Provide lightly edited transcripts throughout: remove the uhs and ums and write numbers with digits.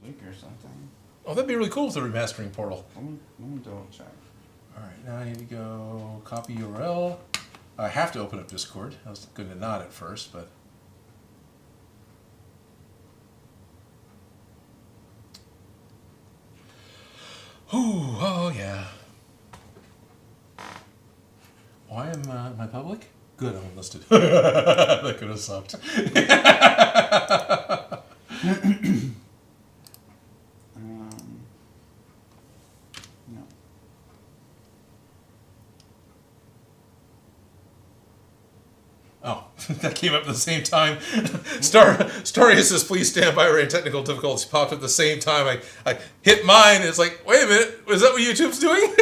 week or something. Oh, that'd be really cool with the remastering portal. Let me double check. All right, now I need to go copy URL. I have to open up Discord. I was going to not at first, but... Ooh, oh, yeah. Why am I public? Good, I'm unlisted. That could have sucked. No. Oh, that came up at the same time. Story says, please stand by. We're in technical difficulties. Popped at the same time. I hit mine. And it's like, wait a minute. Is that what YouTube's doing?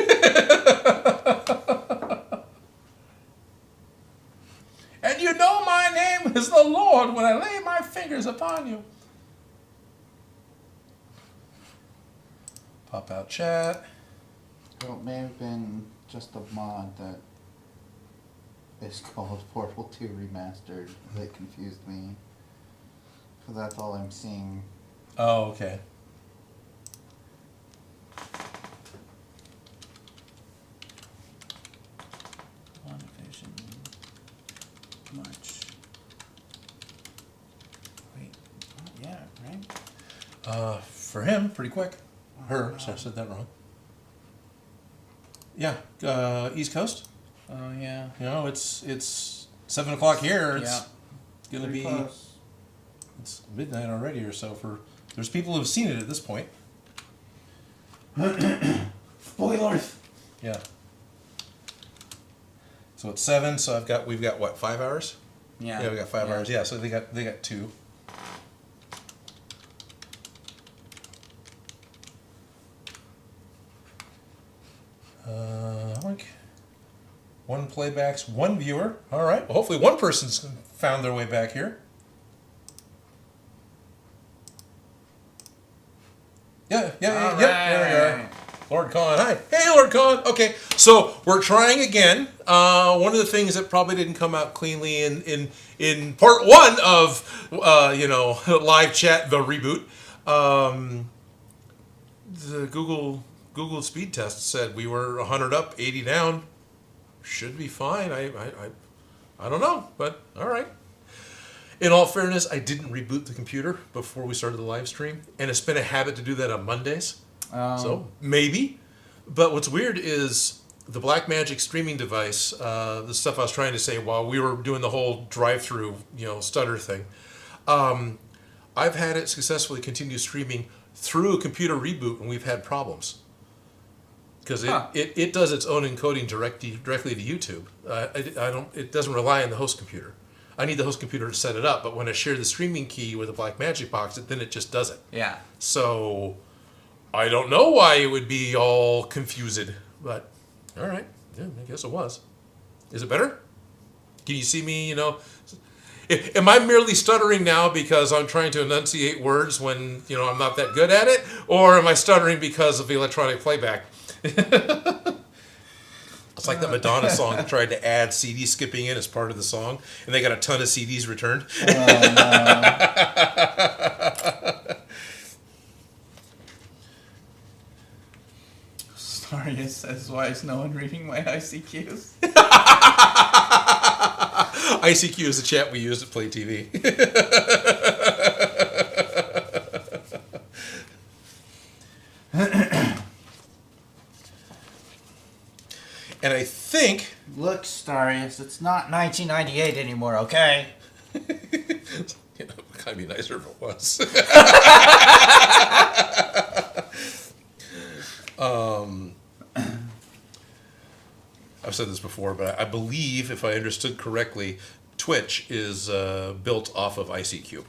And you know my name is the Lord when I lay my fingers upon you. Pop out chat. Well, it may have been just a mod that is called Portal 2 Remastered that confused me. Because that's all I'm seeing. Oh, okay. Motivation. Much. Wait. Oh, yeah, right? For him, pretty quick. Her, so I said that wrong. Yeah, East Coast. Oh, yeah. You know, it's 7 o'clock here. It's gonna Pretty be close. it's midnight already or so. There's people who've seen it at this point. Spoilers! Yeah. So it's 7. So we've got what, 5 hours? Yeah. We got 5 hours. Yeah. So they got 2. Like 1 playbacks, 1 viewer. All right. Well, hopefully one person's found their way back here. Yeah. There we are. Lord Khan. Hi. Hey, Lord Khan. Okay. So we're trying again. One of the things that probably didn't come out cleanly in part 1 of live chat, the reboot. The Google speed test said we were 100 up, 80 down. Should be fine. I don't know, but all right. In all fairness, I didn't reboot the computer before we started the live stream, and it's been a habit to do that on Mondays. So maybe. But what's weird is the Blackmagic streaming device, the stuff I was trying to say while we were doing the whole drive-through, stutter thing. I've had it successfully continue streaming through a computer reboot when we've had problems. Because it does its own encoding directly to YouTube. It doesn't rely on the host computer. I need the host computer to set it up, but when I share the streaming key with a Blackmagic box, then it just does it. Yeah. So I don't know why it would be all confused, but all right. Yeah, I guess it was. Is it better? Can you see me? Am I merely stuttering now because I'm trying to enunciate words when I'm not that good at it, or am I stuttering because of the electronic playback? It's like that Madonna song that tried to add CD skipping in as part of the song, and they got a ton of CDs returned. Sorry, it says, why is no one reading my ICQs? ICQ is the chat we use to play TV. And I think... Look, Starius, it's not 1998 anymore, okay? It would kind of be nicer if it was. I've said this before, but I believe, if I understood correctly, Twitch is built off of ICQ.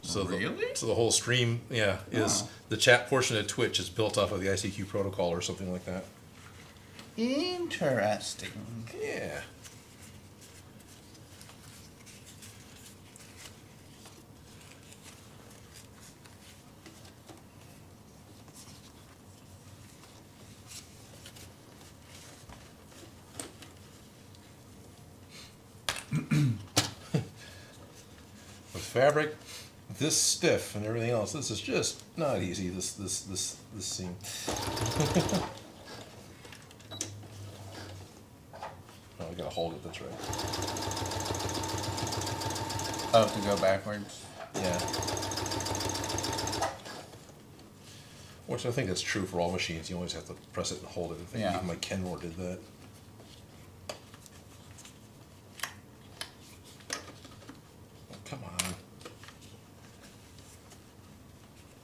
So really? So the whole stream, is the chat portion of Twitch is built off of the ICQ protocol or something like that. Interesting. Yeah. With fabric, this stiff and everything else. This is just not easy. This seam. Oh, I gotta hold it. That's right. Oh, to go backwards. Yeah. Which I think that's true for all machines. You always have to press it and hold it. I think Yeah. even my Kenmore did that. Oh, come on.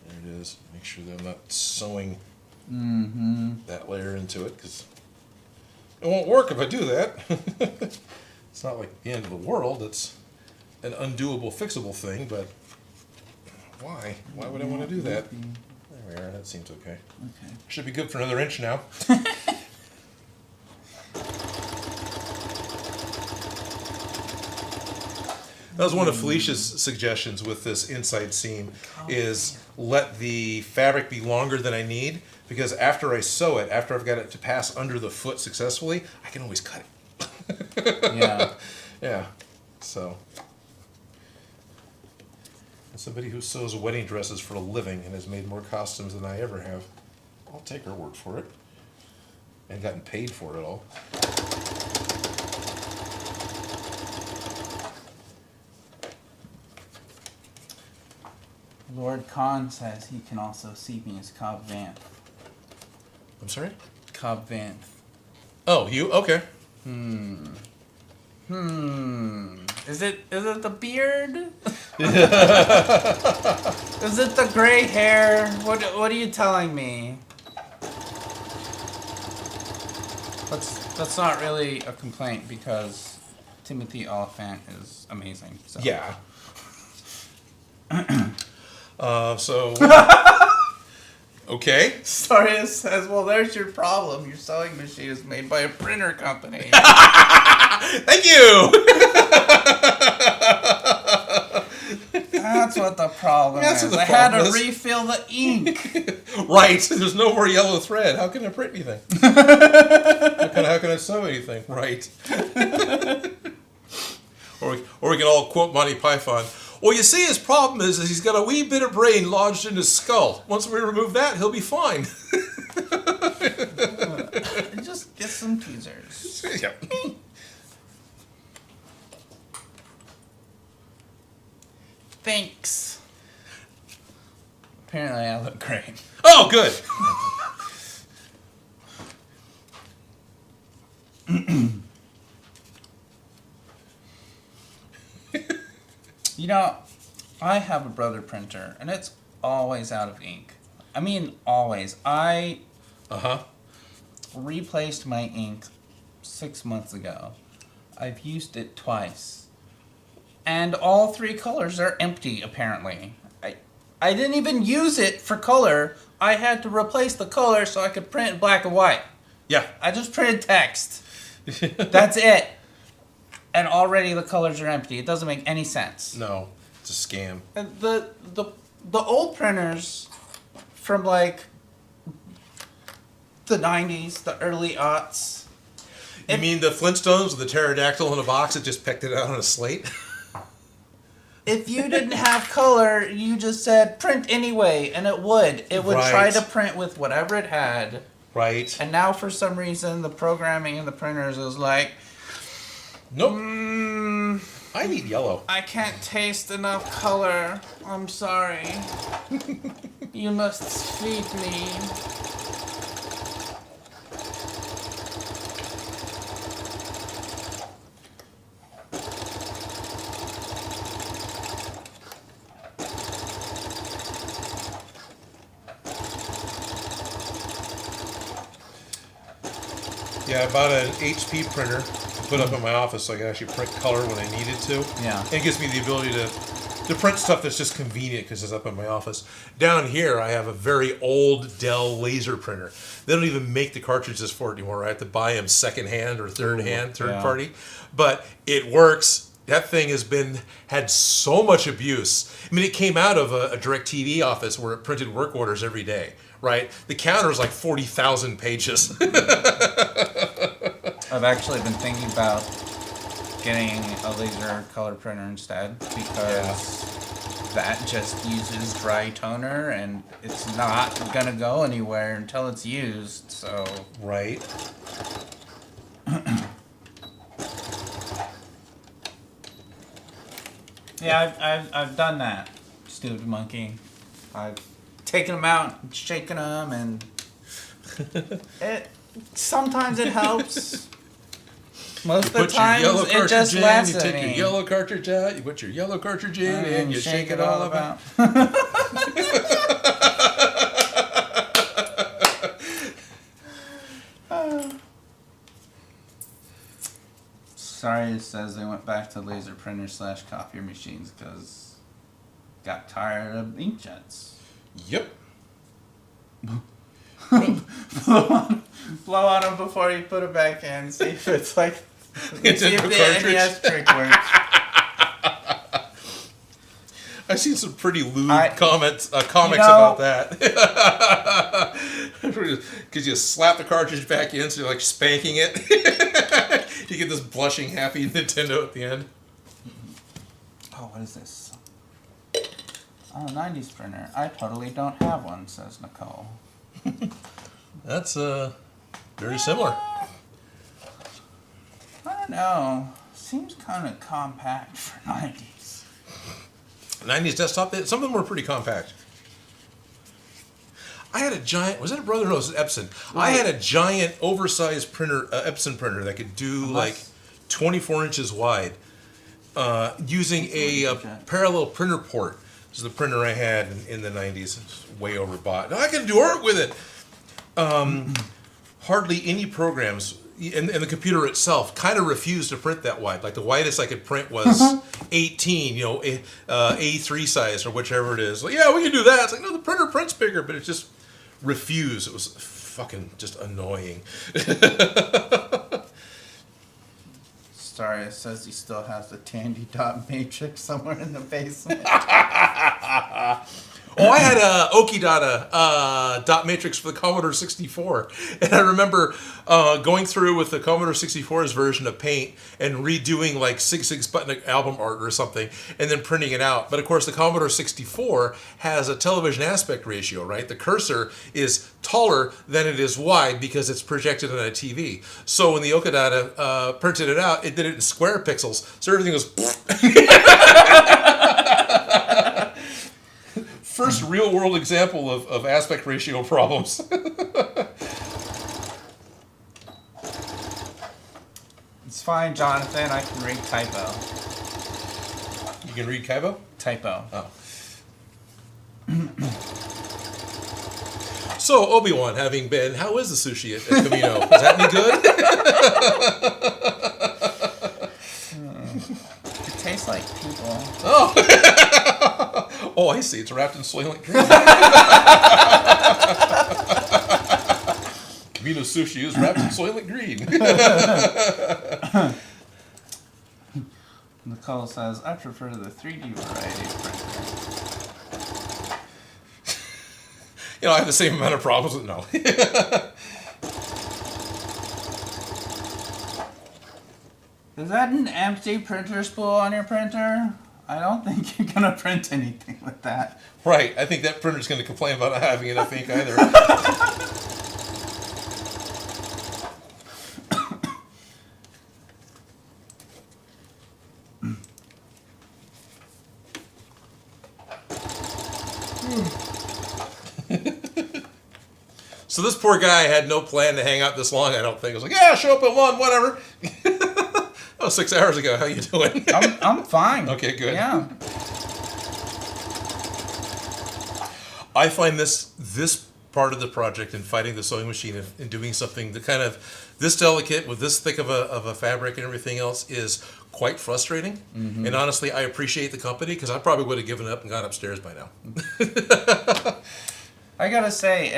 There it is. Make sure that I'm not sewing that layer into it, because it won't work if I do that. It's not like the end of the world. It's an undoable, fixable thing, but why? Why would I want to do that? There we are. That seems okay. Okay. Should be good for another inch now. That was one of Felicia's suggestions with this inside seam, is let the fabric be longer than I need, because after I sew it, after I've got it to pass under the foot successfully, I can always cut it. Yeah. Yeah. So, as somebody who sews wedding dresses for a living and has made more costumes than I ever have, I'll take her word for it. And gotten paid for it all. Lord Khan says he can also see me as Cobb Vanth. I'm sorry? Cobb Vanth. Oh, you? Okay. Is it the beard? Is it the gray hair? What are you telling me? That's not really a complaint, because Timothy Oliphant is amazing. So. Yeah. So. Okay. Storia says, well, there's your problem. Your sewing machine is made by a printer company. Thank you! That's what the problem That's is. what the I had problem to is. refill the ink. Right. There's no more yellow thread. How can I print anything? How can I sew anything? Right. Or we can all quote Monty Python. Well, you see, his problem is he's got a wee bit of brain lodged in his skull. Once we remove that, he'll be fine. Just get some tweezers. Yeah. Thanks. Apparently I look great. Oh, good. You know, I have a brother printer, and it's always out of ink. I mean, always. I replaced my ink 6 months ago. I've used it twice. And all 3 colors are empty, apparently. I didn't even use it for color. I had to replace the color so I could print in black and white. Yeah. I just printed text. That's it. And already the colors are empty. It doesn't make any sense. No, it's a scam. And the old printers from like the 90s, the early aughts. You mean the Flintstones with the pterodactyl in a box that just pecked it out on a slate? If you didn't have color, you just said print anyway, and it would. It would try to print with whatever it had. Right. And now for some reason the programming in the printers is like, nope. I need yellow. I can't taste enough color. I'm sorry. You must feed me. Yeah, I bought an HP printer to put up in my office so I can actually print color when I needed to. Yeah. And it gives me the ability to print stuff that's just convenient because it's up in my office. Down here, I have a very old Dell laser printer. They don't even make the cartridges for it anymore. I have to buy them secondhand or third party. But it works. That thing had so much abuse. I mean, it came out of a DirecTV office where it printed work orders every day, right? The counter is like 40,000 pages. I've actually been thinking about getting a laser color printer instead because that just uses dry toner, and it's not gonna go anywhere until it's used. So Right. yeah, I've done that, stupid monkey. I've taken them out, and shaken them, and sometimes it helps. Most of the time, it just laughs you at take me. your yellow cartridge out, you put your yellow cartridge in, and you shake it all about. Sorry, it says they went back to laser printers / copier machines because got tired of inkjets. Yep. Blow on them before you put it back in. See if it's like. It's see in if the the cartridge. NES trick works. I've seen some pretty lewd comics know- about that. Because you slap the cartridge back in, so you're like spanking it. You get this blushing, happy Nintendo at the end. Oh, what is this? Oh, 90s printer. I totally don't have one, says Nicole. That's very similar. I don't know. Seems kind of compact for 90s. 90s desktop, some of them were pretty compact. I had a giant, was that a Brother? No, it was Epson. I had a giant oversized printer, Epson printer that could do like 24 inches wide using a parallel printer port. This is the printer I had in the 90s. It's way overbought. Now I can do art with it. Hardly any programs, and the computer itself kind of refused to print that wide. Like the widest I could print was 18, A3 size or whichever it is. Like, yeah, we can do that. It's like, no, the printer prints bigger, but it just refused. It was fucking just annoying. Sorry, it says he still has the Tandy dot matrix somewhere in the basement. Oh, I had a Okidata dot matrix for the Commodore 64, and I remember going through with the Commodore 64's version of Paint and redoing like Sig Sputnik album art or something, and then printing it out. But of course, the Commodore 64 has a television aspect ratio, right? The cursor is taller than it is wide because it's projected on a TV. So when the Okidata printed it out, it did it in square pixels, so everything was. First real world example of aspect ratio problems. It's fine, Jonathan. I can read typo. You can read Kaibo? Typo. Oh. So, Obi-Wan, having been, how is the sushi at Camino? Is that any good? It tastes like people. Oh. Oh, I see. It's wrapped in Soylent Green. Camino sushi is wrapped in Soylent Green. Nicole says, I prefer the 3D variety of printer. I have the same amount of problems with no. Is that an empty printer spool on your printer? I don't think you're going to print anything with that. Right. I think that printer's going to complain about not having enough ink either. So this poor guy had no plan to hang out this long, I don't think. I was like, yeah, show up at 1, whatever. That was 6 hours ago. How you doing? I'm fine. Okay, good. Yeah. I find this part of the project in fighting the sewing machine and doing something that kind of this delicate with this thick of a fabric and everything else is quite frustrating. Mm-hmm. And honestly, I appreciate the company because I probably would have given up and gone upstairs by now. I gotta say,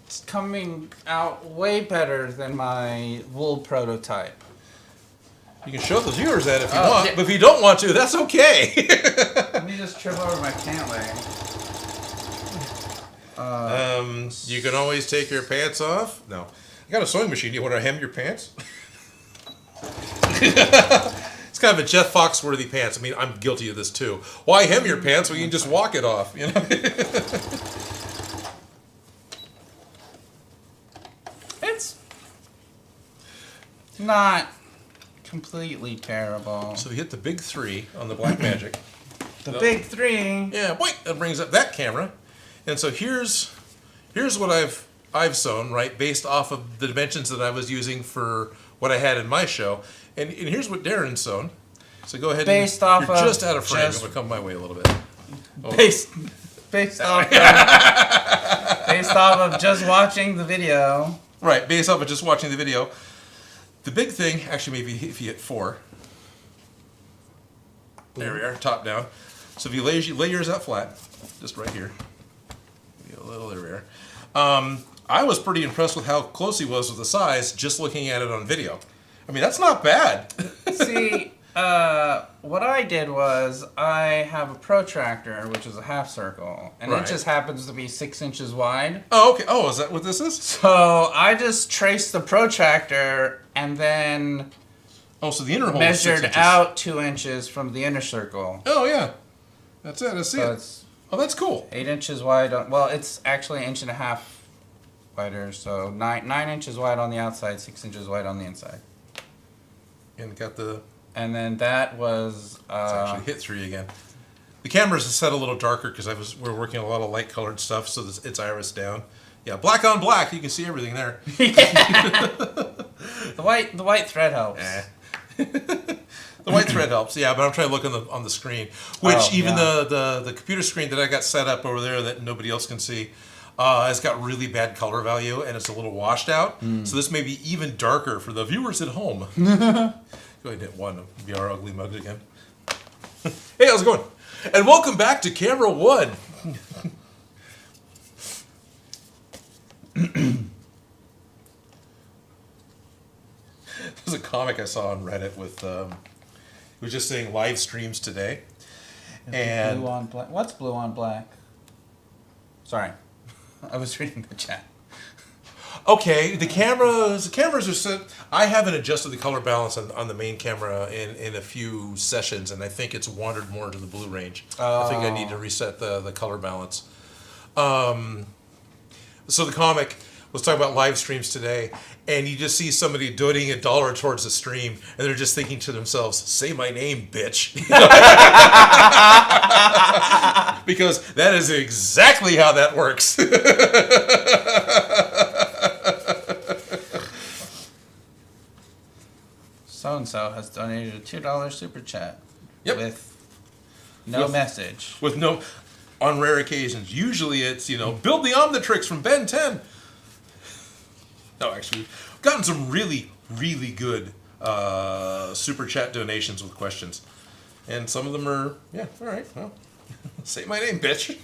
it's coming out way better than my wool prototype. You can show the viewers that if you want, yeah. but if you don't want to, that's okay. Let me just trip over my pant leg. You can always take your pants off. No. I got a sewing machine. Do you want to hem your pants? It's kind of a Jeff Foxworthy pants. I mean, I'm guilty of this too. Why hem your pants when you can just walk it off? You know. It's not completely terrible. So we hit the big 3 on the Black Magic. The big 3. Yeah, boink, that brings up that camera. And so here's what I've sewn, right, based off of the dimensions that I was using for what I had in my show. And here's what Darrin's sewn. So go ahead Based and off you're of just out of frame. just- I'm gonna come my way a little bit. Oh. Based off of just watching the video. Right, based off of just watching the video. The big thing, actually maybe if you hit 4. There we are, top down. So if you lay yours out flat, just right here. Maybe a little, there we are. I was pretty impressed with how close he was with the size just looking at it on video. I mean, that's not bad. See, what I did was I have a protractor, which is a half circle, and Right. it just happens to be 6 inches wide. Oh, okay. Oh, is that what this is? So I just traced the protractor and then Oh, so the inner hole is 6 measured inches. out 2 inches from the inner circle. Oh, yeah. That's it. I see So it. it's Oh, that's cool. 8 inches wide. Well, it's actually 1.5 inches wider. So 9 inches wide on the outside, 6 inches wide on the inside. And got the... And then that was Let's actually hit 3 again. The camera's set a little darker because we're working on a lot of light colored stuff, so it's iris down. Yeah, black on black. You can see everything there. the white thread helps. The white thread helps, yeah, but I'm trying to look on the screen, which Oh, even yeah. the computer screen that I got set up over there that nobody else can see, has got really bad color value and it's a little washed out. So this may be even darker for the viewers at home. Go ahead and hit 1 and be our ugly mug again. Hey, how's it going? And welcome back to Camera 1. There's a comic I saw on Reddit with, it was just saying live streams today. And Blue on black. What's blue on black? Sorry, I was reading the chat. okay, the cameras are set. I haven't adjusted the color balance on the main camera in a few sessions, and I think it's wandered more into the blue range. I think I need to reset the color balance. So the comic was talking about live streams today, and you just see somebody donating $1 towards the stream, and they're just thinking to themselves, "Say my name, bitch," because that is exactly how that works. So-and-so has donated a $2 super chat. Yep. With no With- message. With no, on rare occasions. Usually it's, build the Omnitrix from Ben 10. No, actually, we've gotten some really, really good super chat donations with questions. And some of them are, yeah, all right, well, say my name, bitch.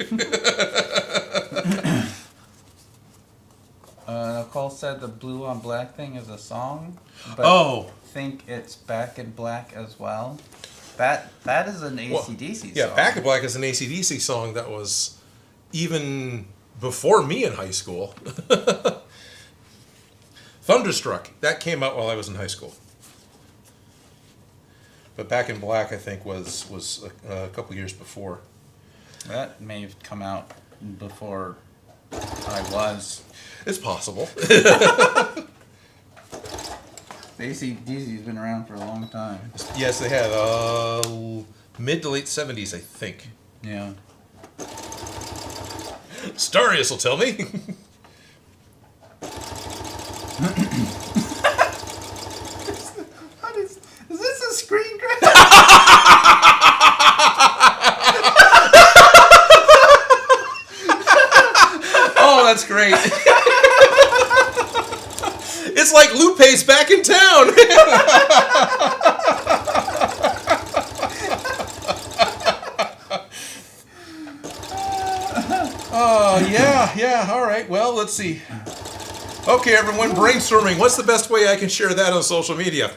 Nicole said the blue on black thing is a song. But Oh. I think it's Back in Black as well. That is an AC/DC Yeah, song. Back in Black is an AC/DC song that was even before me in high school. Thunderstruck, that came out while I was in high school. But Back in Black, I think, was a couple years before. That may have come out before I was. It's possible. AC/DC's been around for a long time. Yes, they have. Mid to late 70s, I think. Yeah. Starius will tell me. What is this a screen grab? Oh, that's great. It's like Lupe's back in town. Oh, yeah, all right. Well, let's see. Okay, everyone, brainstorming. What's the best way I can share that on social media?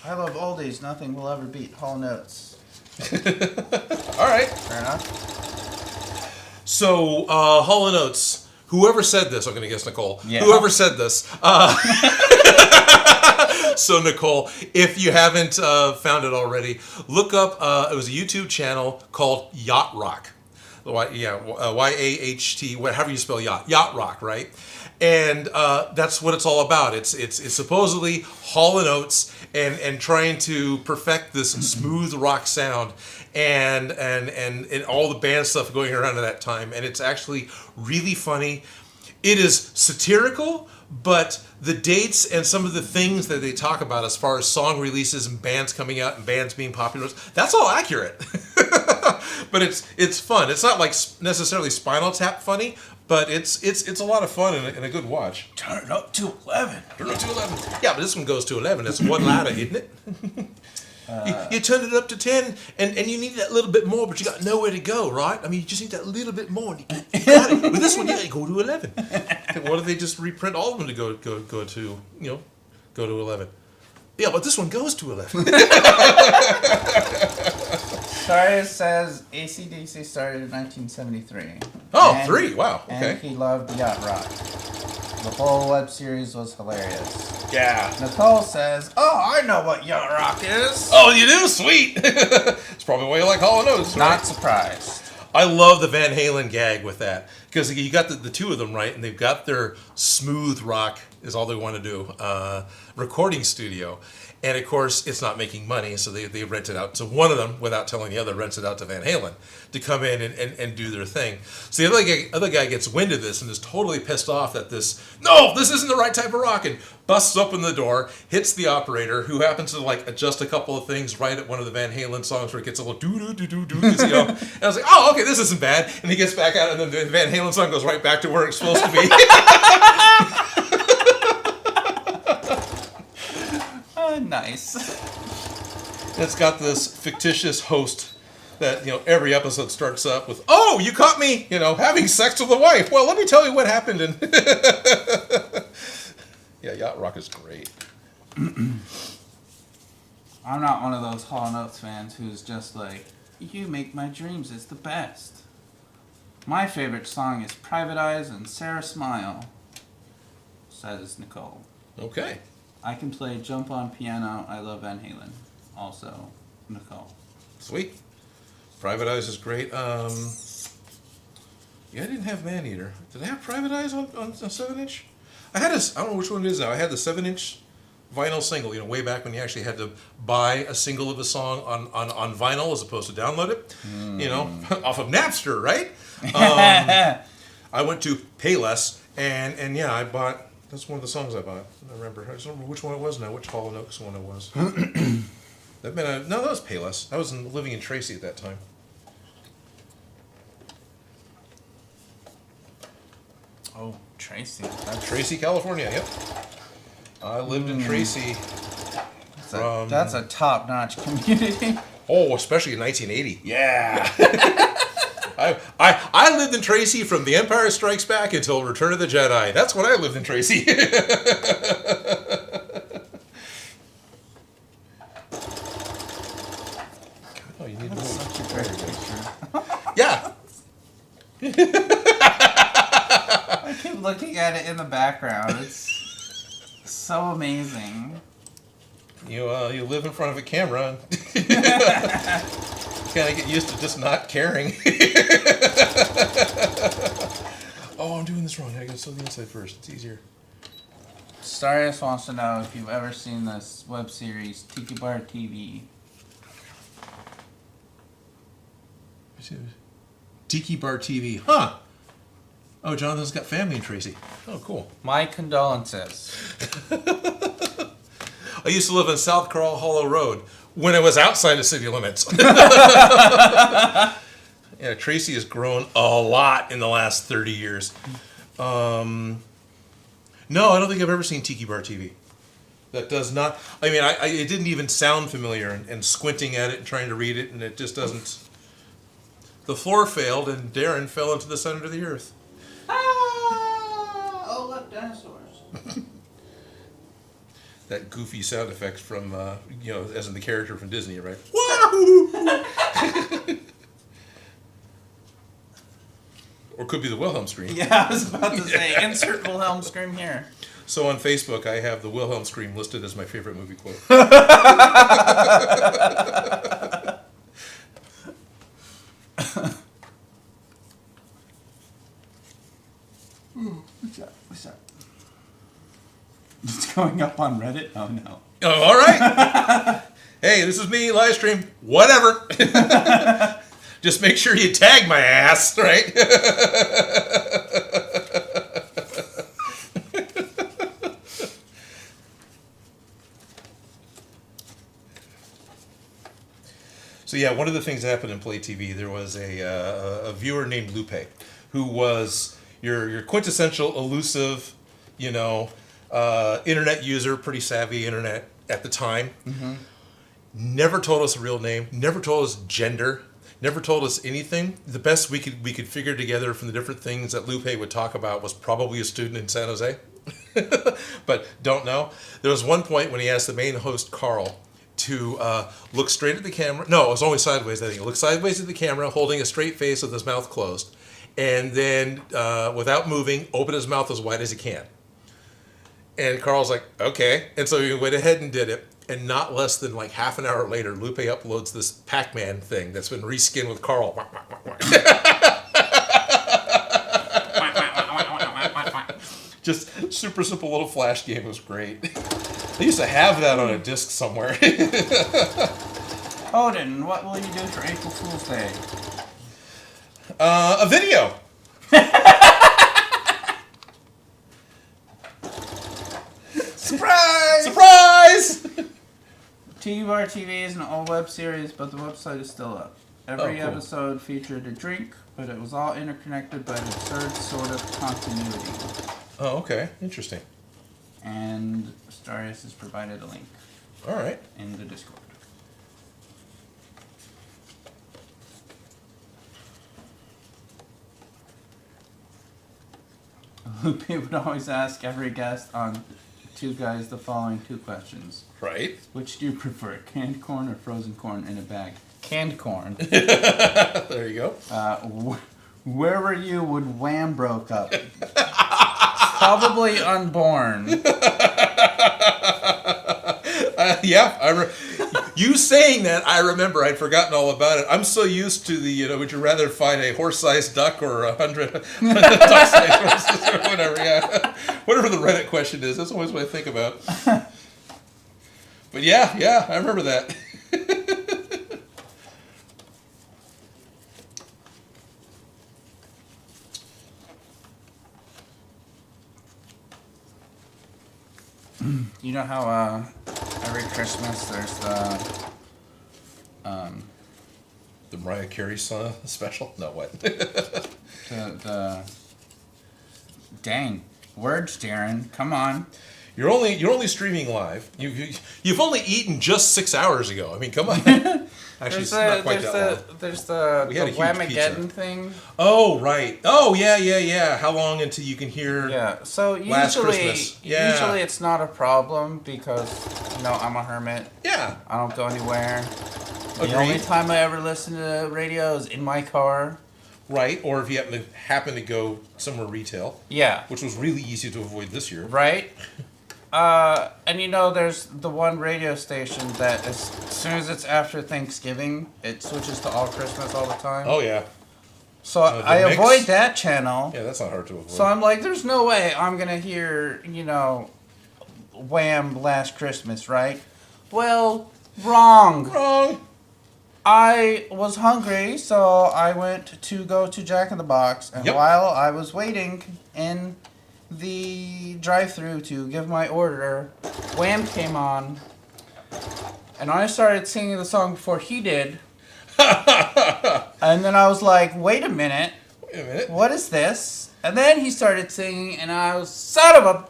I love oldies. Nothing will ever beat Hall Notes. All right. Fair enough. So, Hall & Oates, whoever said this, I'm going to guess Nicole. Yeah. Whoever said this. So Nicole, if you haven't found it already, look up. It was a YouTube channel called Yacht Rock. Y-A-H-T, however you spell yacht. Yacht Rock, right? And that's what it's all about. It's supposedly Hall & Oates and trying to perfect this smooth rock sound and all the band stuff going around at that time. And it's actually really funny. It is satirical, but the dates and some of the things that they talk about as far as song releases and bands coming out and bands being popular, that's all accurate. But it's fun. It's not like necessarily Spinal Tap funny, but it's a lot of fun and a good watch. Turn it up to 11. Turn it up to 11. Yeah, but this one goes to 11. It's one ladder, isn't it? You turn it up to 10, and you need that little bit more, but you got nowhere to go, right? I mean, you just need that little bit more. And you got it. With this one, you go to 11. What if they just reprint all of them to go to 11? Yeah, but this one goes to 11. Sorry, says AC/DC started in 1973. Oh, 3. Wow. Okay. And he loved Yacht Rock. The whole web series was hilarious. Yeah. Nicole says, "Oh, I know what Yacht Rock is." Oh, you do? Sweet. It's probably why you like Hall & Oates, right? Not surprised. I love the Van Halen gag with that because you got the two of them, right? And they've got their smooth rock is all they want to do, recording studio. And of course, it's not making money, so they rent it out. So one of them, without telling the other, rents it out to Van Halen to come in and do their thing. So the other guy gets wind of this and is totally pissed off that this isn't the right type of rock, and busts open the door, hits the operator, who happens to like adjust a couple of things right at one of the Van Halen songs where it gets a little doo-doo-doo-doo-doo, and I was like, oh, okay, this isn't bad. And he gets back out, and then the Van Halen song goes right back to where it's supposed to be. Nice. It's got this fictitious host that, every episode starts up with, "Oh, you caught me, having sex with a wife. Well, let me tell you what happened." And yeah, Yacht Rock is great. I'm not one of those Hall & Oates fans who's just like, "You make my dreams is the best." My favorite song is Private Eyes and Sarah Smile, says Nicole. Okay. I can play Jump on Piano. I love Van Halen. Also, Nicole. Sweet. Private Eyes is great. Yeah, I didn't have Maneater. Did I have Private Eyes on a 7-inch? I don't know which one it is now. I had the 7-inch vinyl single, way back when you actually had to buy a single of a song on vinyl as opposed to download it, off of Napster, right? I went to Payless, and yeah, I bought, that's one of the songs I bought. I remember. I just don't remember which one it was now, which Hall & Oates one it was. That was Payless. I was living in Tracy at that time. Oh, Tracy. Tracy, California, yep. I lived in Tracy. That's a top-notch community. Oh, especially in 1980. Yeah. I lived in Tracy from The Empire Strikes Back until Return of the Jedi. That's when I lived in Tracy. Oh, you need to move. Such a great picture. Yeah. I keep looking at it in the background. It's so amazing. You live in front of a camera. Kind of get used to just not caring. Oh, I'm doing this wrong. I gotta sew the inside first. It's easier. Starius wants to know if you've ever seen this web series, Tiki Bar TV. Tiki Bar TV. Huh. Oh, Jonathan's got family in Tracy. Oh, cool. My condolences. I used to live on South Carl Hollow Road when it was outside the city limits. Yeah, Tracy has grown a lot in the last 30 years. No, I don't think I've ever seen Tiki Bar TV. That does not... I mean, it didn't even sound familiar, and squinting at it and trying to read it, and it just doesn't... The floor failed, and Darrin fell into the center of the earth. Ah! Oh, look, dinosaurs. That goofy sound effect from, as in the character from Disney, right? Wahoo! Or could be the Wilhelm scream. Yeah, I was about to say, insert Wilhelm scream here. So on Facebook, I have the Wilhelm scream listed as my favorite movie quote. What's that? It's going up on Reddit? Oh, no. Oh, all right. Hey, this is me, live stream. Whatever. Just make sure you tag my ass, right? So yeah, one of the things that happened in Play TV, there was a viewer named Lupe, who was your quintessential elusive, internet user, pretty savvy internet at the time. Mm-hmm. Never told us a real name, never told us gender, never told us anything. The best we could figure together from the different things that Lupe would talk about was probably a student in San Jose, but don't know. There was one point when he asked the main host, Carl, to look straight at the camera. No, it was only sideways, I think. Look sideways at the camera, holding a straight face with his mouth closed. And then, without moving, open his mouth as wide as he can. And Carl's like, okay. And so he went ahead and did it. And not less than like half an hour later, Lupe uploads this Pac-Man thing that's been reskinned with Carl. Just super simple little flash game. It was great. They used to have that on a disc somewhere. Odin, what will you do for April Fool's Day? A video. Surprise! Surprise! T-Bar TV is an all-web series, but the website is still up. Every cool. episode featured a drink, but it was all interconnected by an absurd sort of continuity. Oh, okay. Interesting. And Starius has provided a link All right. in the Discord. Lupe would always ask every guest on Two Guys the following two questions. Right. Which do you prefer, canned corn or frozen corn in a bag? Canned corn. There you go. Where were you when Wham broke up? Probably unborn. Yeah, you saying that, I remember. I'd forgotten all about it. I'm so used to the, would you rather find a horse-sized duck or 100 duck-sized horses or whatever, yeah. Whatever the Reddit question is, that's always what I think about. But yeah, I remember that. You know how every Christmas there's The Mariah Carey special? No, what? the dang words, Darrin. Come on. You're only streaming live. You've only eaten just 6 hours ago. I mean, come on. Actually, it's not quite that long. There's the We had a huge Whamageddon pizza thing. Oh, right. Oh, yeah. How long until you can hear Yeah. So Last Christmas? Yeah. usually it's not a problem because I'm a hermit. Yeah. I don't go anywhere. Agreed. The only time I ever listen to radio is in my car. Right, or if you happen to go somewhere retail. Yeah. Which was really easy to avoid this year. Right? And there's the one radio station that as soon as it's after Thanksgiving, it switches to all Christmas all the time. Oh, yeah. So The I mix? avoid that channel. Yeah, that's not hard to avoid. So I'm like, there's no way I'm going to hear, Wham! Last Christmas, right? Well, wrong. Wrong. I was hungry, so I went to go to Jack in the Box, and while I was waiting in the drive-thru to give my order, Wham! Came on, and I started singing the song before he did. And then I was like, wait a minute, what is this? And then he started singing, and I was, son of a...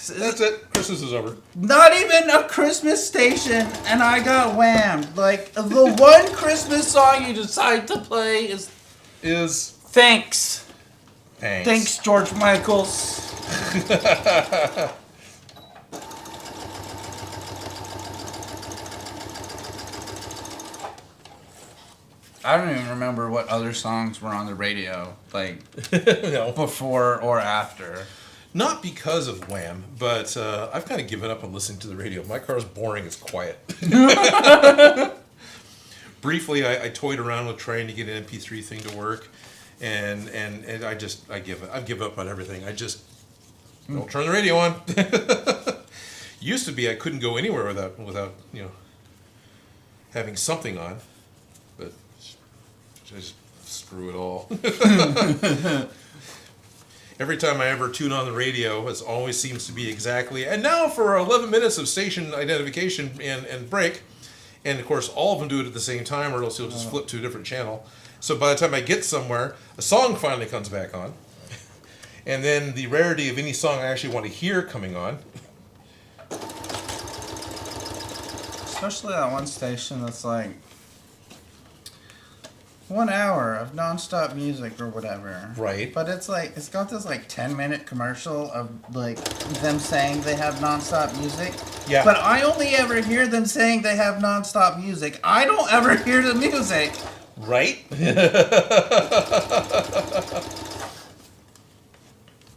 That's it. Christmas is over. Not even a Christmas station, and I got whammed. Like, the one Christmas song you decide to play is... Thanks. Thanks, George Michaels. I don't even remember what other songs were on the radio, like No. before or after. Not because of Wham, but I've kind of given up on listening to the radio. My car's boring. It's quiet. Briefly, I toyed around with trying to get an MP3 thing to work, and I give it. I've given up on everything. I just don't turn the radio on. Used to be I couldn't go anywhere without having something on, but I just screw it all. Every time I ever tune on the radio, it always seems to be exactly. And now for 11 minutes of station identification and break. And of course, all of them do it at the same time, or else you'll just flip to a different channel. So by the time I get somewhere, a song finally comes back on. And then the rarity of any song I actually want to hear coming on. Especially that one station that's like 1 hour of nonstop music or whatever. Right. But it's got this like 10-minute commercial of like them saying they have nonstop music. Yeah. But I only ever hear them saying they have nonstop music. I don't ever hear the music. Right?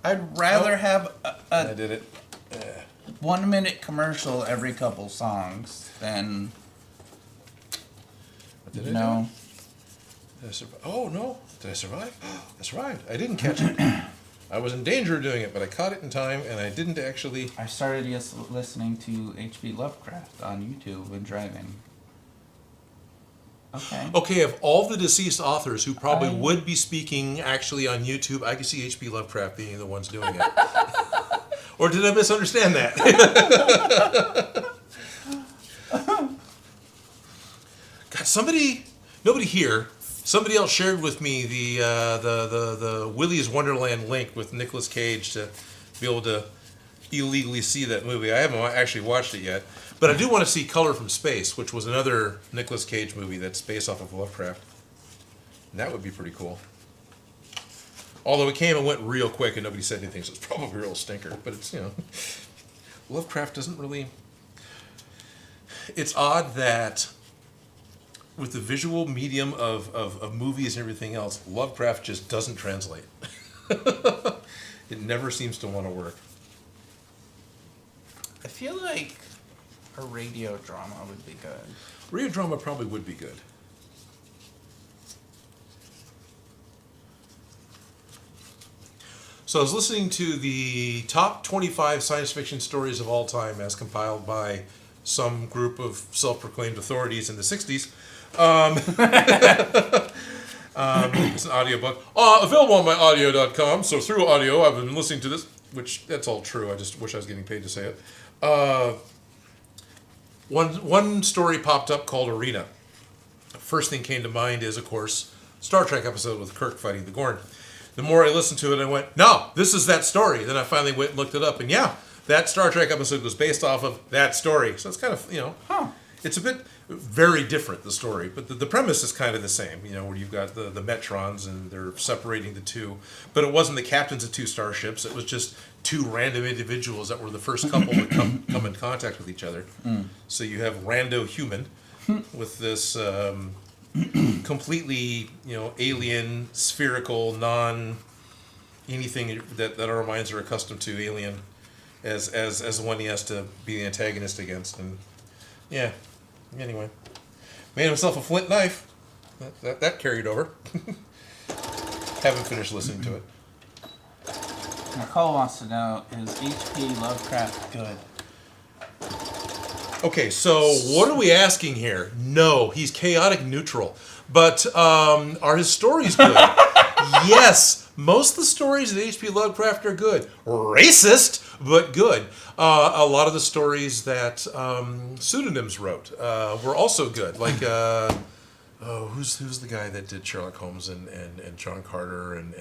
I'd rather have I did it. 1 minute commercial every couple songs than What did I do? no. Did I survive? Oh, no. Did I survive? I survived. I didn't catch it. I was in danger of doing it, but I caught it in time, and I didn't actually... I started listening to H.P. Lovecraft on YouTube when driving. Okay. Okay, of all the deceased authors who probably I- would be speaking actually on YouTube, I could see H.P. Lovecraft being the ones doing it. Or did I misunderstand that? God, nobody here, somebody else shared with me the Willy's Wonderland link with Nicolas Cage to be able to illegally see that movie. I haven't actually watched it yet, but I do want to see Color from Space, which was another Nicolas Cage movie that's based off of Lovecraft. And that would be pretty cool. Although it came and went real quick and nobody said anything, so it's probably a real stinker. But it's, Lovecraft doesn't really... It's odd that with the visual medium of movies and everything else, Lovecraft just doesn't translate. It never seems to want to work. I feel like a radio drama would be good. Radio drama probably would be good. So I was listening to the top 25 science fiction stories of all time as compiled by some group of self-proclaimed authorities in the 60s. It's an audiobook. Available on myaudio.com. So through audio, I've been listening to this, which that's all true. I just wish I was getting paid to say it. One story popped up called Arena. First thing came to mind is, of course, Star Trek episode with Kirk fighting the Gorn. The more I listened to it, I went, no, this is that story. Then I finally went and looked it up, and yeah, that Star Trek episode was based off of that story. So it's kind of, it's a bit very different, the story, but the premise is kind of the same, where you've got the Metrons and they're separating the two. But it wasn't the captains of two starships, it was just two random individuals that were the first couple to come in contact with each other. So you have rando human with this completely, alien, spherical, anything that our minds are accustomed to, alien, as the one he has to be the antagonist against. And yeah, anyway, made himself a flint knife. That carried over. Haven't finished listening to it. Nicole wants to know, is H.P. Lovecraft good? Okay, so what are we asking here? No, he's chaotic neutral. But are his stories good? Yes, most of the stories of H.P. Lovecraft are good. Racist, but good. A lot of the stories that pseudonyms wrote were also good. Like, who's the guy that did Sherlock Holmes and John Carter and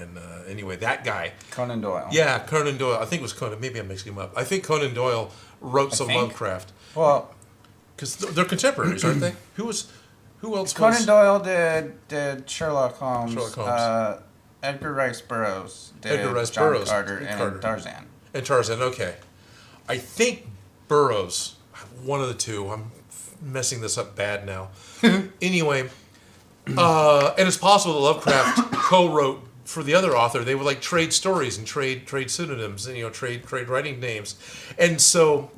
anyway, that guy. Conan Doyle. Yeah, Conan Doyle. I think it was Conan. Maybe I'm mixing him up. I think Conan Doyle wrote some Lovecraft. Well, because they're contemporaries, aren't they? Who else? Conan Doyle did Sherlock Holmes. Sherlock Holmes. Edgar Rice Burroughs did Edgar Rice John Burroughs. Carter and Tarzan. And Tarzan, okay. I think Burroughs, one of the two. I'm messing this up bad now. Anyway, And it's possible that Lovecraft co-wrote for the other author. They would like trade stories and trade pseudonyms and trade writing names, and so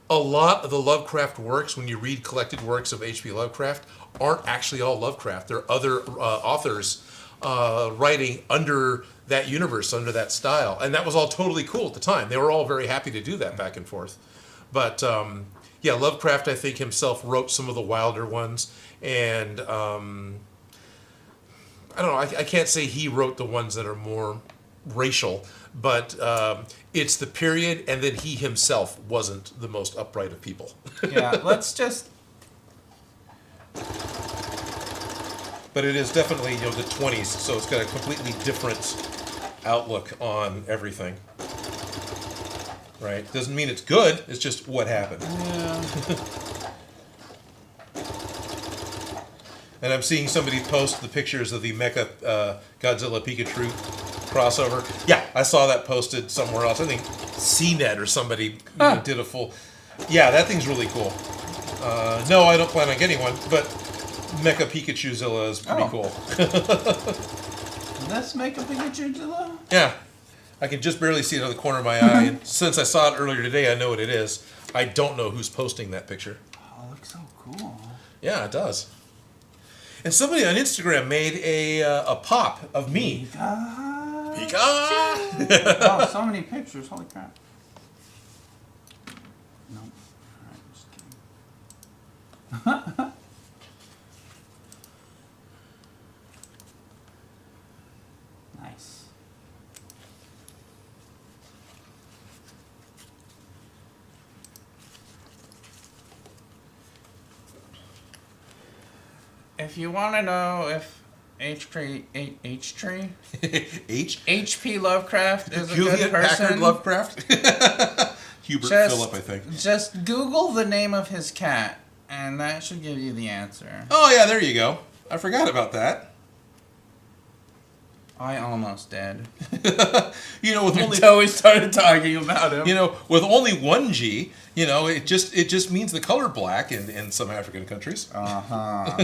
a lot of the Lovecraft works, when you read collected works of H.P. Lovecraft, aren't actually all Lovecraft. They're other authors writing under that universe, under that style, and that was all totally cool at the time. They were all very happy to do that back and forth. But yeah, Lovecraft, I think himself wrote some of the wilder ones, and I don't know. I can't say he wrote the ones that are more racial, but it's the period, and then he himself wasn't the most upright of people. Yeah, let's just... But it is definitely, the 20s, so it's got a completely different outlook on everything. Right? Doesn't mean it's good, it's just what happened. Yeah. And I'm seeing somebody post the pictures of the Mecha Godzilla Pikachu crossover. Yeah, I saw that posted somewhere else. I think CNET or somebody did a full... Yeah, that thing's really cool. No, I don't plan on getting one, but Mecha Pikachuzilla is pretty cool. Let's make a Pikachuzilla? Yeah. I can just barely see it out of the corner of my eye. And since I saw it earlier today, I know what it is. I don't know who's posting that picture. Oh, it looks so cool. Yeah, it does. And somebody on Instagram made a pop of me. Pika! Oh, so many pictures. Holy crap. No. Alright, just kidding. Nice. If you want to know if HP Lovecraft is a good person, Packard Lovecraft? Hubert Phillip, I think. Just Google the name of his cat, and that should give you the answer. Oh, yeah, there you go. I forgot about that. I almost did. With only... Until we started talking about him. With only one G, it just means the color black in some African countries. Uh-huh.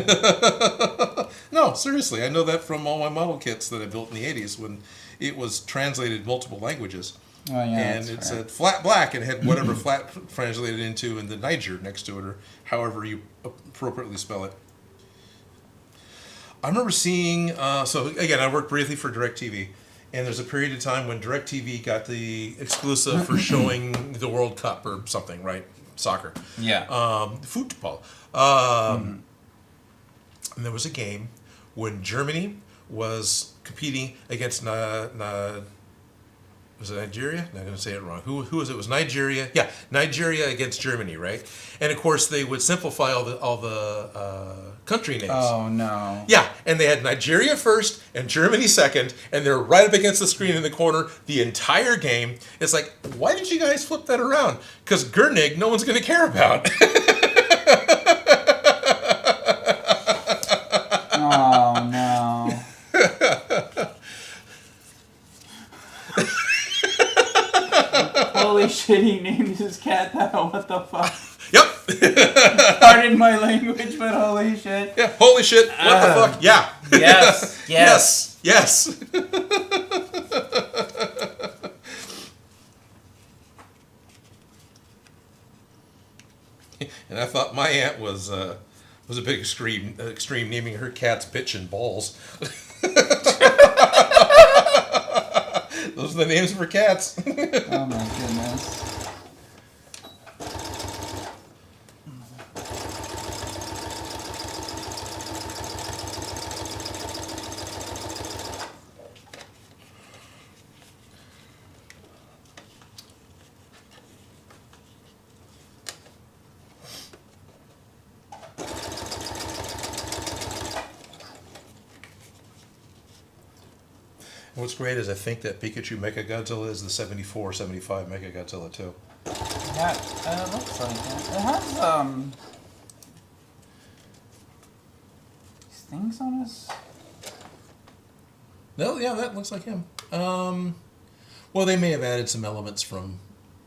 No, seriously, I know that from all my model kits that I built in the 80s when it was translated multiple languages. Oh, yeah, and it said flat black and had whatever flat translated into in the Niger next to it, or however you appropriately spell it. I remember seeing, so again, I worked briefly for DirecTV, and there's a period of time when DirecTV got the exclusive for showing the World Cup or something, right? Soccer. Yeah. Football. And there was a game when Germany was competing against was it Nigeria? No, I'm going to say it wrong. Who was it? It was Nigeria. Yeah, Nigeria against Germany, right? And of course, they would simplify all the country names. Oh no. Yeah, and they had Nigeria first and Germany second, and they're right up against the screen in the corner the entire game. It's like, why did you guys flip that around? Because Gernig, no one's going to care about. Oh no. Holy shit, he named his cat that. What the fuck? Yep. Pardon my language, but holy shit. Yeah, holy shit. What the fuck? Yeah. Yes. Yes. Yes. And I thought my aunt was a bit extreme naming her cats Bitch and Balls. Those are the names for cats. Oh my goodness. What's great is I think that Pikachu Mechagodzilla is the 74, 75 Mechagodzilla too. Yeah, it looks like it. It has, these things on his... No, yeah, that looks like him. Well, they may have added some elements from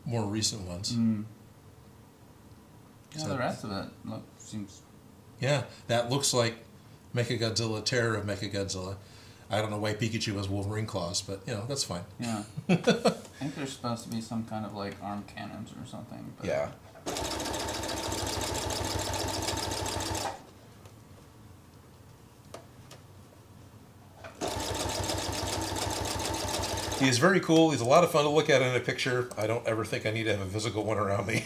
more recent ones. Mm. Yeah, So- the rest of it seems... Yeah, that looks like Mechagodzilla, Terror of Mechagodzilla. I don't know why Pikachu has Wolverine claws, but that's fine. Yeah. I think there's supposed to be some kind of like arm cannons or something. But... Yeah. He is very cool. He's a lot of fun to look at in a picture. I don't ever think I need to have a physical one around me.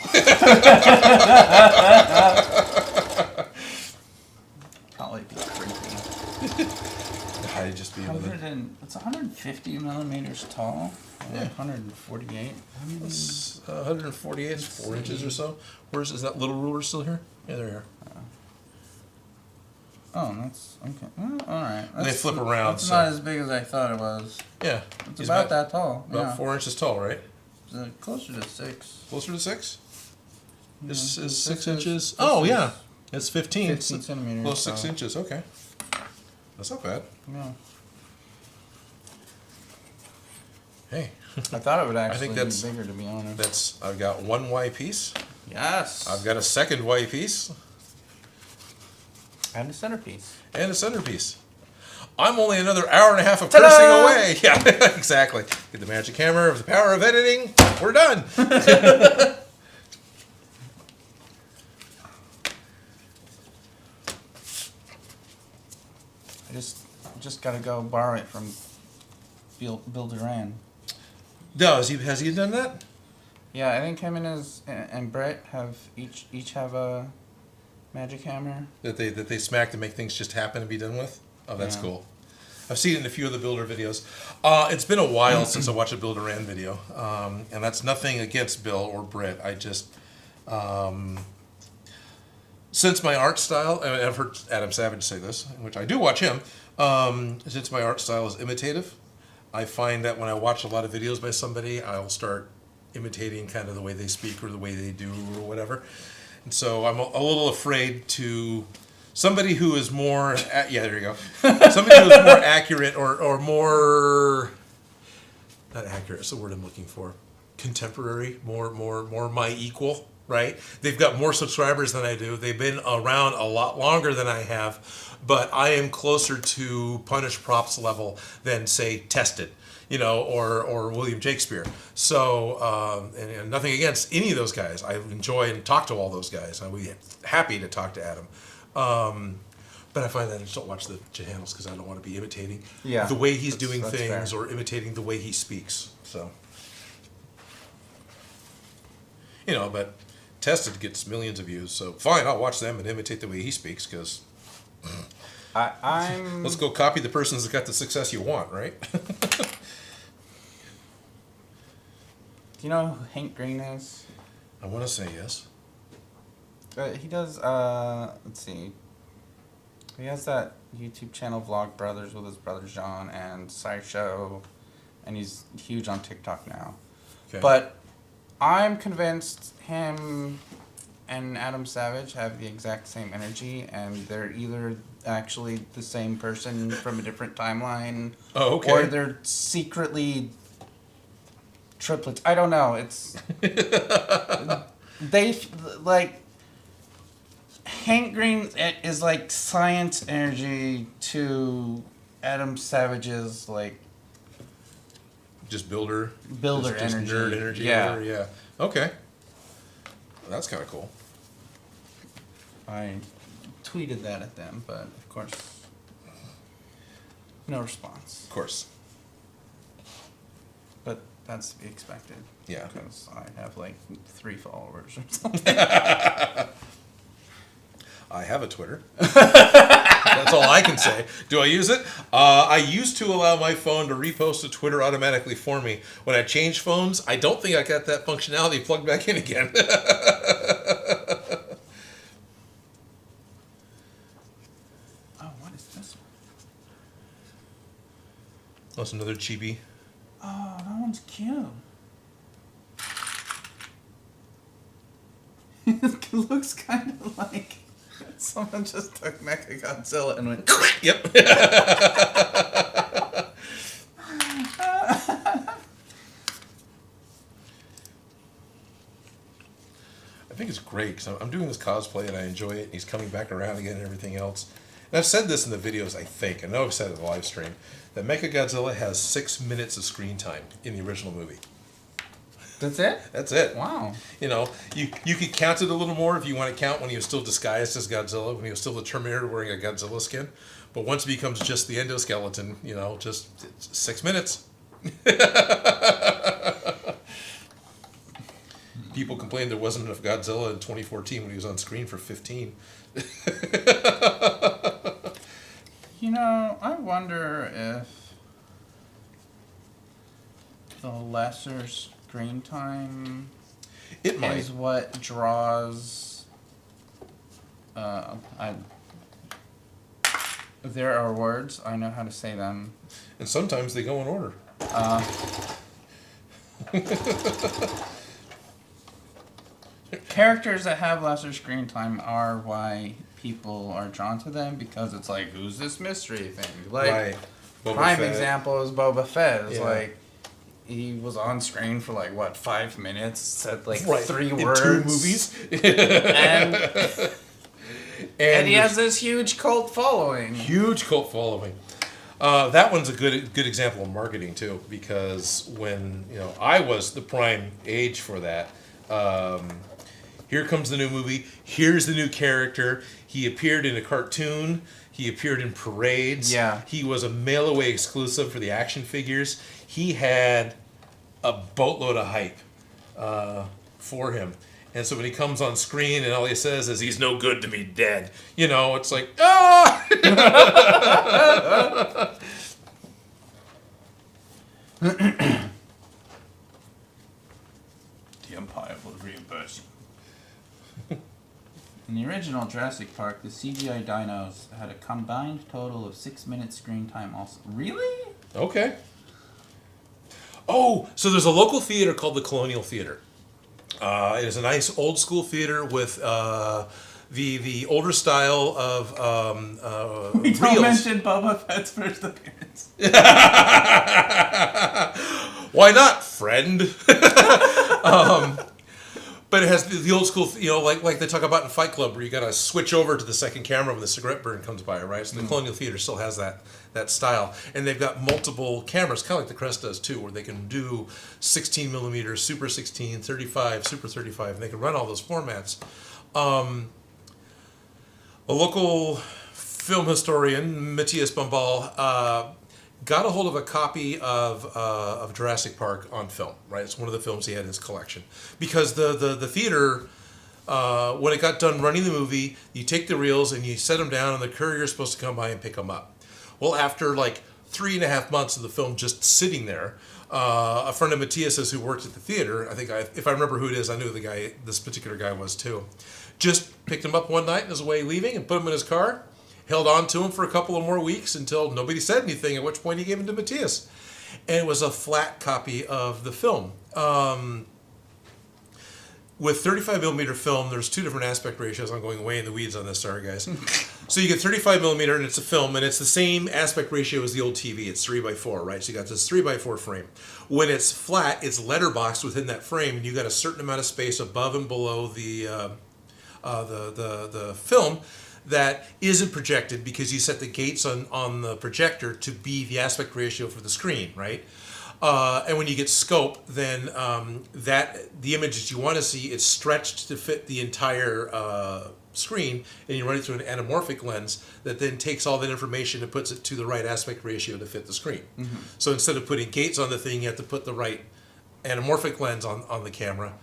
Probably be creepy. I'd just be able to... It's 150 millimeters tall. Yeah. 148. 148 is 4 inches or so. Is that little ruler still here? Yeah, there you are. Oh, that's okay. Well, all right. They flip around. It's not as big as I thought it was. Yeah. It's about that tall. About 4 inches tall, right? Closer to 6. Closer to 6? Yeah, This is 6 this inches. is- Oh, this yeah. is It's 15. 15 centimeters. Close 6 so- inches. Okay. That's not bad. Yeah. Hey, I thought it would actually that's- be bigger, to be honest. I've got one Y piece. Yes. I've got a second Y piece. And a centerpiece. And a centerpiece. I'm only another hour and a half of Ta-da! cursing away. Yeah, exactly. Get the magic hammer of the power of editing. We're done. I just gotta go borrow it from Bill Duran. No, has he done that? Yeah, I think him and Brett have each have a magic hammer. That they smack to make things just happen to be done with? Oh, that's Yeah. cool. I've seen it in a few of the Builder videos. It's been a while since I watched a Builder Rand video, and that's nothing against Bill or Brett. I just, since my art style, and I've heard Adam Savage say this, which I do watch him, since my art style is imitative, I find that when I watch a lot of videos by somebody, I'll start imitating kind of the way they speak or the way they do or whatever. And so I'm a little afraid to... Somebody who is more, yeah, there you go. Somebody who is more accurate or more, not accurate, that's the word I'm looking for. Contemporary, more my equal, right? They've got more subscribers than I do. They've been around a lot longer than I have, but I am closer to Punish Props level than, say, Tested, or William Shakespeare. So, and nothing against any of those guys. I enjoy and talk to all those guys. I'd be happy to talk to Adam. But I find that I just don't watch the channels because I don't want to be imitating the way he's doing things or imitating the way he speaks. So, but Tested gets millions of views, so fine, I'll watch them and imitate the way he speaks because I'm. let's go copy the persons that got the success you want, right? Do you know who Hank Green is? I want to say yes. He does, let's see. He has that YouTube channel, Vlog Brothers, with his brother John and SciShow, and he's huge on TikTok now. Okay. But I'm convinced him and Adam Savage have the exact same energy, and they're either actually the same person from a different timeline, or they're secretly triplets. I don't know. It's... they, like... Hank Green is like science energy to Adam Savage's like just builder energy. Just nerd energy. Yeah. Yeah. Okay. That's kind of cool. I tweeted that at them, but of course, no response. Of course. But that's to be expected. Yeah. Because I have like 3 followers or something. I have a Twitter. That's all I can say. Do I use it? I used to allow my phone to repost to Twitter automatically for me. When I changed phones, I don't think I got that functionality plugged back in again. Oh, what is this one? That's another chibi. Oh, that one's cute. It looks kind of like... Someone just took Mechagodzilla and went... Yep. I think it's great because I'm doing this cosplay and I enjoy it. He's coming back around again and everything else. And I've said this in the videos, I think. I know I've said it in the live stream. That Mechagodzilla has 6 minutes of screen time in the original movie. That's it? That's it. Wow. You know, you could count it a little more if you want to count when he was still disguised as Godzilla, when he was still the Terminator wearing a Godzilla skin. But once he becomes just the endoskeleton, you know, just 6 minutes. People complained there wasn't enough Godzilla in 2014 when he was on screen for 15. You know, I wonder if the lesser screen time It might. is what draws. There are words, I know how to say them. And sometimes they go in order. Characters that have lesser screen time are why people are drawn to them, because it's like, who's this mystery thing? Like, Right. Boba prime Fett. example is Boba Fett. It's Yeah. like, he was on screen for like, what, 5 minutes? Said like Right. 3 In words. 2 movies. and he has this huge cult following. Huge cult following. That one's a good example of marketing too, because when I was the prime age for that. Here comes the new movie. Here's the new character. He appeared in a cartoon. He appeared in parades. Yeah. He was a mail-away exclusive for the action figures. He had a boatload of hype for him. And so when he comes on screen and all he says is, he's no good to me dead. It's like, ah! The Empire will reimburse you. In the original Jurassic Park, the CGI dinos had a combined total of 6 minutes screen time also. Really? Okay. Oh, so there's a local theater called the Colonial Theater. It is a nice old school theater with the older style of We don't reels. mention Boba Fett's first appearance. Why not, friend? But it has the old school, like they talk about in Fight Club, where you got to switch over to the second camera when the cigarette burn comes by, right? So the Colonial Theater still has that style, and they've got multiple cameras, kind of like the Crest does too, where they can do 16 millimeters, Super 16, 35, Super 35, and they can run all those formats. A local film historian, Matthias Bombal, got a hold of a copy of Jurassic Park on film, right? It's one of the films he had in his collection. Because the theater, when it got done running the movie, you take the reels and you set them down, and the courier's supposed to come by and pick them up. Well, after like 3.5 months of the film just sitting there, a friend of Matthias's who worked at the theater, if I remember who it is, I knew this particular guy was too, just picked him up one night on his way leaving and put him in his car. Held on to him for a couple of more weeks until nobody said anything, at which point he gave him to Matthias. And it was a flat copy of the film. With 35 millimeter film, there's 2 different aspect ratios. I'm going way in the weeds on this, sorry guys. So you get 35 millimeter and it's a film, and it's the same aspect ratio as the old TV. It's 3x4, right? So you got this 3x4 frame. When it's flat, it's letterboxed within that frame, and you got a certain amount of space above and below the film that isn't projected, because you set the gates on the projector to be the aspect ratio for the screen, right? And when you get scope, then the image that you want to see is stretched to fit the entire screen, and you run it through an anamorphic lens that then takes all that information and puts it to the right aspect ratio to fit the screen. Mm-hmm. So instead of putting gates on the thing, you have to put the right anamorphic lens on the camera.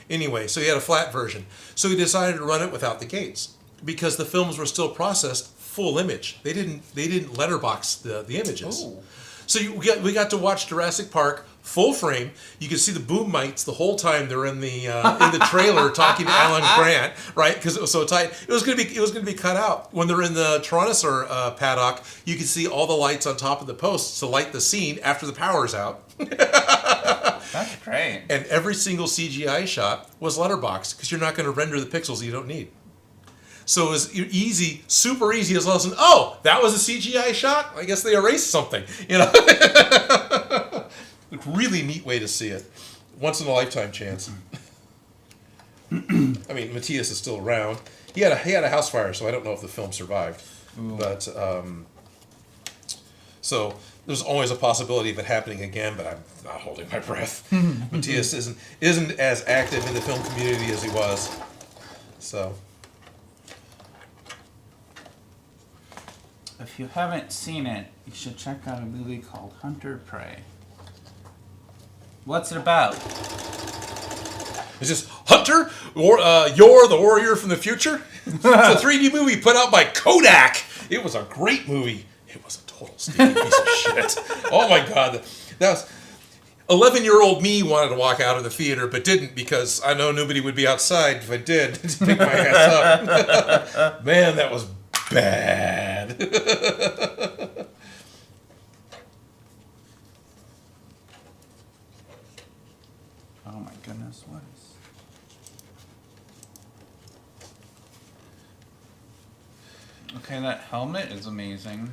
Anyway, so he had a flat version. So he decided to run it without the gates, because the films were still processed full image. They didn't letterbox the images. Oh. So we got to watch Jurassic Park full frame. You could see the boom mics the whole time they're in the trailer talking to Alan Grant, right? Because it was so tight. It was gonna be cut out when they're in the Tyrannosaur paddock. You could see all the lights on top of the posts to light the scene after the power's out. That's great. And every single CGI shot was letterboxed, because you're not going to render the pixels you don't need. So it was easy, super easy, as well as, oh, that was a CGI shot? I guess they erased something, Really neat way to see it. Once in a lifetime chance. I mean, Matthias is still around. He had a house fire, so I don't know if the film survived. Ooh. But so there's always a possibility of it happening again, but I'm not holding my breath. Matthias isn't as active in the film community as he was. So If you haven't seen it, you should check out a movie called Hunter Prey. What's it about? it's just Hunter, you're the warrior from the future. It's a 3D movie put out by Kodak. It was a great movie. It was a total stinky piece of shit. Oh my god, that was 11-year-old me wanted to walk out of the theater, but didn't because I know nobody would be outside if I did to pick my ass up. Man, that was bad. Oh my goodness, what is... Okay, that helmet is amazing.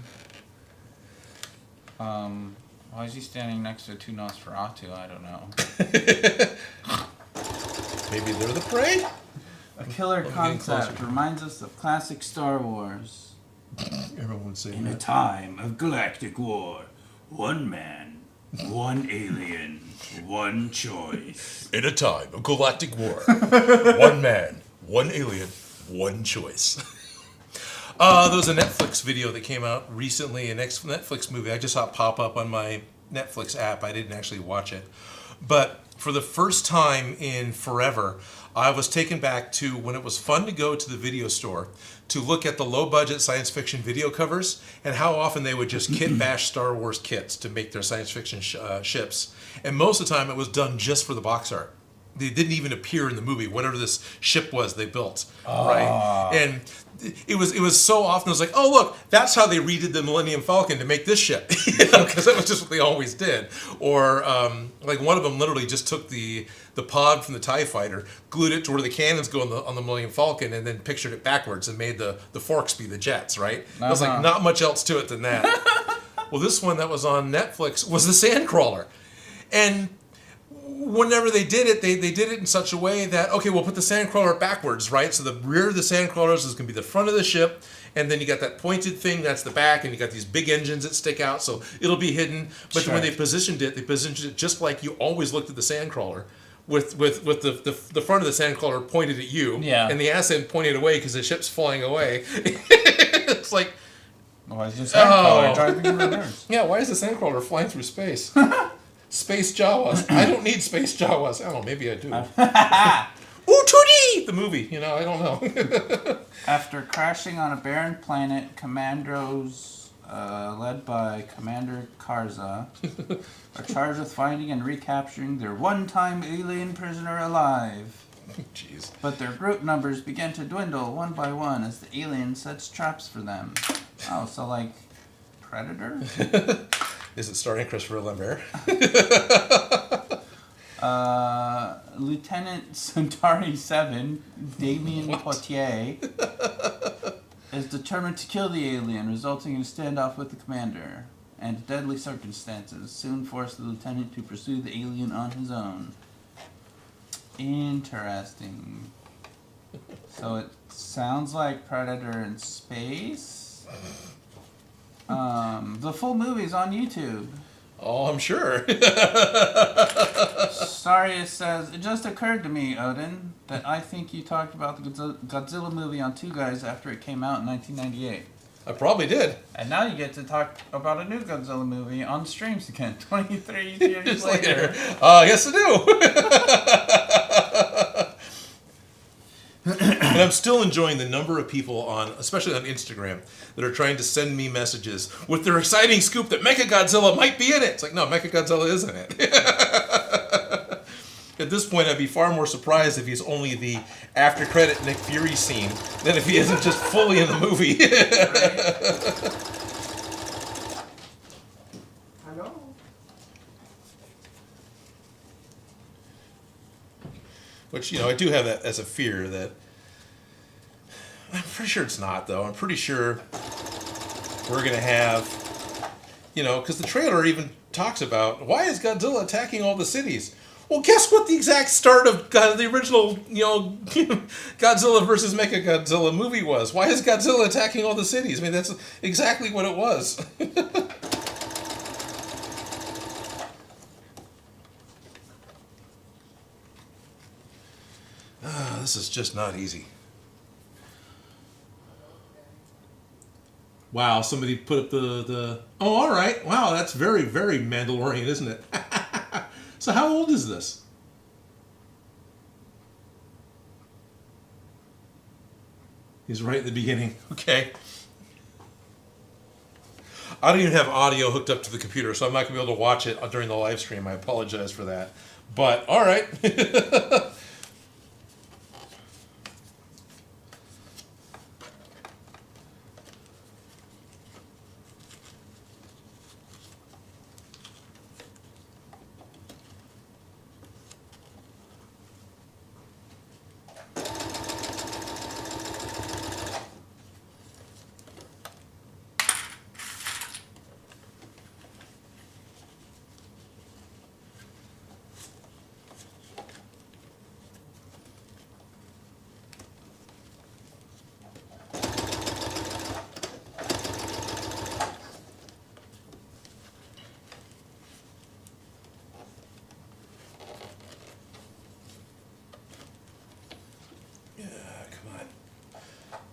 Why is he standing next to two Nosferatu? I don't know. Maybe they're the prey? A killer getting concept closer. reminds us of classic Star Wars. Everyone would say In a that. time of galactic war, one man, one alien, one choice. In a time of galactic war, one man, one alien, one choice. There was a Netflix video that came out recently, a Netflix movie. I just saw it pop up on my Netflix app. I didn't actually watch it. But for the first time in forever, I was taken back to when it was fun to go to the video store to look at the low-budget science fiction video covers and how often they would just kit bash Star Wars kits to make their science fiction ships. And most of the time it was done just for the box art. They didn't even appear in the movie, whatever this ship was they built, right? And it was so often, it was like, oh, look, that's how they redid the Millennium Falcon to make this ship, because that was just what they always did. Or, like, one of them literally just took the pod from the TIE fighter, glued it to where the cannons go on the Millennium Falcon, and then pictured it backwards and made the forks be the jets, right? There was, like, not much else to it than that. Well, this one that was on Netflix was the Sandcrawler. And whenever they did it, they did it in such a way that, okay, we'll put the Sandcrawler backwards, right? So the rear of the Sandcrawlers is going to be the front of the ship, and then you got that pointed thing, that's the back, and you got these big engines that stick out, so it'll be hidden. But Sure. when they positioned it just like you always looked at the Sandcrawler, with the front of the Sandcrawler pointed at you, Yeah. and the ass end pointed away because the ship's flying away. It's like, Why is this Sandcrawler Oh. driving in reverse? yeah, why is the Sandcrawler flying through space? Space Jawas. I don't need Space Jawas. I don't know, maybe I do. Ooh, 2D! The movie, I don't know. After crashing on a barren planet, commandos, led by Commander Karza, are charged with finding and recapturing their one-time alien prisoner alive. Jeez. But their group numbers begin to dwindle one by one as the alien sets traps for them. Oh, so like Predator? Is it starring Christopher Lambert? Lieutenant Centauri 7, Damien What? Poitier, is determined to kill the alien, resulting in a standoff with the commander, and deadly circumstances soon force the lieutenant to pursue the alien on his own. Interesting. So it sounds like Predator in space. The full movie's on YouTube. Oh, I'm sure. Sarius says, it just occurred to me, Odin, that I think you talked about the Godzilla movie on Two Guys after it came out in 1998. I probably did. And now you get to talk about a new Godzilla movie on streams again, 23 years Just later. Yes, I do. And I'm still enjoying the number of people especially on Instagram, that are trying to send me messages with their exciting scoop that Mechagodzilla might be in it. It's like, no, Mechagodzilla is in it. At this point, I'd be far more surprised if he's only the after-credit Nick Fury scene than if he isn't just fully in the movie. Hello. Which, I do have that as a fear that... I'm pretty sure it's not, though. I'm pretty sure we're going to have... because the trailer even talks about, why is Godzilla attacking all the cities? Well, guess what? The exact start of the original, Godzilla versus Mechagodzilla movie was. Why is Godzilla attacking all the cities? I mean, that's exactly what it was. This is just not easy. Wow, somebody put up the... Oh, all right. Wow, that's very, very Mandalorian, isn't it? So how old is this? He's right at the beginning. Okay. I don't even have audio hooked up to the computer, so I'm not going to be able to watch it during the live stream. I apologize for that. But, all right.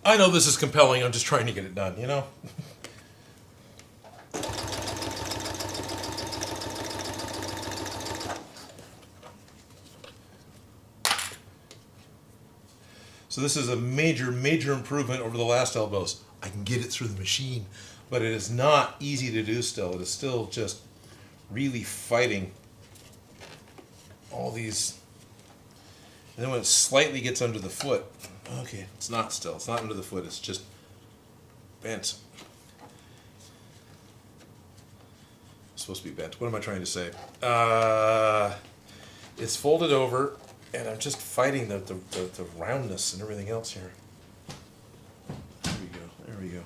I know this is compelling. I'm just trying to get it done, So this is a major, major improvement over the last elbows. I can get it through the machine, but it is not easy to do still. It is still just really fighting all these. And then when it slightly gets under the foot, okay, it's not still. It's not under the foot. It's just bent. It's supposed to be bent. What am I trying to say? It's folded over, and I'm just fighting the roundness and everything else here. There we go. There we go.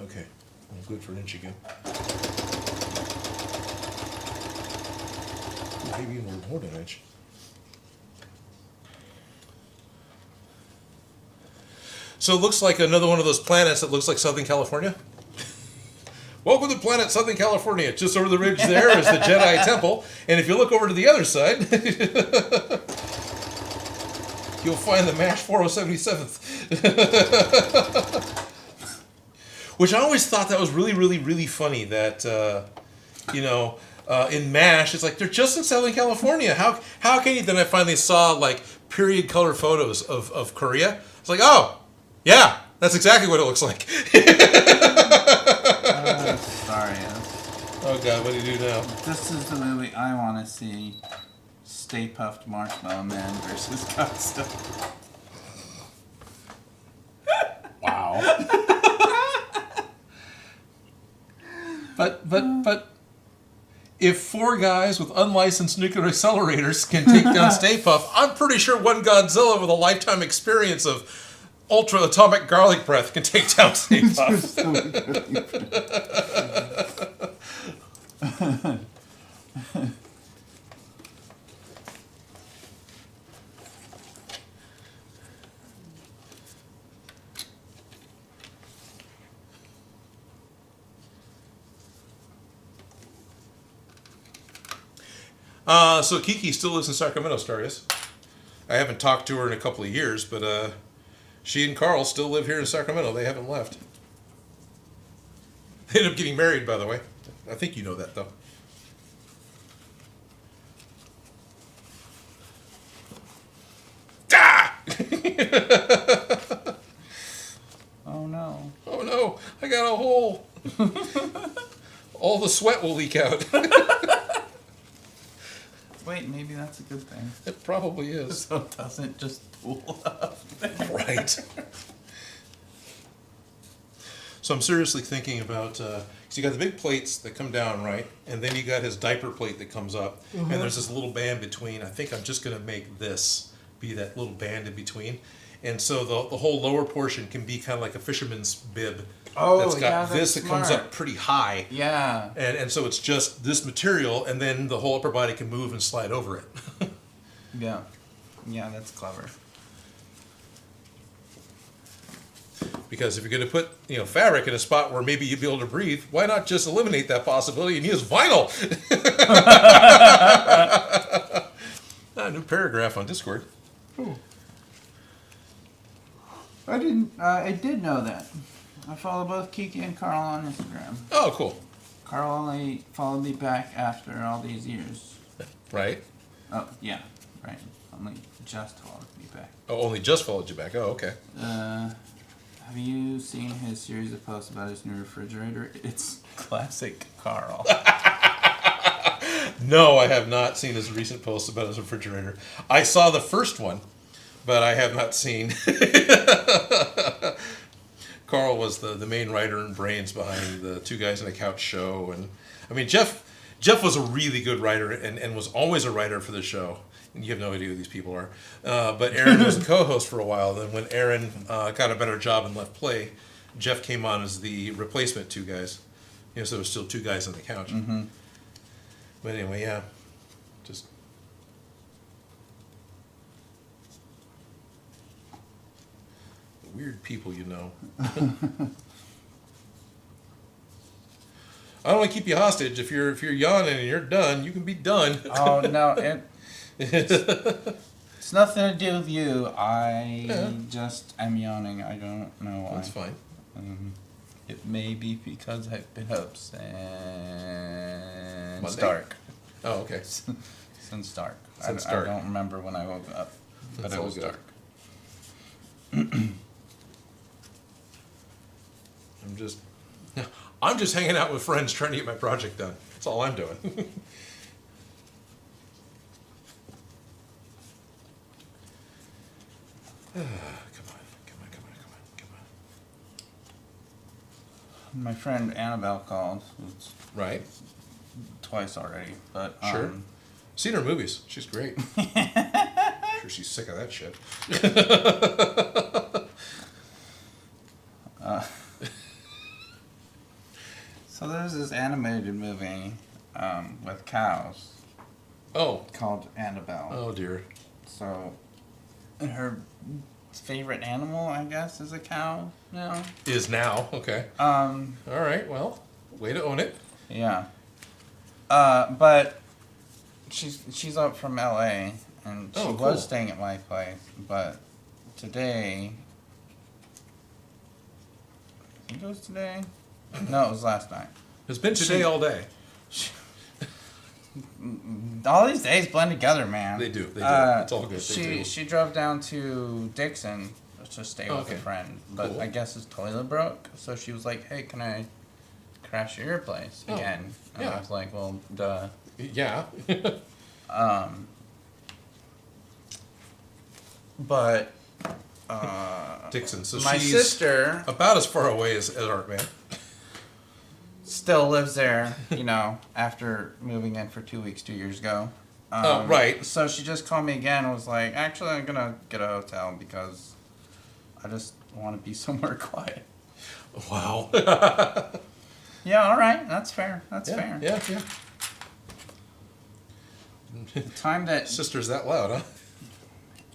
Okay. I'm good for an inch again. Maybe even a little more than an inch. So it looks like another one of those planets that looks like Southern California. Welcome to planet Southern California. Just over the ridge there is the Jedi Temple. And if you look over to the other side, you'll find the MASH 4077th. Which I always thought that was really, really, really funny that, in MASH, it's like, they're just in Southern California. How can you? Then I finally saw, period color photos of Korea. It's like, oh, yeah, that's exactly what it looks like. Sorry. Oh, God, what do you do now? This is the movie I want to see. Stay Puft Marshmallow Man versus Godzilla. Wow. But if four guys with unlicensed nuclear accelerators can take down Stay Puft, I'm pretty sure one Godzilla with a lifetime experience of ultra atomic garlic breath can take down Stay Puft. So Kiki still lives in Sacramento, Starius. I haven't talked to her in a couple of years, but she and Carl still live here in Sacramento. They haven't left. They ended up getting married, by the way. I think you know that, though. Ah! Oh no. Oh no, I got a hole. All the sweat will leak out. Wait, maybe that's a good thing. It probably is. So it doesn't just pool up. Right. So I'm seriously thinking about, so you got the big plates that come down, right? And then you got his diaper plate that comes up. Mm-hmm. And there's this little band between. I think I'm just going to make this be that little band in between. And so the whole lower portion can be kind of like a fisherman's bib Oh, that's got yeah, this that's that comes smart. up pretty high. Yeah. And so it's just this material, and then the whole upper body can move and slide over it. Yeah. Yeah, that's clever. Because if you're going to put fabric in a spot where maybe you'd be able to breathe, why not just eliminate that possibility and use vinyl? A new paragraph on Discord. Ooh. I did know that. I follow both Kiki and Carl on Instagram. Oh, cool. Carl only followed me back after all these years. Right? Oh, yeah, right. Only just followed me back. Oh, only just followed you back. Oh, okay. Have you seen his series of posts about his new refrigerator? It's classic Carl. No, I have not seen his recent posts about his refrigerator. I saw the first one, but I have not seen. Carl was the main writer and brains behind the Two Guys on a Couch show, and I mean Jeff was a really good writer and was always a writer for the show. And you have no idea who these people are. But Aaron was the co-host for a while. Then when Aaron got a better job and left Play, Jeff came on as the replacement Two Guys. So it was still Two Guys on the Couch. Mm-hmm. But anyway, yeah, just. Weird people, I don't want to keep you hostage. If you're yawning and you're done, you can be done. Oh no, it's nothing to do with you. I just am yawning. I don't know why. That's fine. It may be because I've been up since Monday? dark. Oh, okay. Since dark. Since I dark. don't remember when I woke up, but That's it all was good. dark. I'm just hanging out with friends trying to get my project done. That's all I'm doing. Come on. My friend Annabelle called. It's Right? twice already, but Sure. Seen her movies. She's great. Sure she's sick of that shit. So there's this animated movie with cows Oh. called Annabelle. Oh, dear. So her favorite animal, I guess, is a cow now. Is now. Okay. All right. Well, way to own it. Yeah. But she's up from LA and she Oh, was cool. staying at my place, but today, I think it was today. No, it was last night. It's been today all day. All these days blend together, man. They do. They do. It's all good. They She do. she drove down to Dixon to stay with Okay. a friend, but Cool. I guess his toilet broke, so she was like, "Hey, can I crash at your place Oh, again?" And yeah. I was like, "Well, duh." Yeah. But Dixon. So my she's sister about as far away as Artman. still lives there, after moving in for 2 weeks 2 years ago. Oh, right. So she just called me again and was like, "Actually, I'm gonna get a hotel because I just want to be somewhere quiet." Wow. Yeah, all right, that's fair. That's Yeah, fair. yeah. The time that Sister's that loud,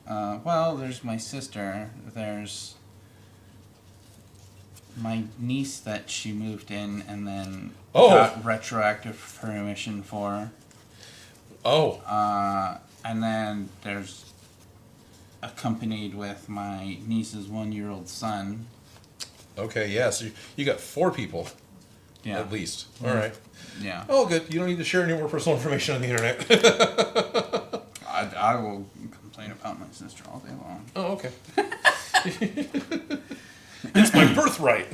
huh? well, there's my sister. There's my niece that she moved in and then got retroactive permission for. Oh. And then there's accompanied with my niece's 1-year-old son. Okay, yeah. So you got 4 people. Yeah. At least. All right. Yeah. Oh, good. You don't need to share any more personal information on the internet. I will complain about my sister all day long. Oh, okay. It's my birthright.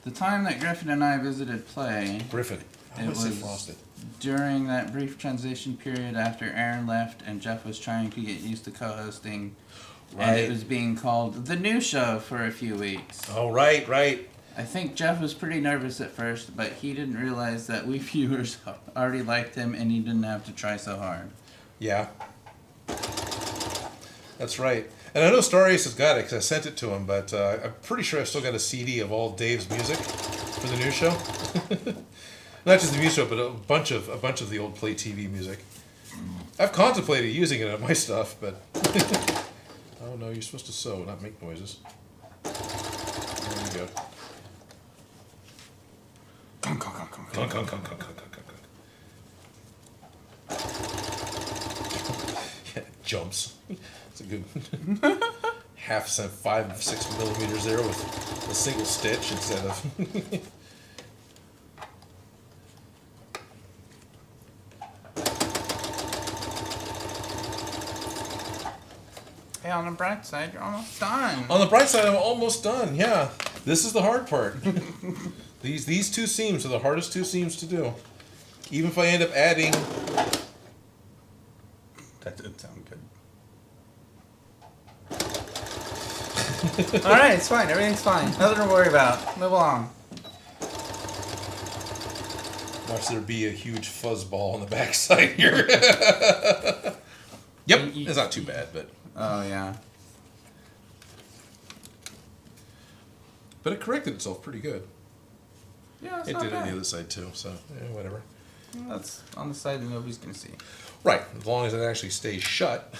The time that Griffin and I visited Play, Griffin. I it always say was Frosted. during that brief transition period after Aaron left and Jeff was trying to get used to co-hosting. And Right. it was being called The New Show for a few weeks. Oh, right. I think Jeff was pretty nervous at first, but he didn't realize that we viewers already liked him and he didn't have to try so hard. Yeah. That's right. And I know Star Ace has got it because I sent it to him, but I'm pretty sure I've still got a CD of all Dave's music for the new show. Not just the music show, but a bunch of the old Play TV music. I've contemplated using it on my stuff, but oh no, you're supposed to sew, not make noises. There you go. Come, come, come, come, Clunk, clunk, clunk, clunk, clunk, clunk, clunk. Yeah, it jumps. It's a good 5-6 millimeters there with a single stitch instead of. Hey, on the bright side, you're almost done. On the bright side, I'm almost done. Yeah, this is the hard part. These two seams are the hardest two seams to do. Even if I end up adding. That did sound good. All right, it's fine. Everything's fine. Nothing to worry about. Move along. Watch there be a huge fuzz ball on the backside here. Yep, it's not too bad, but. Oh yeah. But it corrected itself pretty good. Yeah, it's It not did it on bad. the other side too, so whatever. That's on the side that nobody's gonna see. Right, as long as it actually stays shut.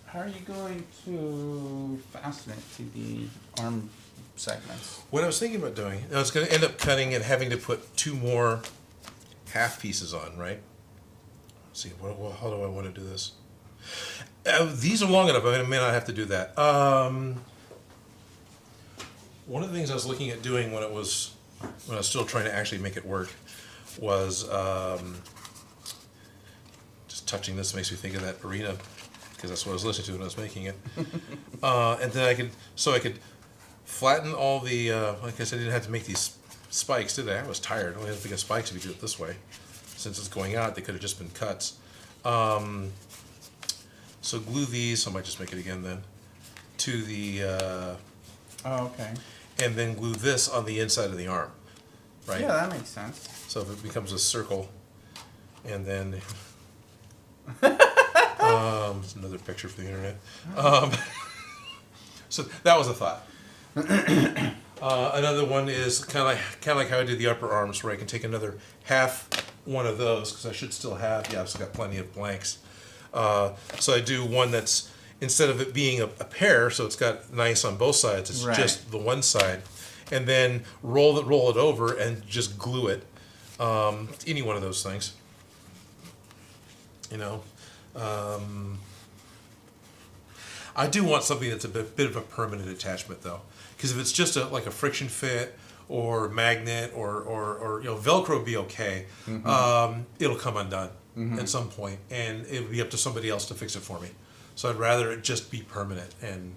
How are you going to fasten it to the arm segments? What I was thinking about doing, I was going to end up cutting and having to put 2 more half pieces on, right? Let's see, how do I want to do this? These are long enough, I may not have to do that. One of the things I was looking at doing when I was still trying to actually make it work was just touching this makes me think of that arena, because that's what I was listening to when I was making it. And then I could flatten all the, like I said, I didn't have to make these spikes, did I? I was tired. I only had to think of spikes if you did it this way. Since it's going out, they could have just been cuts. So glue these, I might just make it again then, to the, Oh, okay. and then glue this on the inside of the arm, right? Yeah, that makes sense. So if it becomes a circle, and then, it's another picture for the internet. So that was a thought. Another one is kind of like how I did the upper arms, where I can take another half one of those, because I should still have, I've still got plenty of blanks. So I do one that's, instead of it being a pair, so it's got nice on both sides, it's Right. just the one side, and then roll it over and just glue it. Any one of those things, you know. I do want something that's a bit of a permanent attachment, though, because if it's just like a friction fit or magnet or Velcro would be okay. It'll come undone at some point, and it'll be up to somebody else to fix it for me. So I'd rather it just be permanent. And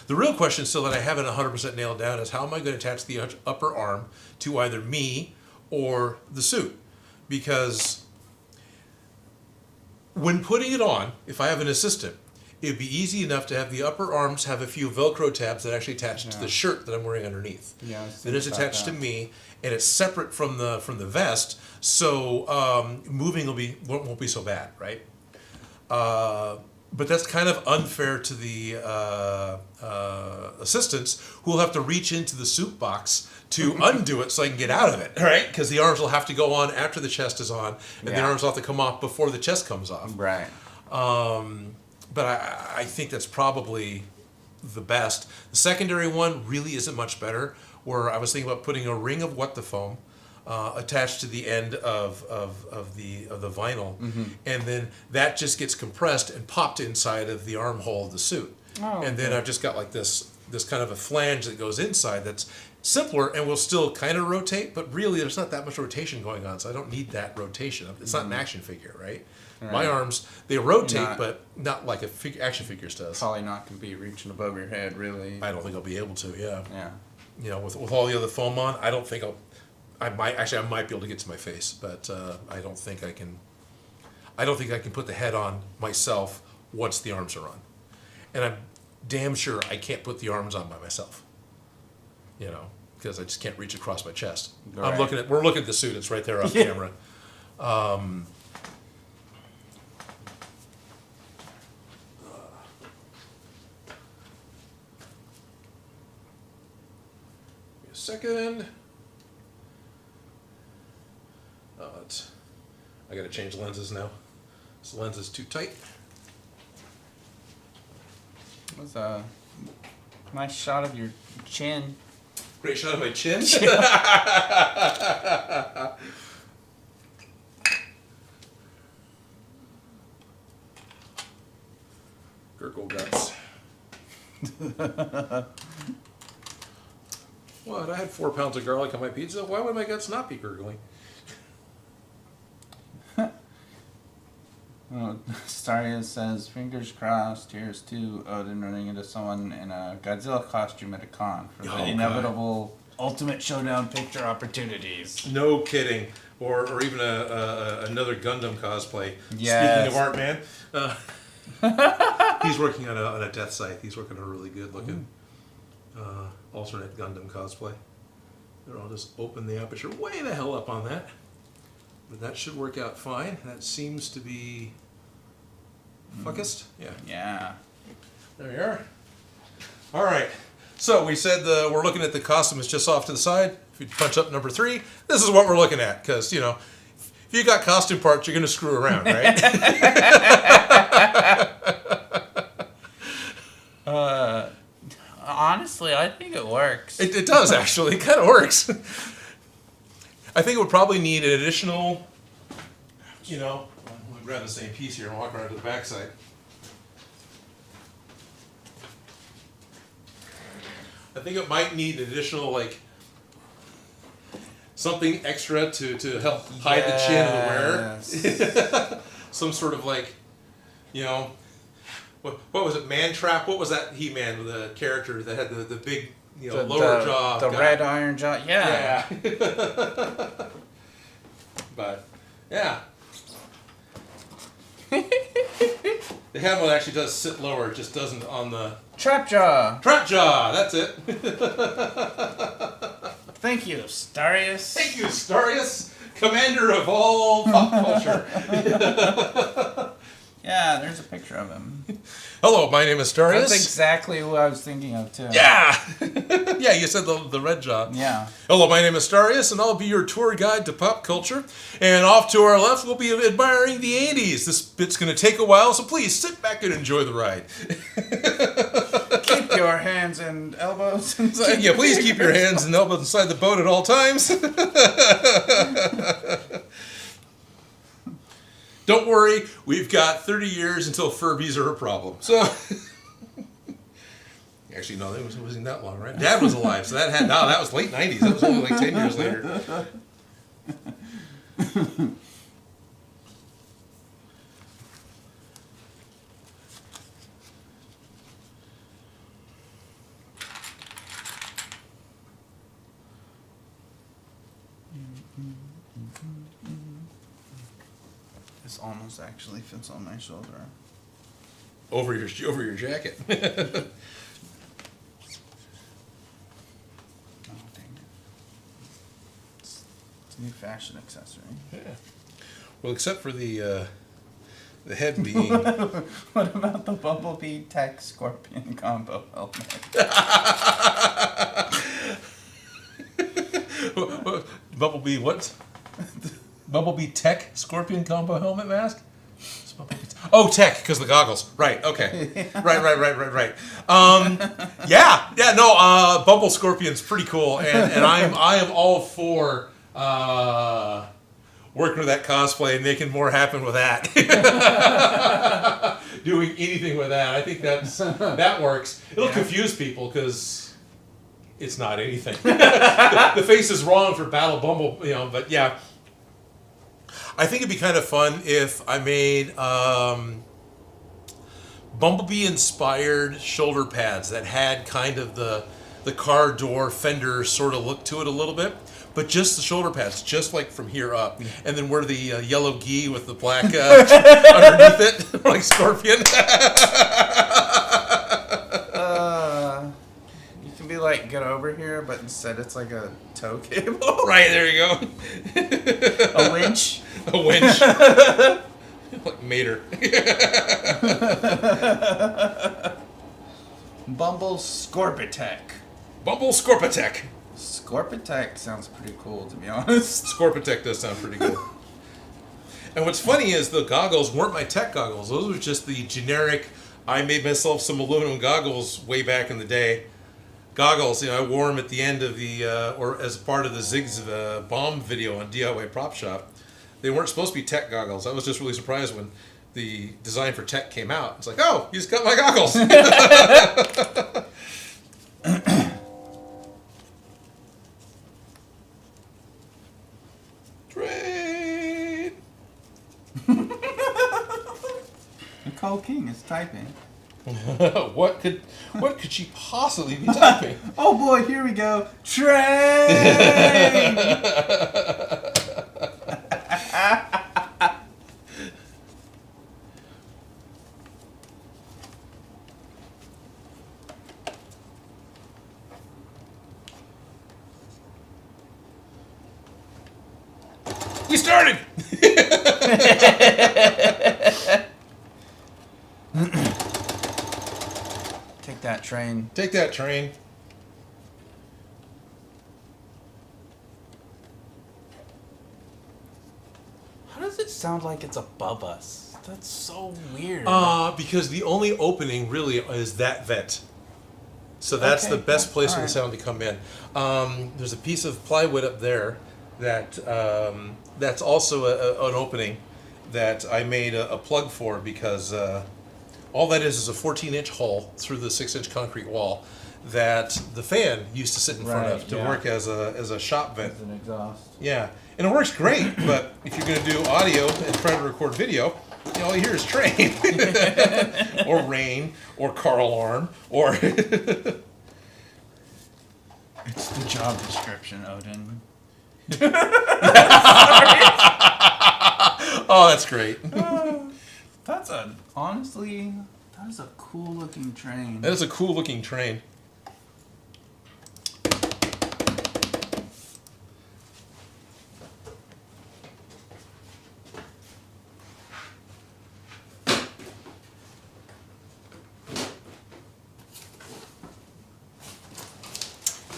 the real question still that I haven't 100% nailed down is, how am I going to attach the upper arm to either me or the suit? Because when putting it on, if I have an assistant, it'd be easy enough to have the upper arms have a few Velcro tabs that actually attach to the shirt that I'm wearing underneath. Yeah, I was Then it's thinking about attached to that. me, and it's separate from the vest, so moving won't be so bad, right? But that's kind of unfair to the assistants, who will have to reach into the suit box to undo it so I can get out of it, right? Because the arms will have to go on after the chest is on, and the Yeah. arms will have to come off before the chest comes off. Right. But I think that's probably the best. The secondary one really isn't much better, where I was thinking about putting a ring of what the foam attached to the end of the vinyl, and then that just gets compressed and popped inside of the armhole of the suit. Oh, and then okay. I've just got like this kind of a flange that goes inside that's simpler and will still kind of rotate, but really there's not that much rotation going on, so I don't need that rotation. It's not an action figure, right? Right. My arms, they rotate, Not- but not like a action figure does. Probably not going to be reaching above your head, really. I don't think I'll be able to, yeah. Yeah. You know, with all the other foam on, I don't think I might be able to get to my face, but I don't think I can put the head on myself once the arms are on. And I'm damn sure I can't put the arms on by myself. You know, because I just can't reach across my chest. Right. We're looking at the suit. It's right there off camera. Give me a second. I gotta change lenses now. This lens is too tight. That was a nice shot of your chin. Great shot of my chin. Gurgle guts. What? I had 4 pounds of garlic on my pizza. Why would my guts not be gurgling? Oh, Staria says, fingers crossed, here's to Odin running into someone in a Godzilla costume at a con for the inevitable ultimate showdown picture opportunities. No kidding. Or even another Gundam cosplay. Yes. Speaking of art, man, he's working on a death scythe. He's working on a really good looking alternate Gundam cosplay. There, I'll just open the aperture way the hell up on that. But that should work out fine. That seems to be focused. Yeah. Yeah. There we are. All right. So we said we're looking at the costume is just off to the side. If you punch up number 3, this is what we're looking at. Because, you know, if you got costume parts, you're going to screw around, right? Honestly, I think it works. It does, actually. It kind of works. I think it would probably need an additional, you know, we'll grab the same piece here and walk around to the backside. I think it might need an additional, like, something extra to help hide the chin of the wearer. Some sort of, like, you know, what was it, Man Trap? What was that He-Man, the character that had the big, you know, lower jaw? The red iron jaw, yeah. But, yeah. The helmet actually does sit lower, it just doesn't on the... Trap jaw. Trap jaw, that's it. Thank you, Starius. Thank you, Starius, commander of all pop culture. Yeah, there's a picture of him. Hello, my name is Starius. That's exactly who I was thinking of, too. Yeah! Yeah, you said the red jaw. Yeah. Hello, my name is Starius, and I'll be your tour guide to pop culture. And off to our left, we'll be admiring the 80s. This bit's going to take a while, so please sit back and enjoy the ride. Keep your hands and elbows inside. Yeah, please keep your hands and elbows inside the boat at all times. Don't worry, we've got 30 years until Furbies are a problem. So, actually, no, it wasn't that long, right? Dad was alive, so that was late 90s. That was only like 10 years later. This almost actually fits on my shoulder. Over your jacket. Oh, dang it. It's a new fashion accessory. Yeah. Well, except for the head being... What about the Bumblebee Tech Scorpion combo helmet? Bumblebee what? Bumblebee Tech Scorpion combo helmet mask? Oh, Tech, because the goggles. Right, okay. Right. No, Bumble Scorpion's pretty cool, and I am all for working with that cosplay and making more happen with that. Doing anything with that. I think that works. It'll confuse people, because it's not anything. The face is wrong for Battle Bumble, you know, but yeah. I think it'd be kind of fun if I made Bumblebee-inspired shoulder pads that had kind of the car door fender sort of look to it a little bit, but just the shoulder pads, just like from here up, and then wear the yellow gi with the black underneath it, like Scorpion. You can be like can't get over here, but instead it's like a tow cable. Right, there you go. A winch. A winch. Like Mater. Bumble Scorpitech. Bumble Scorpitech. Scorpitech sounds pretty cool, to be honest. Scorpitech does sound pretty good. And what's funny is the goggles weren't my tech goggles. Those were just the generic, I made myself some aluminum goggles way back in the day. Goggles, I wore them at the end of the, or as part of the Ziggs bomb video on DIY Prop Shop. They weren't supposed to be tech goggles. I was just really surprised when the design for tech came out. It's like, oh, you just got my goggles. Trade. Nicole King is typing. What could she possibly be typing? Oh boy, here we go. Train! We started! Take that train. Take that train. How does it sound like it's above us? That's so weird. Because the only opening really is that vent. So that's Okay, the best place for the alright. sound to come in. There's a piece of plywood up there that that's also an opening that I made a plug for because all that is a 14-inch hole through the 6-inch concrete wall that the fan used to sit in front of Right, to yeah. work as a shop vent. It's an exhaust. Yeah, and it works great, but if you're going to do audio and try to record video, all you hear is train, or rain, or car alarm, or... It's the job description, Odin. Oh, that's great. That is a cool looking train. That is a cool looking train.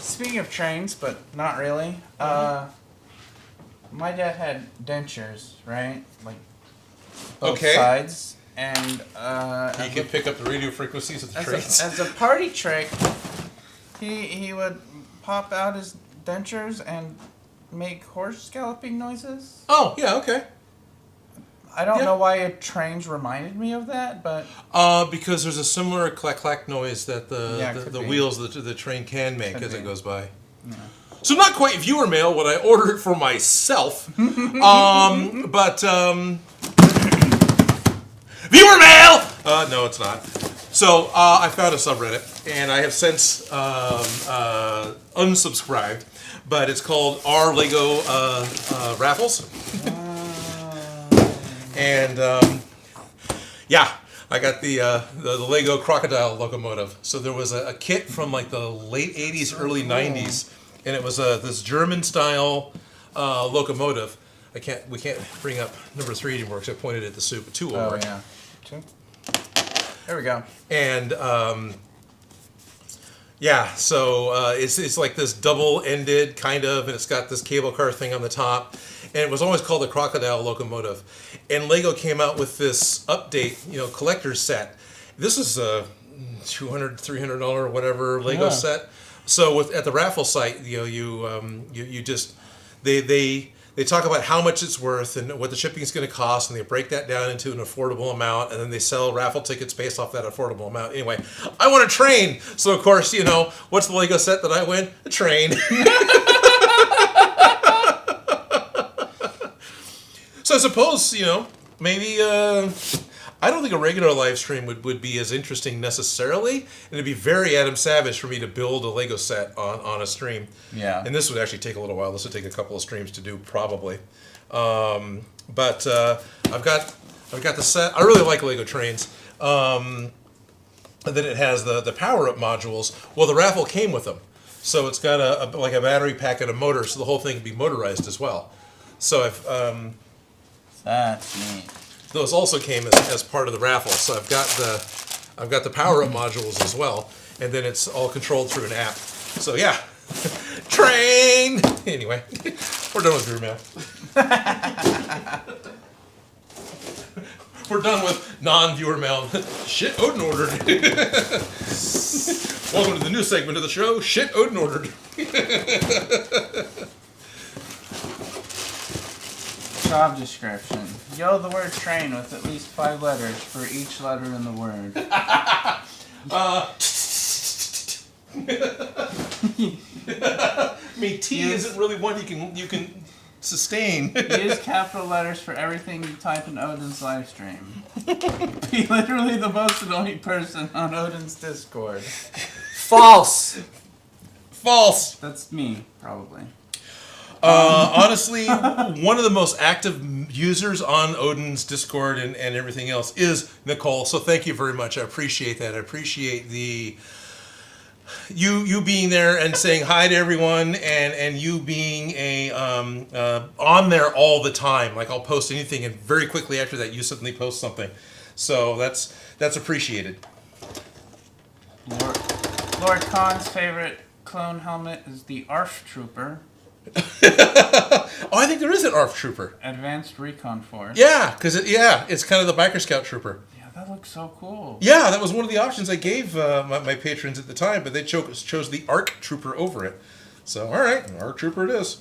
Speaking of trains, but not really. My dad had dentures, right? Like both Okay. sides, and You as can pick up the radio frequencies of the a, trains. as a party trick, he would pop out his dentures and make horse galloping noises. Oh, yeah, okay. I don't Yeah. know why trains reminded me of that, but Because there's a similar clack-clack noise that Yeah, the could the be. wheels of the train can make Could as it be. goes by. yeah. So not quite viewer mail when I ordered it for myself, but viewer mail. No, it's not. So I found a subreddit, and I have since unsubscribed. But it's called Our Lego Raffles, and yeah, I got the Lego crocodile locomotive. So there was a kit from like the late '80s, early '90s. And it was this German style locomotive. We can't bring up number 3 anymore because I pointed at the soup. 2 Oh over. yeah. Two. There we go. And yeah, so it's like this double-ended kind of, and it's got this cable car thing on the top. And it was always called the crocodile locomotive. And Lego came out with this update, collector's set. This is a $200, $300 whatever Lego Yeah. set. So at the raffle site, you just they talk about how much it's worth and what the shipping is going to cost, and they break that down into an affordable amount, and then they sell raffle tickets based off that affordable amount. Anyway, I want a train, so of course, what's the Lego set that I win? A train. So I suppose maybe. I don't think a regular live stream would be as interesting necessarily, and it'd be very Adam Savage for me to build a Lego set on a stream. Yeah. And this would actually take a little while. This would take a couple of streams to do, probably. But I've got the set. I really like Lego trains. And then it has the power-up modules. Well, the raffle came with them. So it's got like a battery pack and a motor, so the whole thing can be motorized as well. So That's neat. those also came as part of the raffle. So I've got the power up modules as well, and then it's all controlled through an app. So yeah, train. Anyway, we're done with viewer mail. We're done with non-viewer mail. Shit Odin ordered. Welcome to the new segment of the show. Shit Odin ordered. Job description. Yell the word train with at least 5 letters for each letter in the word. I mean, T isn't really one you can sustain. Use capital letters for everything you type in Odin's live stream. Be literally the most annoying person on Odin's Discord. False. False. That's me, probably. Honestly, one of the most active users on Odin's Discord and everything else is Nicole. So thank you very much. I appreciate that. I appreciate the you being there and saying hi to everyone, and you being on there all the time. Like, I'll post anything, and very quickly after that, you suddenly post something. So that's appreciated. Lord Khan's favorite clone helmet is the ARF Trooper. Oh, I think there is an ARF Trooper. Advanced Recon Force. Yeah, because it's kind of the Biker Scout Trooper. Yeah, that looks so cool. Yeah, that was one of the options I gave my patrons at the time, but they chose the ARC Trooper over it. So, all right, ARC Trooper it is.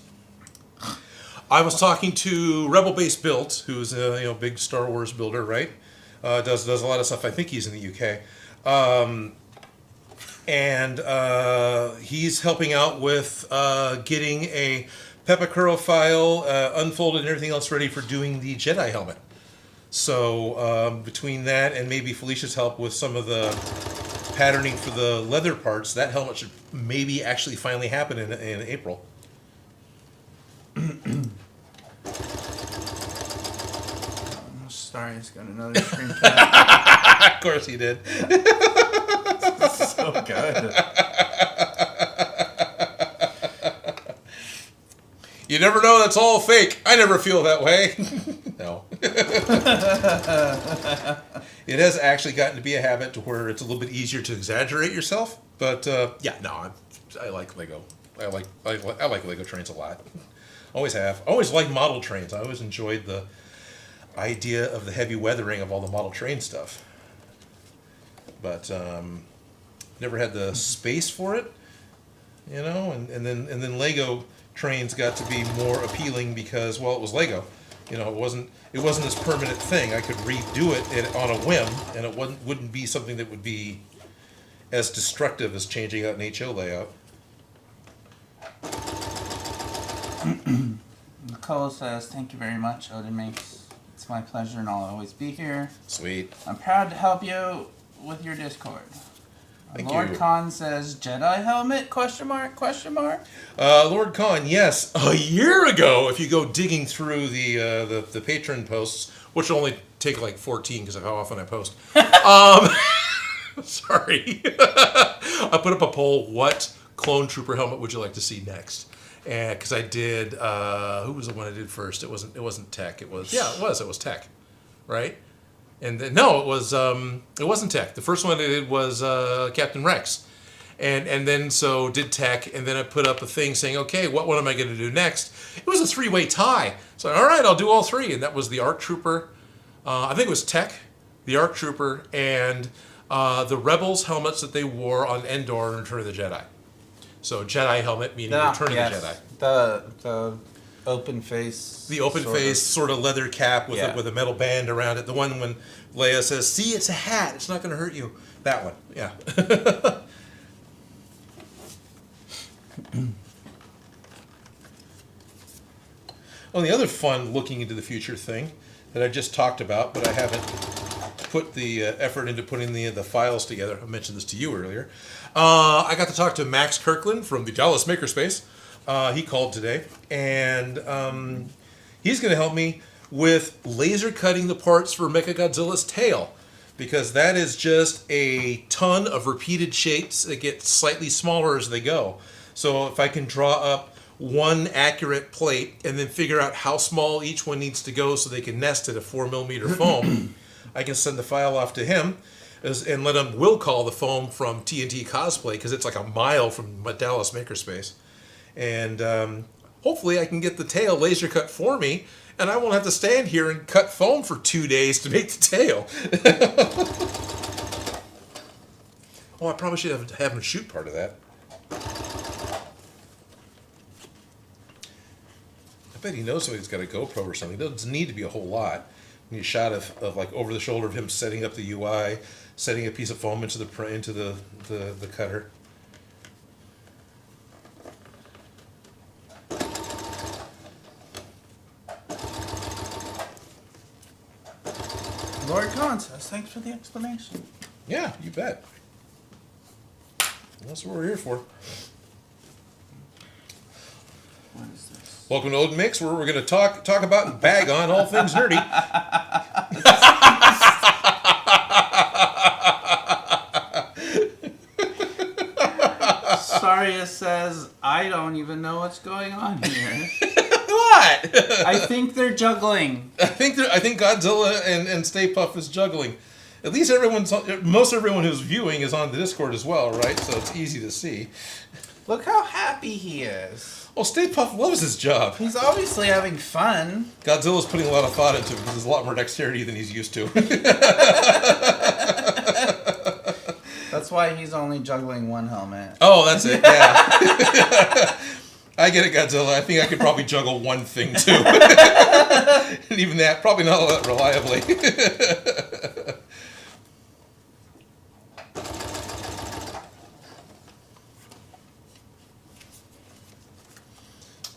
I was talking to Rebel Base Built, who's a big Star Wars builder, right? Does a lot of stuff. I think he's in the UK. And he's helping out with getting a Pepakuro file unfolded and everything else ready for doing the Jedi helmet. So between that and maybe Felicia's help with some of the patterning for the leather parts, that helmet should maybe actually finally happen in April. Starry's got another screen cap. Of course he did. So good. You never know, that's all fake. I never feel that way. No. It has actually gotten to be a habit to where it's a little bit easier to exaggerate yourself. But I like Lego. I like Lego trains a lot. Always have. Always liked model trains. I always enjoyed the idea of the heavy weathering of all the model train stuff. But never had the space for it, and then Lego trains got to be more appealing because, well, it was Lego. It wasn't this permanent thing. I could redo it on a whim, and it wouldn't be something that would be as destructive as changing out an HO layout. Nicole says, "Thank you very much, Odin Makes. It's my pleasure, and I'll always be here. Sweet. I'm proud to help you with your Discord." Thank Lord you. Khan says, "Jedi helmet? ? Lord Khan, yes, a year ago. If you go digging through the patron posts, which will only take like 14 because of how often I post. Sorry, I put up a poll. What clone trooper helmet would you like to see next? And because I did, who was the one I did first? It wasn't Tech. It was Tech, right? And then, no, it wasn't Tech. The first one I did was Captain Rex. And then so did Tech, and then I put up a thing saying, okay, what am I going to do next? It was a 3-way tie. So, all right, I'll do all 3. And that was the ARC Trooper. I think it was Tech, the ARC Trooper, and the Rebels helmets that they wore on Endor in Return of the Jedi. So Jedi helmet meaning Return of the Jedi. The open face. The open face, sort of leather cap with a metal band around it. The one when Leia says, see, it's a hat. It's not going to hurt you. That one, yeah. Well, the other fun looking into the future thing that I just talked about, but I haven't put the effort into putting the files together. I mentioned this to you earlier. I got to talk to Max Kirkland from the Dallas Makerspace. He called today, and he's going to help me with laser cutting the parts for Mechagodzilla's tail, because that is just a ton of repeated shapes that get slightly smaller as they go. So if I can draw up one accurate plate and then figure out how small each one needs to go so they can nest at a 4mm foam, I can send the file off to him and let him will call the foam from TNT Cosplay because it's like a mile from Dallas Makerspace. And hopefully I can get the tail laser cut for me and I won't have to stand here and cut foam for 2 days to make the tail. Oh, I probably should have him shoot part of that. I bet he knows somebody's got a GoPro or something. It doesn't need to be a whole lot. We need a shot of like over the shoulder of him setting up the UI, setting a piece of foam into the cutter. Lord Cohen says, thanks for the explanation. Yeah, you bet. That's what we're here for. What is this? Welcome to Odin Makes, where we're going to talk about and bag on all things nerdy. Saria says, I don't even know what's going on here. What? I think they're juggling. I think Godzilla and Stay Puft is juggling. At least most everyone who's viewing is on the Discord as well, right? So it's easy to see. Look how happy he is. Well, Stay Puft loves his job. He's obviously having fun. Godzilla's putting a lot of thought into it because there's a lot more dexterity than he's used to. That's why he's only juggling one helmet. Oh, that's it, yeah. I get it, Godzilla. I think I could probably juggle one thing, too. And even that, probably not all that reliably.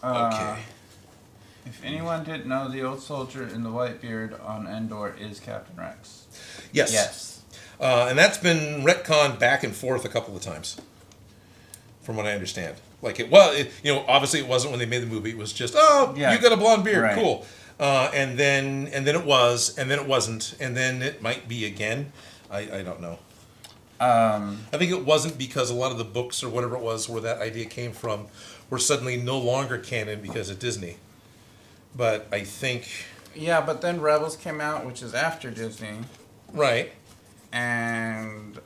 Okay. If anyone didn't know, the old soldier in the white beard on Endor is Captain Rex. Yes. Yes. And that's been retconned back and forth a couple of times, from what I understand. Like obviously it wasn't when they made the movie. It was just, you got a blonde beard, right. Cool. And then it was, and then it wasn't, and then it might be again. I don't know. I think it wasn't because a lot of the books or whatever it was where that idea came from were suddenly no longer canon because of Disney. But I think... Yeah, but then Rebels came out, which is after Disney. Right. And,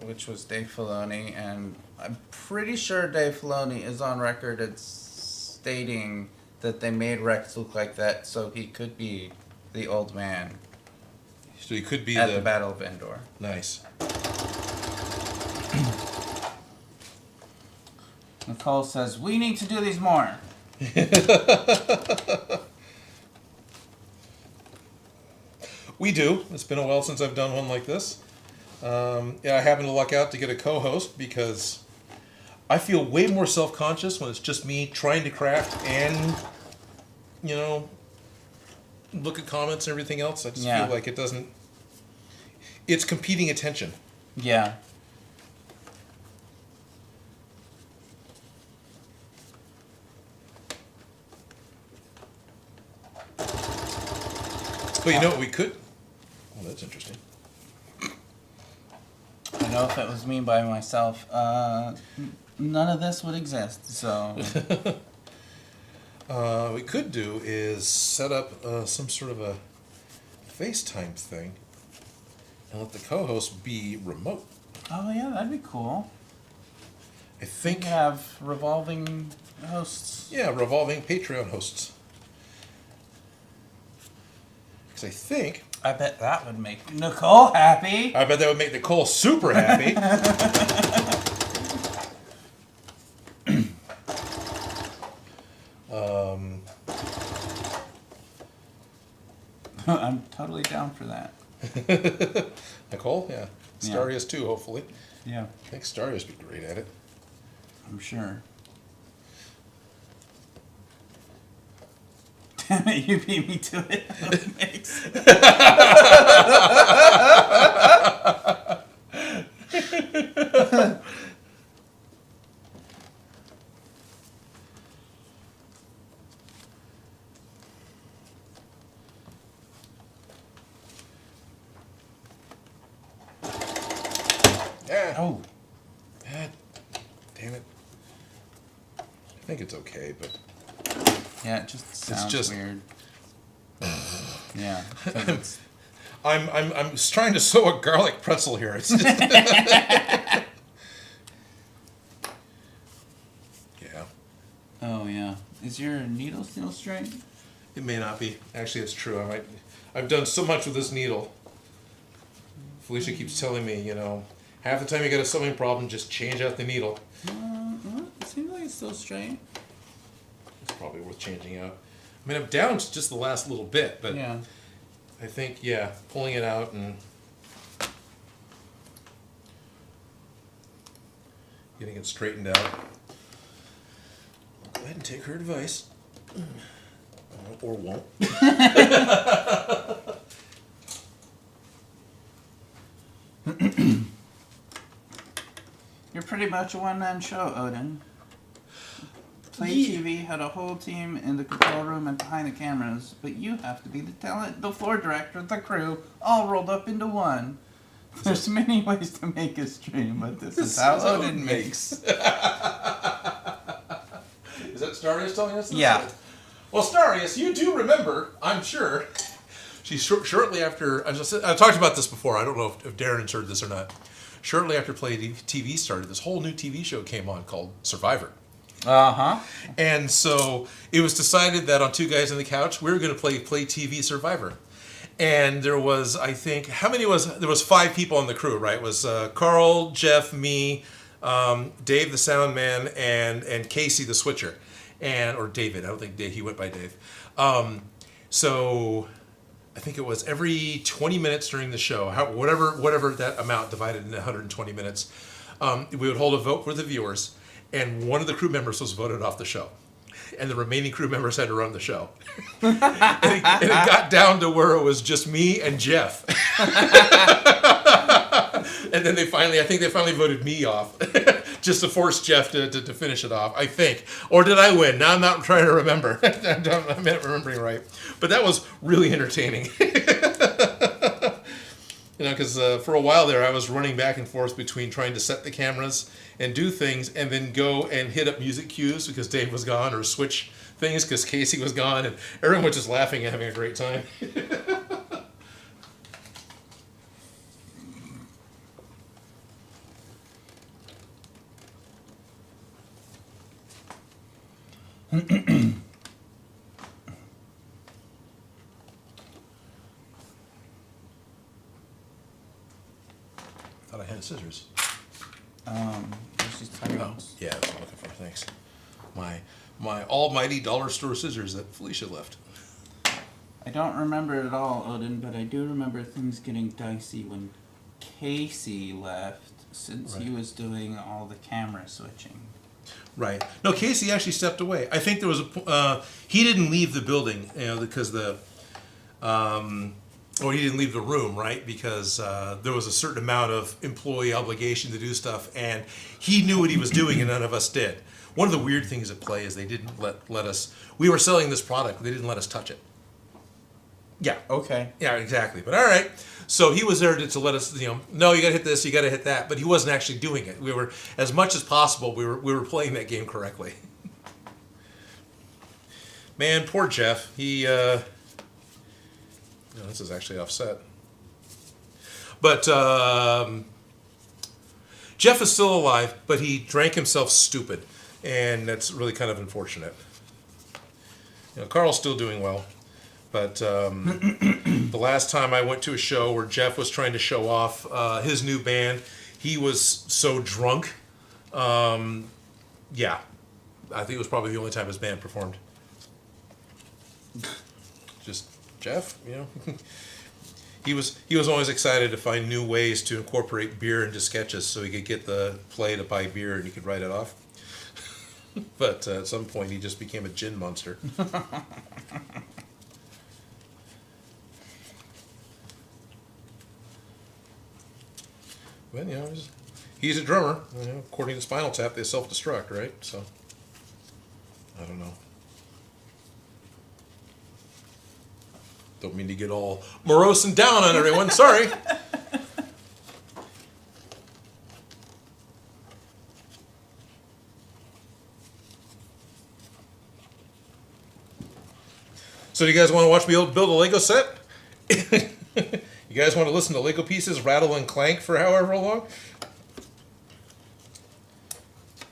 which was Dave Filoni, and I'm pretty sure Dave Filoni is on record as stating that they made Rex look like that so he could be the old man. So he could be at the Battle of Endor. Nice. Nicole says, we need to do these more. We do. It's been a while since I've done one like this. I happen to luck out to get a co-host because I feel way more self-conscious when it's just me trying to craft and, look at comments and everything else. I just feel like it doesn't... It's competing attention. Yeah. But you know what we could... Oh, that's interesting. I know if it was me by myself, none of this would exist, so... We could do is set up some sort of a FaceTime thing and let the co-host be remote. Oh yeah, that'd be cool. I think... We could have revolving hosts. Yeah, revolving Patreon hosts. Because I think... I bet that would make Nicole happy. I bet that would make Nicole super happy. I'm totally down for that. Nicole? Yeah. Starry is too, hopefully. Yeah. I think Starry would be great at it. I'm sure. Damn it, you beat me to it. Makes. Yeah. Oh. God damn it. think it's okay, but Yeah, it just sounds just- weird. Yeah. 'cause it's- I'm trying to sew a garlic pretzel here. It's just yeah. Oh yeah. Is your needle still straight? It may not be. Actually, it's true. I've done so much with this needle. Felicia keeps telling me, half the time you got a sewing problem, just change out the needle. It seems like it's still straight. It's probably worth changing out. I mean, I'm down to just the last little bit, but Yeah. I think, pulling it out and getting it straightened out. I'll go ahead and take her advice. Or won't. You're pretty much a one-man show, Odin. Play Yeah. TV had a whole team in the control room and behind the cameras, but you have to be the talent, the floor director, the crew, all rolled up into one. There's many ways to make a stream, but this is how Odin makes. Is that Starius telling us this? Yeah. Well, Starius, you do remember, I'm sure. She shortly after, I talked about this before. I don't know if Darrin's heard this or not. Shortly after Play TV started, this whole new TV show came on called Survivor. Uh-huh. And so it was decided that on Two Guys on the Couch, we were going to play TV Survivor. And there was, I think, there was 5 people on the crew, right? It was Carl, Jeff, me, Dave the sound man, and Casey the switcher. Or David. I don't think he went by Dave. So I think it was every 20 minutes during the show, whatever that amount divided into 120 minutes, we would hold a vote for the viewers, and one of the crew members was voted off the show. And the remaining crew members had to run the show. and it got down to where it was just me and Jeff. And then I think they finally voted me off. Just to force Jeff to finish it off, I think. Or did I win? Now I'm not trying to remember. I'm not remembering right. But that was really entertaining. Because for a while there, I was running back and forth between trying to set the cameras and do things, and then go and hit up music cues because Dave was gone, or switch things because Casey was gone, and everyone was just laughing and having a great time. Thought I had scissors. This is titles. Yeah, that's what I'm looking for. Thanks. My almighty dollar store scissors that Felicia left. I don't remember it all, Odin, but I do remember things getting dicey when Casey left, since he was doing all the camera switching. Right. No, Casey actually stepped away. I think there was he didn't leave the building, because or he didn't leave the room, right? Because there was a certain amount of employee obligation to do stuff, and he knew what he was doing, and none of us did. One of the weird things at Play is they didn't let us. We were selling this product, but they didn't let us touch it. Yeah. Okay. Yeah, exactly. But all right. So he was there to let us, no, you got to hit this, you got to hit that. But he wasn't actually doing it. We were, as much as possible, we were playing that game correctly. Man, poor Jeff. He, this is actually offset. But Jeff is still alive, but he drank himself stupid. And that's really kind of unfortunate. Carl's still doing well. But the last time I went to a show where Jeff was trying to show off his new band, he was so drunk. Yeah, I think it was probably the only time his band performed. Just Jeff, he was always excited to find new ways to incorporate beer into sketches so he could get the Play to buy beer and he could write it off. But at some point he just became a gin monster. But, he's a drummer. According to Spinal Tap, they self-destruct, right? So, I don't know. Don't mean to get all morose and down on everyone. Sorry. So do you guys want to watch me build a Lego set? You guys want to listen to Lego pieces rattle and clank for however long?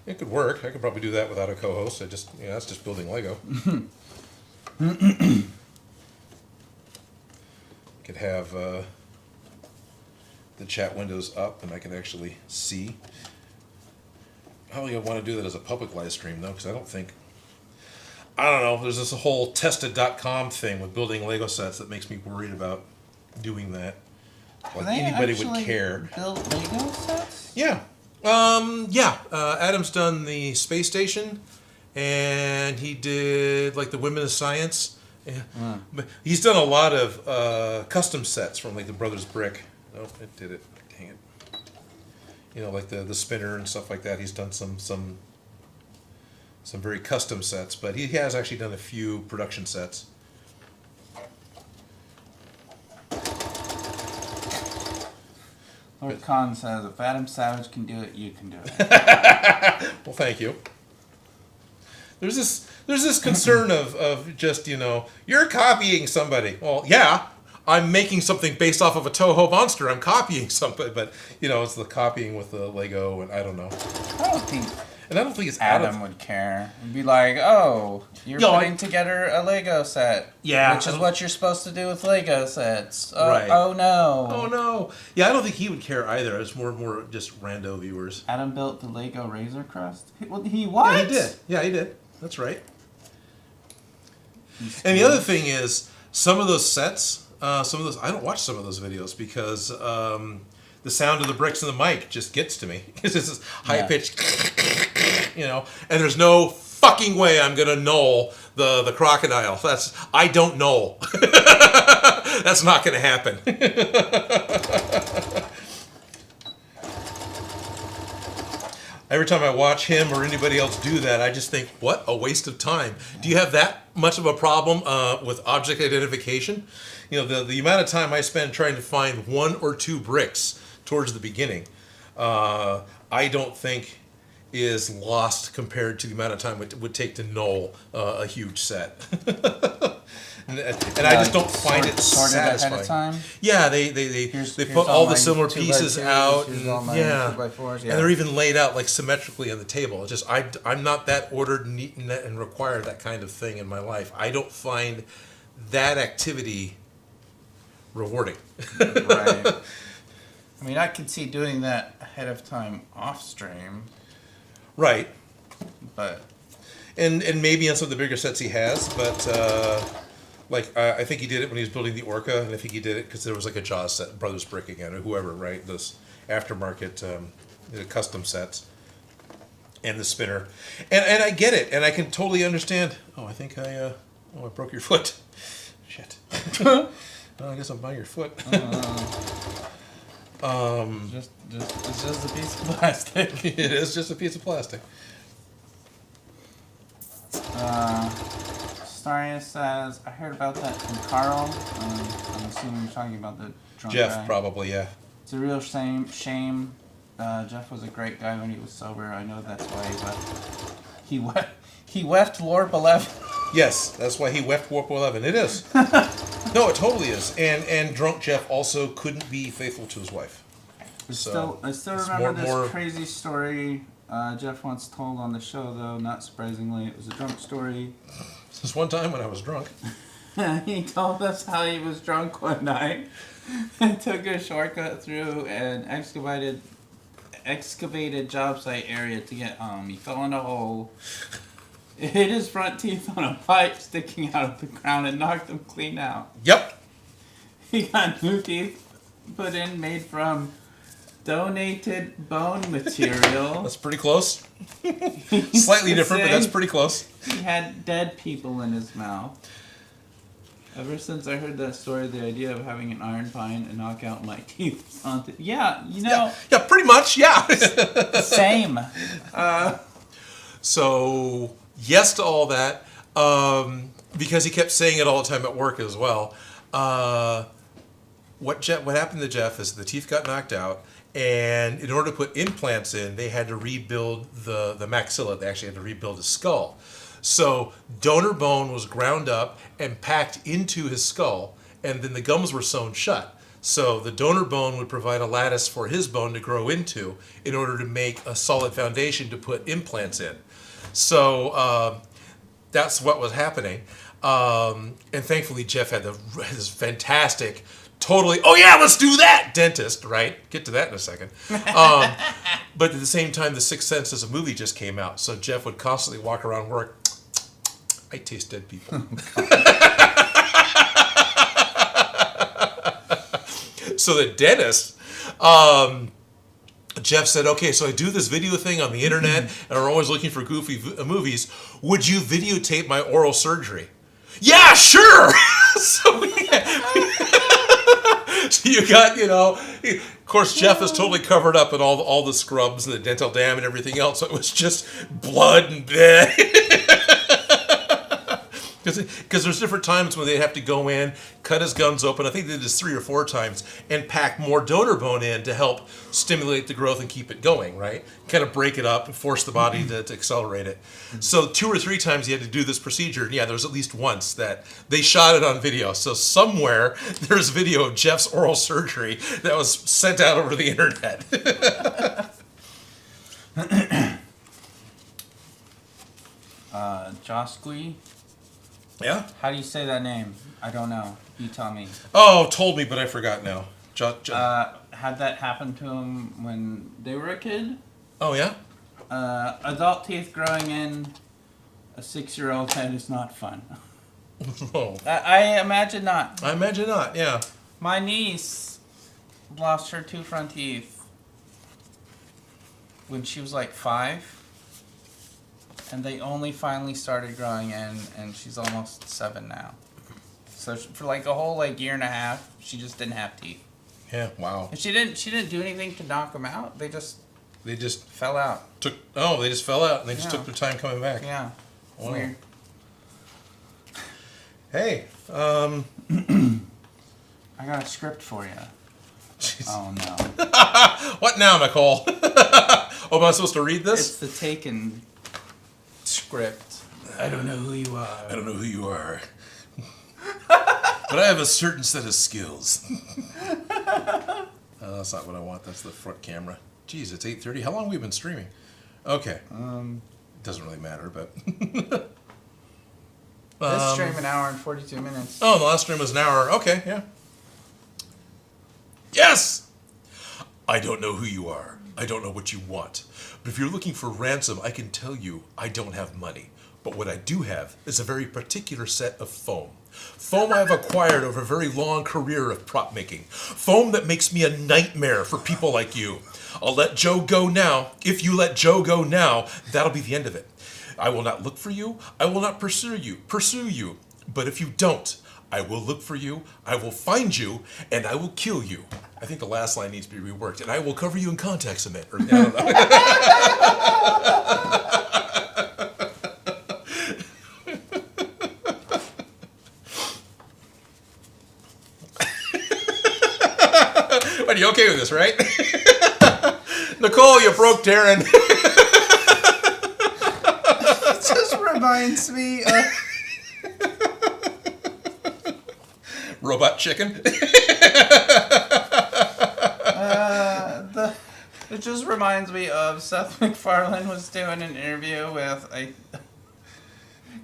It could work. I could probably do that without a co-host. That's just building Lego. Could have the chat windows up, and I can actually see. Probably I want to do that as a public live stream though, because I don't know. There's this whole tested.com thing with building Lego sets that makes me worried about doing that. Like anybody would care. Build Lego sets? Yeah. Adam's done the space station, and he did like the Women of Science. Yeah. But he's done a lot of custom sets from like the Brothers Brick. Oh, it did it. Dang it. Like the spinner and stuff like that. He's done some very custom sets, but he has actually done a few production sets. Lord Khan says, if Adam Savage can do it, you can do it. Well, thank you. There's this concern of just, you're copying somebody. Well, yeah, I'm making something based off of a Toho monster. I'm copying somebody, but, it's the copying with the Lego, and I don't know. I don't think it's Adam would care. He'd be like, oh, you're putting together a Lego set. Yeah. Which is what you're supposed to do with Lego sets. Right. Oh, no. Oh, no. Yeah, I don't think he would care either. It's more just rando viewers. Adam built the Lego Razor Crest? He what? Yeah, he did. Yeah, he did. That's right. And the other thing is, some of those sets, I don't watch some of those videos because the sound of the bricks and the mic just gets to me. It's this high-pitched, and there's no fucking way I'm going to null the crocodile. I don't null. That's not going to happen. Every time I watch him or anybody else do that, I just think, what a waste of time. Do you have that much of a problem with object identification? The amount of time I spend trying to find one or two bricks towards the beginning, I don't think is lost compared to the amount of time it would take to null a huge set. and I just don't find it satisfying. Ahead of time? Yeah, they put all the similar pieces out, and and they're even laid out like symmetrically on the table. It's just I'm not that ordered, neat, and require that kind of thing in my life. I don't find that activity rewarding. Right. I mean, I can see doing that ahead of time off stream. Right. But and maybe on some of the bigger sets he has, but I think he did it when he was building the Orca, and I think he did it because there was like a Jaws set, Brothers Brick again, or whoever, right? Those aftermarket custom sets, and the spinner, and I get it, and I can totally understand. Oh, I think I broke your foot. Shit. Well, I guess I'm by your foot. It's just a piece of plastic. It is just a piece of plastic. Staria says, I heard about that from Carl. I'm assuming you're talking about the drunk Jeff, guy. probably, yeah. It's a real shame. Jeff was a great guy when he was sober. I know that's why he wept Lorp 11. Yes, that's why he wept Warp 11. It is. No, it totally is. And drunk Jeff also couldn't be faithful to his wife. I still remember this crazy story Jeff once told on the show, though, not surprisingly. It was a drunk story. This one time when I was drunk. He told us how he was drunk one night and took a shortcut through an excavated job site area to get home. He fell in a hole. It hit his front teeth on a pipe sticking out of the ground and knocked them clean out. Yep. He got new teeth put in made from donated bone material. That's pretty close. Slightly different, but that's pretty close. He had dead people in his mouth. Ever since I heard that story, the idea of having an iron pine and knock out my teeth onto... Yeah, Yeah, pretty much, yeah. Same. So... Yes to all that, because he kept saying it all the time at work as well. What happened to Jeff is the teeth got knocked out, and in order to put implants in, they had to rebuild the maxilla. They actually had to rebuild his skull. So donor bone was ground up and packed into his skull, and then the gums were sewn shut. So the donor bone would provide a lattice for his bone to grow into in order to make a solid foundation to put implants in. So that's what was happening. And thankfully, Jeff had his fantastic, totally, oh yeah, let's do that, dentist, right? Get to that in a second. But at the same time, The Sixth Sense as a movie just came out. So Jeff would constantly walk around work, I taste dead people. So the dentist, Jeff said, okay, so I do this video thing on the internet, and I'm always looking for goofy movies. Would you videotape my oral surgery? Yeah, sure! So you got, of course, Jeff is totally covered up in all the scrubs and the dental dam and everything else, so it was just blood and bleh. Because there's different times when they have to go in, cut his gums open. I think they did this 3 or 4 times, and pack more donor bone in to help stimulate the growth and keep it going, right? Kind of break it up and force the body to accelerate it. So 2 or 3 times he had to do this procedure. And yeah, there was at least once that they shot it on video. So somewhere there's video of Jeff's oral surgery that was sent out over the internet. Josqui? Yeah? How do you say that name? I don't know. You tell me. Oh, told me, but I forgot now. Had that happen to him when they were a kid? Oh, yeah? Adult teeth growing in a 6-year-old head is not fun. Oh. I imagine not. I imagine not, yeah. My niece lost her 2 front teeth when she was like 5. And they only finally started growing in, and she's almost 7 now. So for like a whole year and a half, she just didn't have teeth. Yeah, wow. And she didn't do anything to knock them out. They just fell out. They just fell out, and they just took their time coming back. Yeah. Wow. Weird. Hey, I got a script for you. Jeez. Oh no. What now, Nicole? Oh, am I supposed to read this? It's the Taken script. I don't know who you are. I don't know who you are. But I have a certain set of skills. That's not what I want. That's the front camera. Jeez, it's 8:30. How long have we been streaming? Okay. Doesn't really matter, but... This stream an hour and 42 minutes. Oh, the last stream was an hour. Okay, yeah. Yes! I don't know who you are. I don't know what you want. But if you're looking for ransom, I can tell you I don't have money. But what I do have is a very particular set of foam. Foam I have acquired over a very long career of prop making. Foam that makes me a nightmare for people like you. I'll let Joe go now. If you let Joe go now, that'll be the end of it. I will not look for you. I will not pursue you. But if you don't, I will look for you, I will find you, and I will kill you. I think the last line needs to be reworked. And I will cover you in contact cement. Or, I don't know. Are you okay with this, right? Nicole, you broke Darrin. It just reminds me of... Robot chicken. It just reminds me of Seth MacFarlane was doing an interview with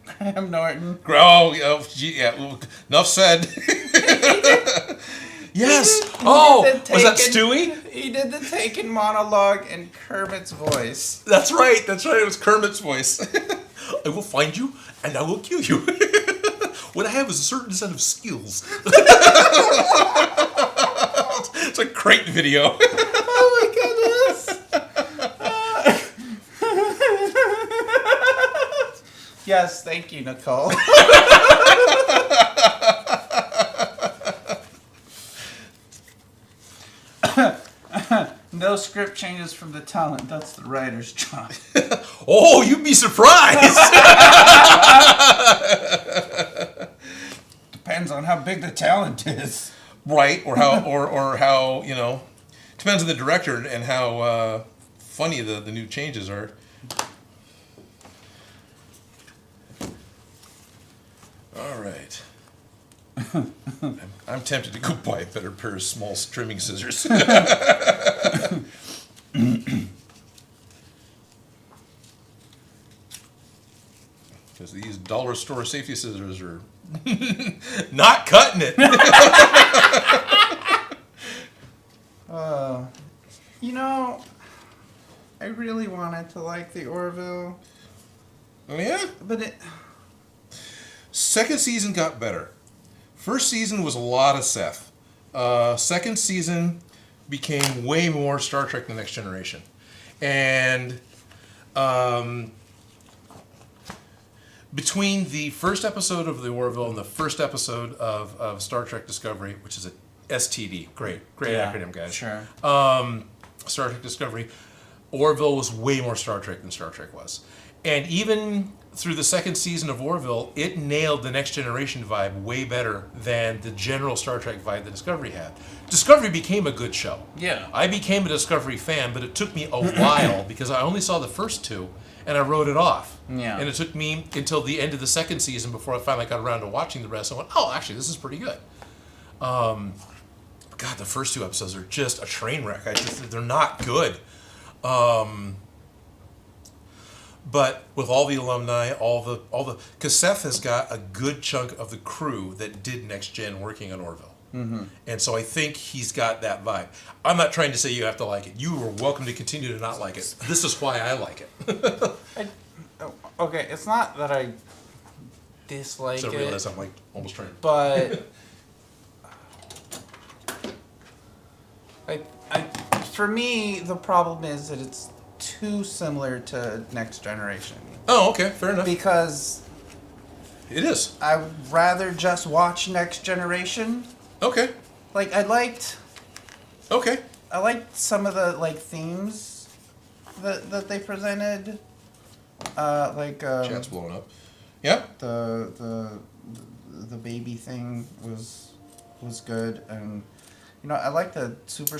Graham Norton. Oh, yeah. Enough said. Yes. Oh, was that Stewie? He did the Taken monologue in Kermit's voice. That's right. It was Kermit's voice. I will find you and I will kill you. What I have is a certain set of skills. It's a great video. Oh my goodness. Yes, thank you, Nicole. No script changes from the talent. That's the writer's job. Oh, you'd be surprised. Depends on how big the talent is. Right, or how depends on the director and how funny the new changes are. All right. I'm tempted to go buy a better pair of small trimming scissors. Because these dollar store safety scissors are not cutting it. You know, I really wanted to like the Orville, Yeah. but it. Second season got better. First season was a lot of Seth. Second season became way more Star Trek: The Next Generation. And between the first episode of the Orville and the first episode of Star Trek Discovery, which is a STD, great Yeah, acronym, guys. Sure. Star Trek Discovery, Orville was way more Star Trek than Star Trek was. And even through the second season of Orville, it nailed the Next Generation vibe way better than the general Star Trek vibe that Discovery had. Discovery became a good show. Yeah. I became a Discovery fan, but it took me a while because I only saw the first two and I wrote it off. Yeah. And it took me until the end of the second season before I finally got around to watching the rest. I went, oh, actually, this is pretty good. God, the first two episodes are just a train wreck. They're not good. But with all the alumni, because Seth has got a good chunk of the crew that did Next Gen working on Orville. Mm-hmm. And so I think he's got that vibe. I'm not trying to say you have to like it. You are welcome to continue to not like it. This is why I like it. Okay, it's not that I dislike So I it, realize I'm like almost trying to... but for me, the problem is that it's too similar to Next Generation. Oh, okay, fair enough. Because It is. I would rather just watch Next Generation. Okay. Like I liked some of the themes that they presented. Chat's blowing up. Yeah. The baby thing was good, and I like the super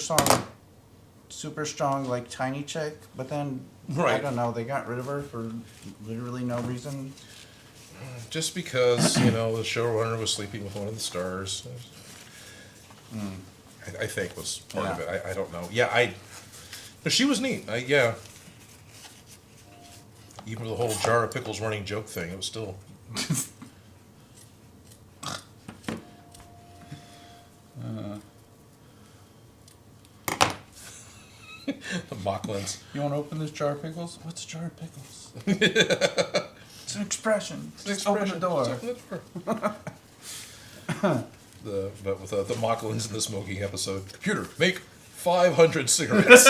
strong tiny chick, but then Right. I don't know, they got rid of her for literally no reason. Just because, the showrunner was sleeping with one of the stars. I think was part of it. I don't know. Yeah, but she was neat. Yeah. Even with the whole jar of pickles running joke thing, it was still... The Mocklins. You want to open this jar of pickles? What's a jar of pickles? It's an expression. Just open the door. But with the Mocklins in the smoking episode, computer, make 500 cigarettes.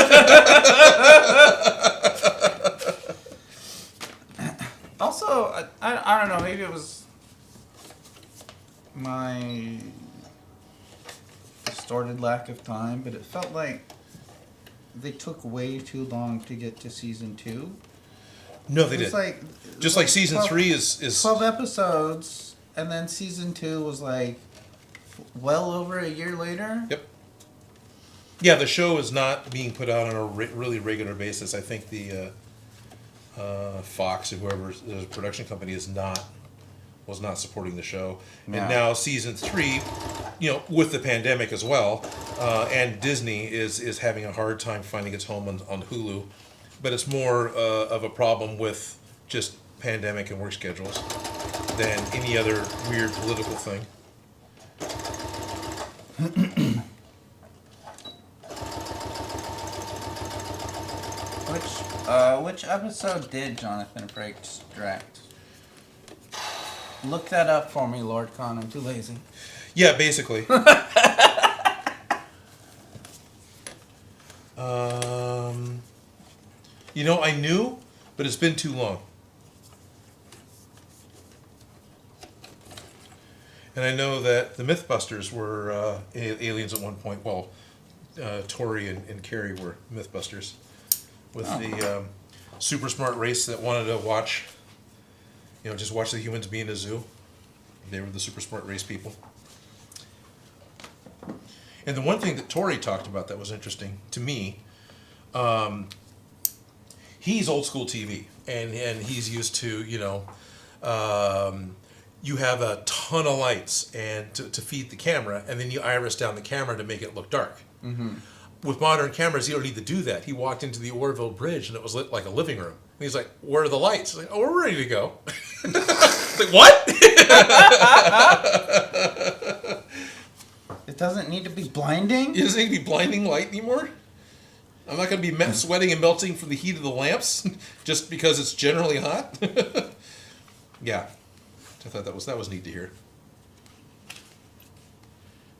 Also, I don't know, maybe it was my distorted lack of time, but it felt like they took way too long to get to season 2. No, they It's didn't. Just like season 12 3 is 12 episodes, and then season 2 was well over a year later. Yep. Yeah, the show is not being put out on a really regular basis. I think the Fox or whoever the production company was not supporting the show. No. And now season 3, with the pandemic as well, and Disney is having a hard time finding its home on Hulu. But it's more of a problem with just pandemic and work schedules than any other weird political thing. Which episode did Jonathan Frakes direct? Look that up for me, Lord Khan. I'm too lazy. Yeah, basically. I knew, but it's been too long. And I know that the Mythbusters were aliens at one point. Well, Tori and Carrie were Mythbusters with the super smart race that wanted to watch, just watch the humans be in a zoo. They were the super smart race people. And the one thing that Tori talked about that was interesting to me, he's old school TV, and he's used to, you have a ton of lights and to feed the camera, and then you iris down the camera to make it look dark. Mm-hmm. With modern cameras, you don't need to do that. He walked into the Orville Bridge, and it was lit like a living room. And he's like, "Where are the lights?" He's like, "Oh, we're ready to go." Like, what? It doesn't need to be blinding? It doesn't need to be blinding light anymore? I'm not going to be sweating and melting from the heat of the lamps just because it's generally hot? Yeah. I thought that was neat to hear.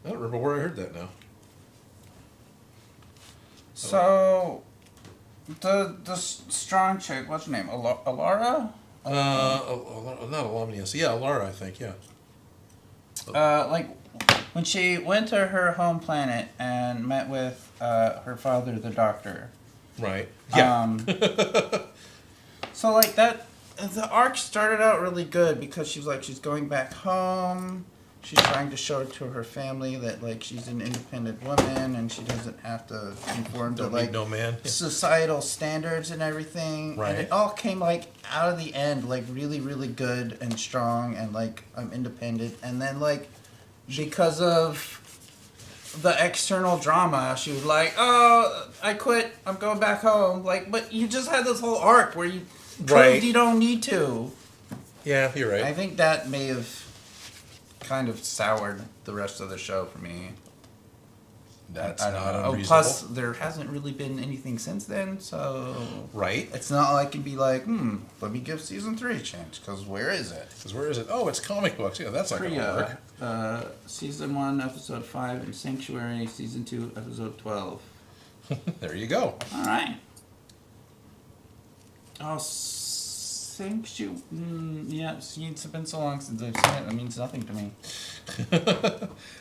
I don't remember where I heard that now. So, the strong chick, what's her name? Alara? Not Alumnius. Yeah, Alara, I think, yeah. Like, when she went to her home planet and met with her father, the doctor. Right. Yeah. So, like, the arc started out really good because she's going back home. She's trying to show it to her family that, like, she's an independent woman and she doesn't have to conform to, like, no man. societal standards and everything. Right. And it all came, like, out of the end, like, really, really good and strong and, like, I'm independent. And then, like, because of the external drama, she was like, "Oh, I quit. I'm going back home." Like, but you just had this whole arc where you proved you don't need to. Yeah, you're right. I think that may have kind of soured the rest of the show for me. That's I don't not know. unreasonable. Plus, there hasn't really been anything since then, so Right. it's not like I can be like, let me give season 3 a chance, because where is it? Because where is it? Oh, it's comic books. Yeah, that's not going to work. Season 1, episode 5, and Sanctuary, season 2, episode 12. There you go. All right. Oh, Sanctuary. Yeah, it's been so long since I've seen it. That means nothing to me.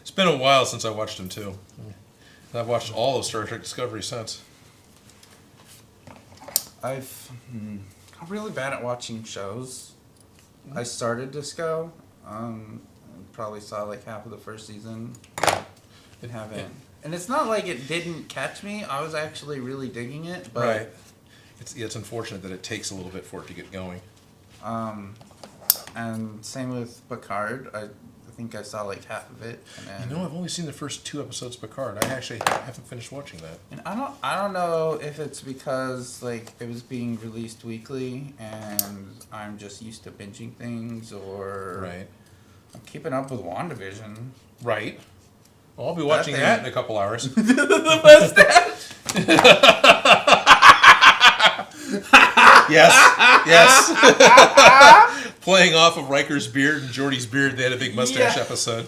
It's been a while since I watched him, too. I've watched all of Star Trek Discovery since. I'm really bad at watching shows. I started Disco. Probably saw like half of the first season. And haven't. Yeah. And it's not like it didn't catch me. I was actually really digging it. But, Right. It's unfortunate that it takes a little bit for it to get going. And same with Picard. I think I saw like half of it. And then, I've only seen the first 2 episodes of Picard. I actually haven't finished watching that. And I don't know if it's because like it was being released weekly and I'm just used to binging things, or Right. I'm keeping up with WandaVision. Right. Well, I'll be watching thing. that in a couple hours. The mustache. Yes. Yes. Playing off of Riker's beard and Geordi's beard, they had a big mustache episode.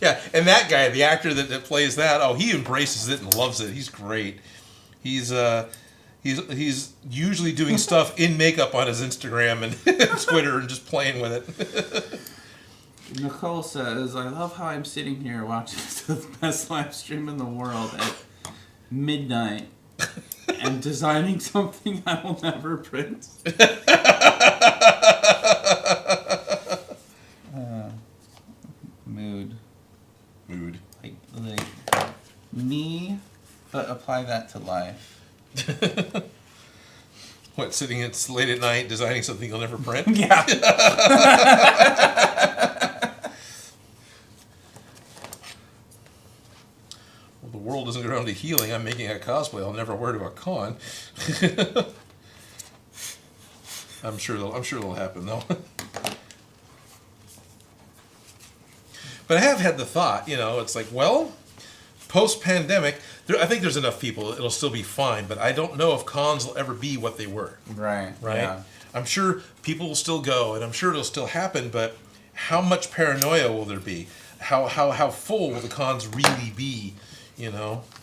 Yeah, and that guy, the actor that plays that, he embraces it and loves it. He's great. He's usually doing stuff in makeup on his Instagram and Twitter and just playing with it. Nicole says, "I love how I'm sitting here watching the best live stream in the world at midnight and designing something I will never print." Mood. Like me, but apply that to life. What, sitting late at night designing something you'll never print? Yeah. Well, the world isn't around to healing. I'm making a cosplay I'll never wear to a con. I'm sure it'll happen though. But I have had the thought, it's like, well, post-pandemic, I think there's enough people, it'll still be fine, but I don't know if cons will ever be what they were. Right. Yeah. I'm sure people will still go, and I'm sure it'll still happen, but how much paranoia will there be? How full will the cons really be?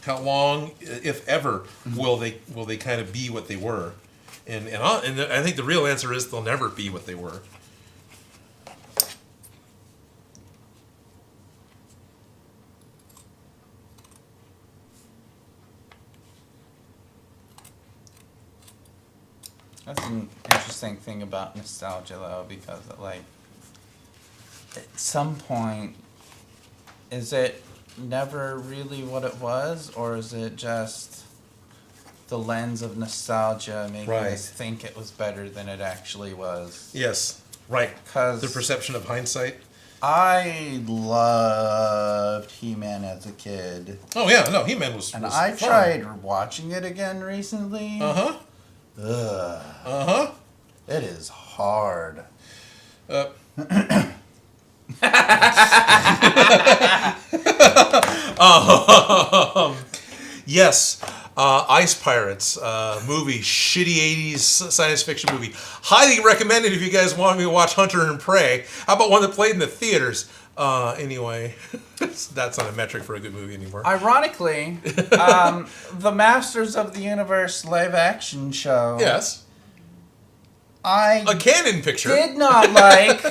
How long, if ever, will they kind of be what they were? And I think the real answer is they'll never be what they were. That's an interesting thing about nostalgia, though, because, like, at some point, is it never really what it was, or is it just the lens of nostalgia making us think it was better than it actually was? Yes, Right. 'Cause- The perception of hindsight. I loved He-Man as a kid. Oh yeah, no, He-Man was. And was I fun. tried watching it again recently. Uh-huh. Ugh. Uh-huh. It is hard. Yes, Ice Pirates movie, shitty 80s science fiction movie. Highly recommended if you guys want me to watch Hunter and Prey. How about one that played in the theaters? Anyway, that's not a metric for a good movie anymore. Ironically, the Masters of the Universe live action show. Yes. I A canon picture. did not like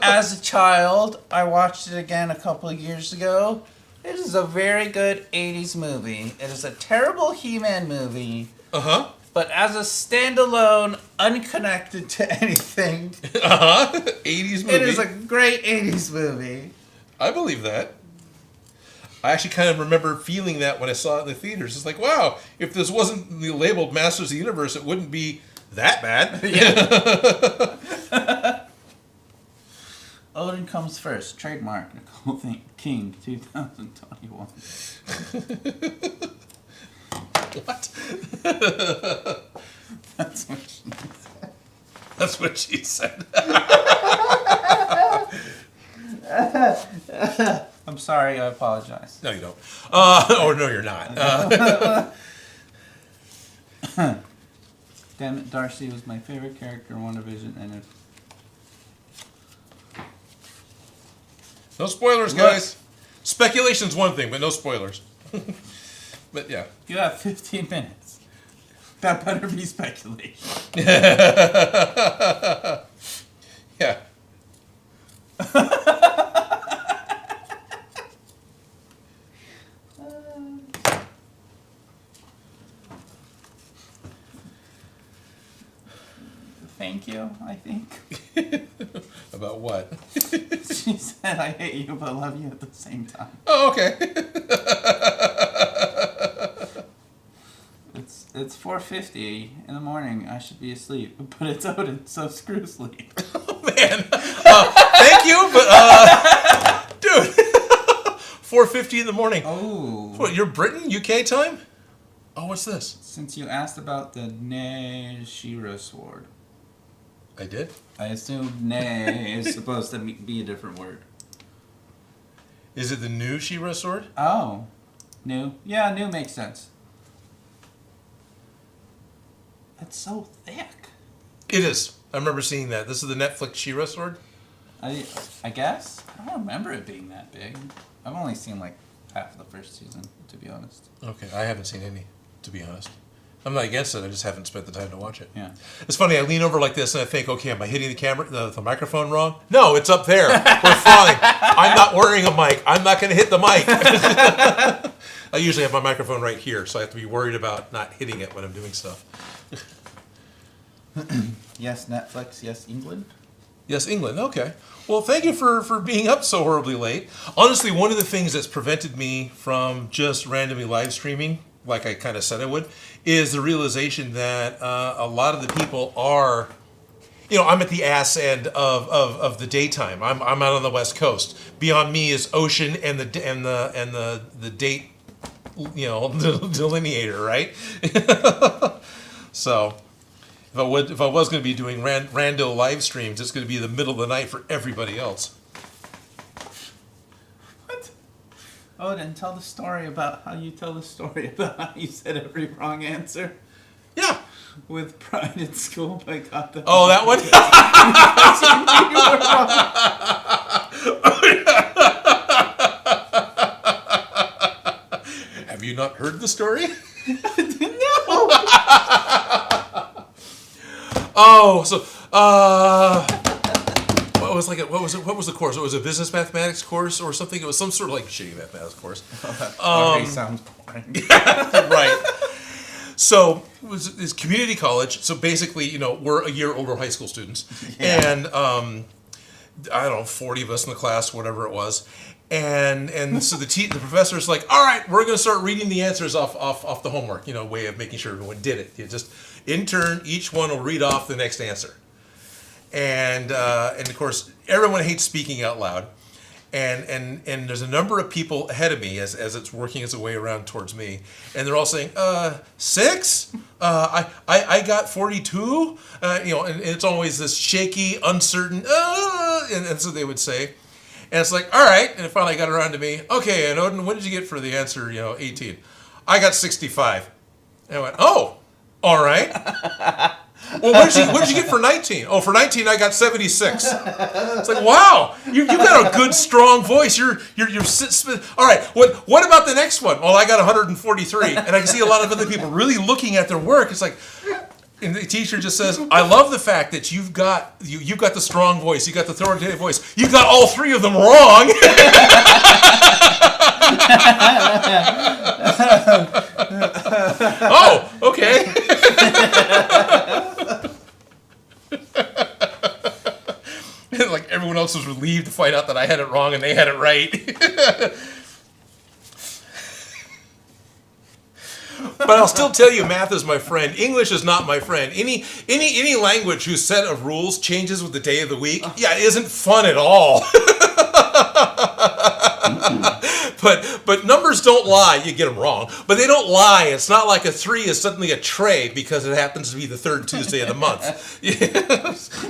as a child. I watched it again a couple of years ago. It is a very good 80s movie. It is a terrible He-Man movie, Uh-huh. but as a standalone, unconnected to anything, 80s movie. it is a great 80s movie. I believe that. I actually kind of remember feeling that when I saw it in the theaters. It's like, wow, if this wasn't labeled Masters of the Universe, it wouldn't be that bad. Odin Comes First, trademark, Nicole King, 2021. What? That's what she said. That's what she said. I'm sorry, I apologize. No, you don't. Or no, you're not. Damn it, Darcy was my favorite character in WandaVision, and it... No spoilers, guys. Speculation's one thing, but no spoilers. But yeah. You have 15 minutes. That better be speculation. Yeah. Thank you, I think. About what? She said, I hate you, but love you at the same time. Oh, okay. It's 4:50 in the morning. I should be asleep, but it's Odin, so screw sleep. Oh, man. Thank you, but, dude. 4:50 in the morning. Oh. What, you're Britain? UK time? Oh, what's this? Since you asked about the Neshira sword, I did? I assumed Ne is supposed to be a different word. Is it the new She-Ra sword? Oh. New? Yeah, new makes sense. That's so thick. It is. I remember seeing that. This is the Netflix She-Ra sword? I guess. I don't remember it being that big. I've only seen like half of the first season, to be honest. Okay, I haven't seen any, to be honest. I'm not against it, I just haven't spent the time to watch it. Yeah. It's funny, I lean over like this and I think, okay, am I hitting the camera, the microphone wrong? No, it's up there. We're fine. I'm not wearing a mic. I'm not going to hit the mic. I usually have my microphone right here, so I have to be worried about not hitting it when I'm doing stuff. Yes, Netflix. Yes, England. Yes, England. Okay. Well, thank you for being up so horribly late. Honestly, one of the things that's prevented me from just randomly live streaming, like I kind of said I would, is the realization that a lot of the people are, I'm at the ass end of the daytime. I'm out on the West Coast. Beyond me is ocean and the date, delineator, right? So. If I was going to be doing rando live streams, it's going to be the middle of the night for everybody else. What? Odin, tell the story about how you said every wrong answer. Yeah. With Pride in School by God the... Oh, that one? Have you not heard the story? No! Oh, so what was the course? It was a business mathematics course or something. It was some sort of like shitty mathematics course. Already sounds boring. Right. So it's community college. So basically, we're a year older high school students, and I don't know, 40 of us in the class, whatever it was. And so the professor's like, all right, we're going to start reading the answers off the homework, way of making sure everyone did it. You just, in turn, each one will read off the next answer. and of course everyone hates speaking out loud. And there's a number of people ahead of me as it's working its way around towards me, and they're all saying, 6? I got 42? And it's always this shaky, uncertain, and so they would say. And it's like, all right, and it finally got around to me. Okay, and Odin, what did you get for the answer, 18? I got 65. And I went, oh, all right. Well, what did you get for 19? Oh, for 19, I got 76. It's like, wow, you got a good, strong voice. You're all right. What about the next one? Well, I got 143, and I can see a lot of other people really looking at their work. It's like, and the teacher just says, I love the fact that you've got the strong voice, you got the authoritative voice, you got all 3 of them wrong. Oh, okay. Like everyone else was relieved to find out that I had it wrong and they had it right. But I'll still tell you, math is my friend. English is not my friend. Any language whose set of rules changes with the day of the week, isn't fun at all. But numbers don't lie. You get them wrong, but they don't lie. It's not like a 3 is suddenly a tray because it happens to be the 3rd Tuesday of the month.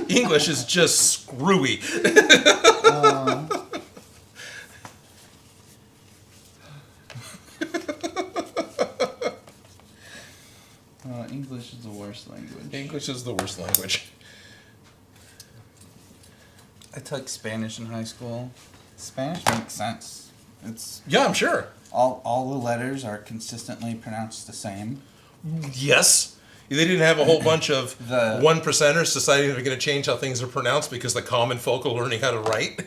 English is just screwy. English is the worst language. English is the worst language. I took Spanish in high school. Spanish makes sense. Yeah, I'm sure. All the letters are consistently pronounced the same. Yes. They didn't have a whole bunch of The- 1%ers deciding they're going to change how things are pronounced because the common folk are learning how to write.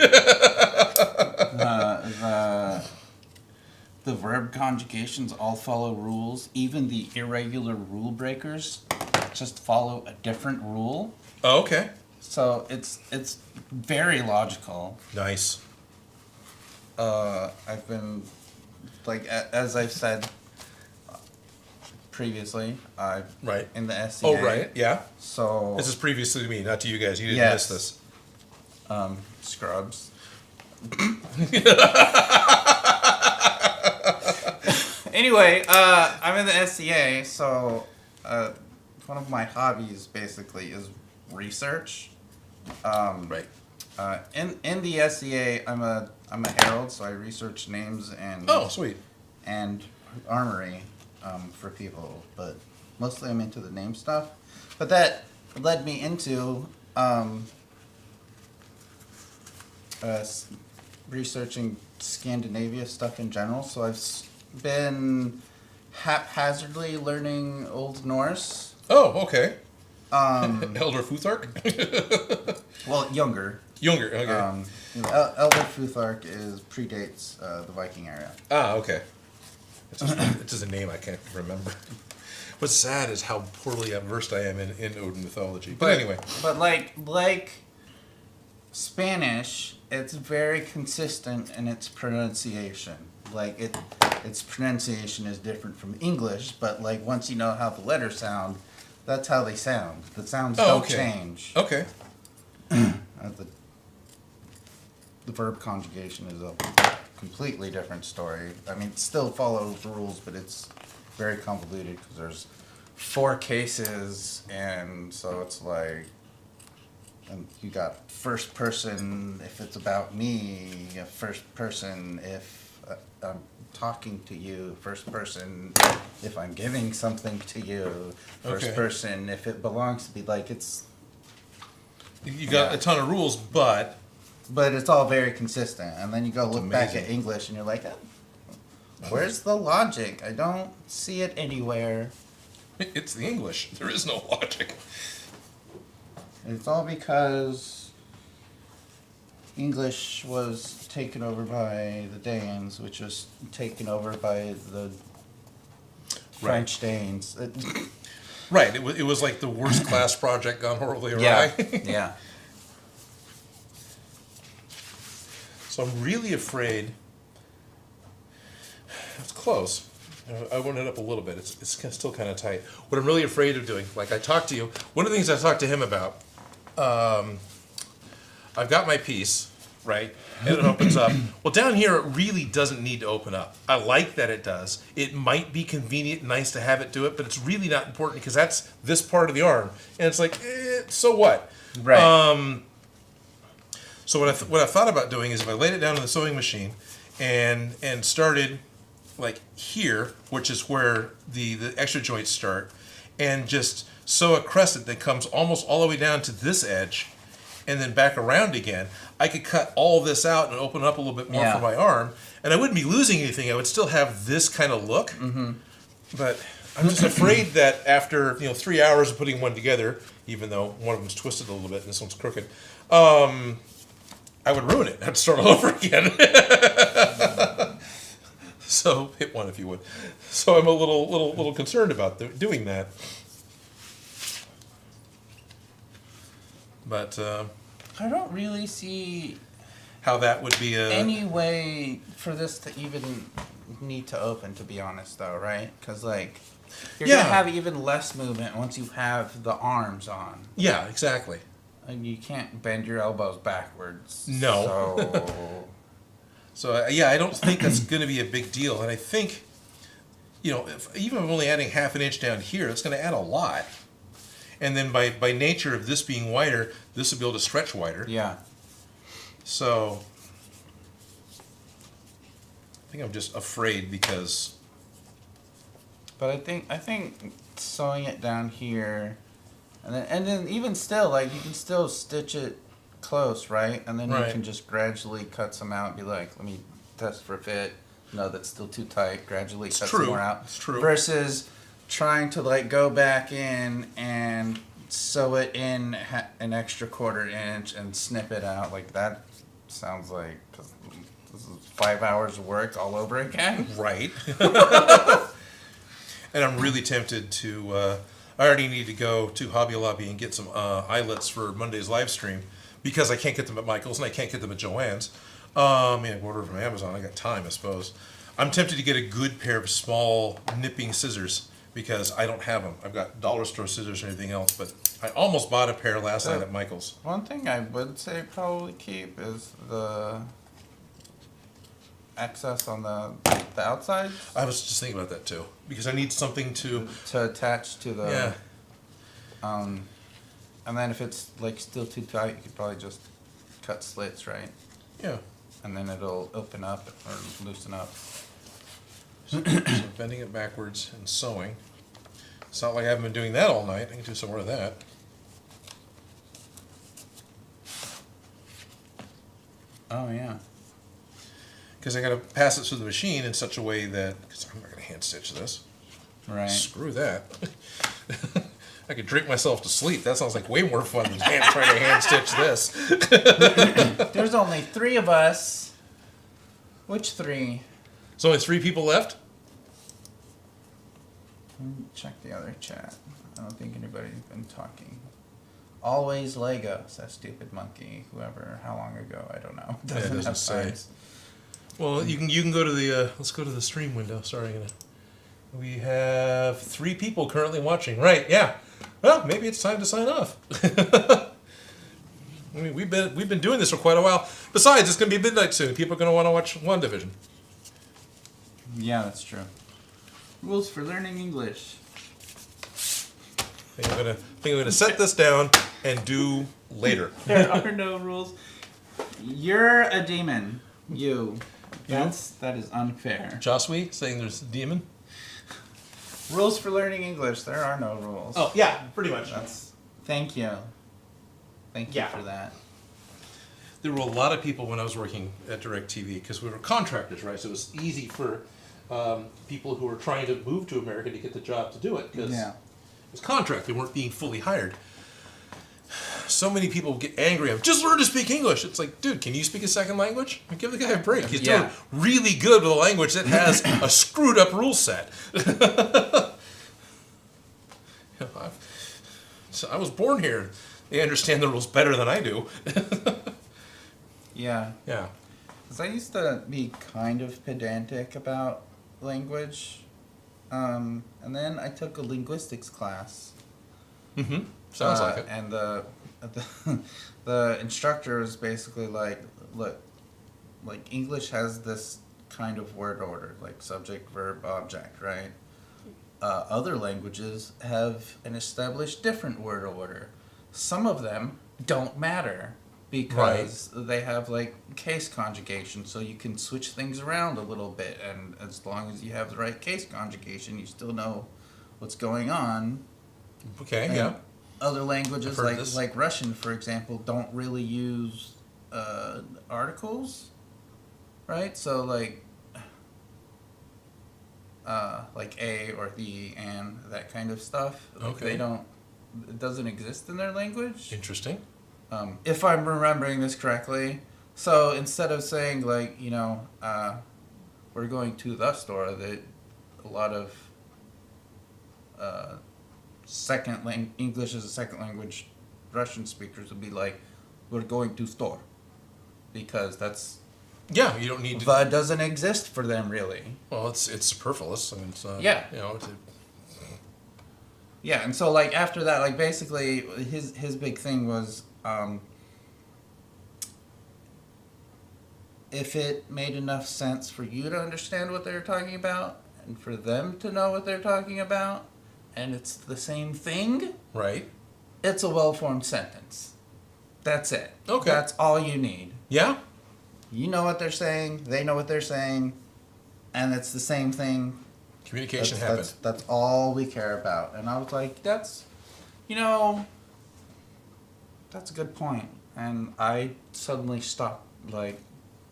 The verb conjugations all follow rules. Even the irregular rule breakers just follow a different rule. Oh, okay. So it's very logical. Nice. I've been, like, as I've said previously, Right. in the SCA. Oh, right. Yeah. So This is previously to me, not to you guys. You didn't Yes. miss this. Scrubs. Anyway, I'm in the SCA, so one of my hobbies basically is research. Right. In the SCA, I'm a herald, so I research names and Oh, sweet. and armory for people, but mostly I'm into the name stuff. But that led me into researching Scandinavia stuff in general. So I've been haphazardly learning Old Norse. Oh, okay. Elder Futhark? Well, younger. Younger, okay. Elder Futhark predates the Viking era. Ah, okay. It's just a name I can't remember. What's sad is how poorly versed I am in Odin mythology. But anyway. But like Spanish, it's very consistent in its pronunciation. Like its pronunciation is different from English, but like once you know how the letters sound, that's how they sound. The sounds don't change. Okay. The verb conjugation is a completely different story. I mean, it still follows the rules, but it's very convoluted because there's 4 cases, and so it's like, and you got first person if it's about me, first person if I'm talking to you, first person if I'm giving something to you, first person if it belongs to me. Like it's. You got a ton of rules, but it's all very consistent. And then you go look back at English and you're like, where's the logic? I don't see it anywhere. It's the English. There is no logic. It's all because English was taken over by the Danes, which was taken over by the French Danes. Right. It was like the worst class project gone horribly awry. Yeah. So I'm really afraid. It's close. I wound it up a little bit. It's still kind of tight. What I'm really afraid of doing, like I talked to you, one of the things I talked to him about I've got my piece, right? And it opens up. Well, down here, it really doesn't need to open up. I like that it does. It might be convenient and nice to have it do it, but it's really not important because that's this part of the arm. And it's like, so what? Right. So what I thought about doing is if I laid it down on the sewing machine and started like here, which is where the extra joints start, and just sew a crescent that comes almost all the way down to this edge and then back around again, I could cut all this out and open up a little bit more Yeah. for my arm, and I wouldn't be losing anything. I would still have this kind of look. Mm-hmm. But I'm just afraid that after 3 hours of putting one together, even though one of them's twisted a little bit and this one's crooked, I would ruin it. I'd start all over again. So hit one if you would. So I'm a little concerned about doing that. But I don't really see how that would be any way for this to even need to open, to be honest, though, right? Because, like, you're Yeah. going to have even less movement once you have the arms on. Yeah, exactly. And you can't bend your elbows backwards. No. So, So yeah, I don't think that's going to be a big deal. And I think, even if I'm only adding half an inch down here, it's going to add a lot. And then by nature of this being wider, this will be able to stretch wider. yeah. So I think I'm just afraid because But I think sewing it down here, and then even still, like, you can still stitch it close, right? And then Right. you can just gradually cut some out and be like, let me test for fit. No, that's still too tight. Gradually cut true. some more out. It's true. Versus trying to, like, go back in and sew it in an extra 1/4 inch and snip it out. Like, that sounds like this is 5 hours of work all over again. right. And I'm really tempted to. I already need to go to Hobby Lobby and get some eyelets for Monday's live stream because I can't get them at Michael's and I can't get them at Joann's. I order from Amazon. I got time, I suppose. I'm tempted to get a good pair of small nipping scissors because I don't have them. I've got dollar store scissors and everything else, but I almost bought a pair last night at Michael's. One thing I would say probably keep is the excess on the outside I was just thinking about that too because I need something to. to attach to the Yeah. and then if it's like still too tight, you could probably just cut slits, right? Yeah. And then it'll open up or loosen up. So bending it backwards and sewing. It's not like I haven't been doing that all night. I can do some more of that. Oh yeah. Because I got to pass it through the machine in such a way that, because I'm not going to hand stitch this. Right. Screw that. I could drink myself to sleep. That sounds like way more fun than trying to hand stitch this. There's only 3 of us. Which 3? There's only 3 people left? Check the other chat. I don't think anybody's been talking. Always Lego, says Stupid Monkey. Whoever, how long ago, I don't know. It doesn't have say. signs. Well, you can go to the, let's go to the stream window. Sorry, we have 3 people currently watching. Right, yeah. Well, maybe it's time to sign off. I mean, we've been doing this for quite a while. Besides, it's going to be midnight soon. People are going to want to watch WandaVision. Yeah, that's true. Rules for learning English. I think I'm gonna set this down and do later. There are no rules. You're a demon. You. That is unfair. Joswy saying there's a demon. Rules for learning English. There are no rules. Oh yeah, pretty much. Thank you. Thank you Yeah. for that. There were a lot of people when I was working at DirecTV because we were contractors, right? So it was easy for people who were trying to move to America to get the job to do it because it was contract. They weren't being fully hired. So many people get angry. Just learn to speak English. It's like, dude, can you speak a second language? Give the guy a break. He's doing really good with a language that has a screwed up rule set. So I was born here. They understand the rules better than I do. Yeah. Yeah. Because I used to be kind of pedantic about language. And then I took a linguistics class. Mm-hmm. Sounds like it. And the instructor was basically like, look, like English has this kind of word order, like subject, verb, object, right? Other languages have an established different word order. Some of them don't matter because they have like case conjugation, so you can switch things around a little bit, and as long as you have the right case conjugation, you still know what's going on. Okay, And yeah. Other languages, I've heard this. like Russian, for example, don't really use articles, right? So like a or the and that kind of stuff. Like Okay. it doesn't exist in their language. Interesting. If I'm remembering this correctly. So instead of saying like, we're going to the store, that a lot of English as a second language Russian speakers would be like, we're going to store, because that's Yeah, you don't need to. that doesn't exist for them really. Well, it's superfluous. I mean, it's, Yeah. You know, Yeah, and so like after that, like basically his big thing was, if it made enough sense for you to understand what they were talking about and for them to know what they're talking about, and it's the same thing, right. it's a well-formed sentence. That's it. Okay. That's all you need. Yeah. You know what they're saying, they know what they're saying, and it's the same thing. Communication happened. That's all we care about. And I was like, that's a good point. And I suddenly stopped, like,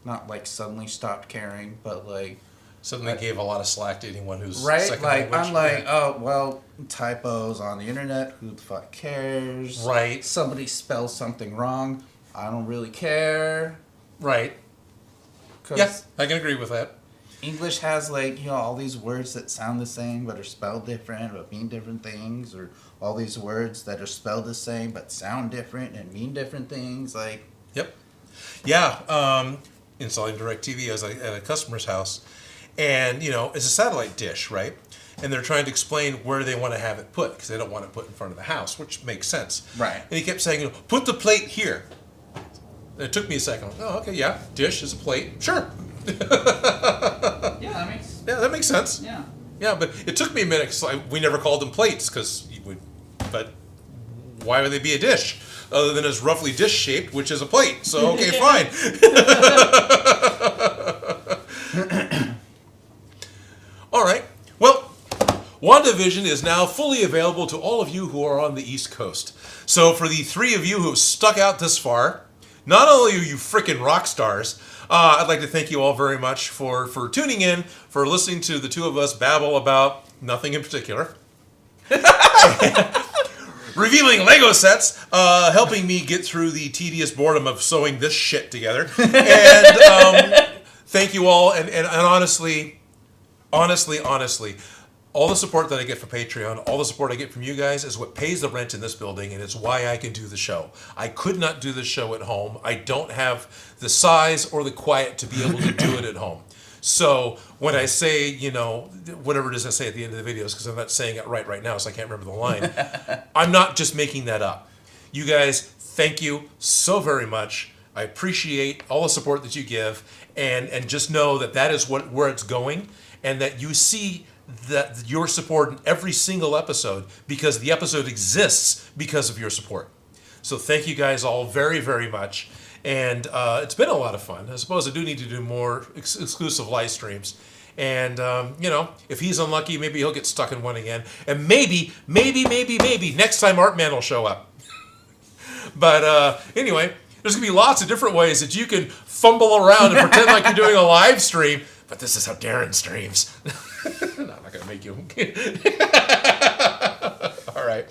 not like suddenly stopped caring, but like, Suddenly gave a lot of slack to anyone who's right? second Like, language. I'm like, oh, well, typos on the internet, who the fuck cares? Right. Somebody spells something wrong, I don't really care. Right. 'Cause Yes, I can agree with that. English has like, all these words that sound the same but are spelled different but mean different things, or all these words that are spelled the same but sound different and mean different things. Like, Yep. Yeah. Installing DirecTV at a customer's house, and it's a satellite dish, right? And they're trying to explain where they want to have it put because they don't want it put in front of the house, which makes sense. Right. And he kept saying, put the plate here. And it took me a second. Oh, okay, yeah. Dish is a plate. Sure. yeah, that makes Yeah, that makes sense. yeah. Yeah, but it took me a minute because we never called them plates but why would they be a dish other than it's roughly dish shaped, which is a plate? So okay, fine. All right. Well, WandaVision is now fully available to all of you who are on the East Coast. So for the three of you who have stuck out this far, not only are you frickin' rock stars, I'd like to thank you all very much for tuning in, for listening to the two of us babble about nothing in particular. Revealing Lego sets, helping me get through the tedious boredom of sewing this shit together. And thank you all, and honestly, all the support that I get from Patreon, all the support I get from you guys is what pays the rent in this building, and it's why I can do the show. I could not do the show at home. I don't have the size or the quiet to be able to do it at home. So when I say, whatever it is I say at the end of the videos, because I'm not saying it right now, so I can't remember the line, I'm not just making that up. You guys, thank you so very much. I appreciate all the support that you give, and just know that is where it's going, and that you see that your support in every single episode, because the episode exists because of your support. So thank you guys all very, very much. And it's been a lot of fun. I suppose I do need to do more exclusive live streams. And, if he's unlucky, maybe he'll get stuck in one again. And maybe, next time Artman will show up. But anyway, there's going to be lots of different ways that you can fumble around and pretend like you're doing a live stream. But this is how Darrin streams. No, I'm not going to make you. All right.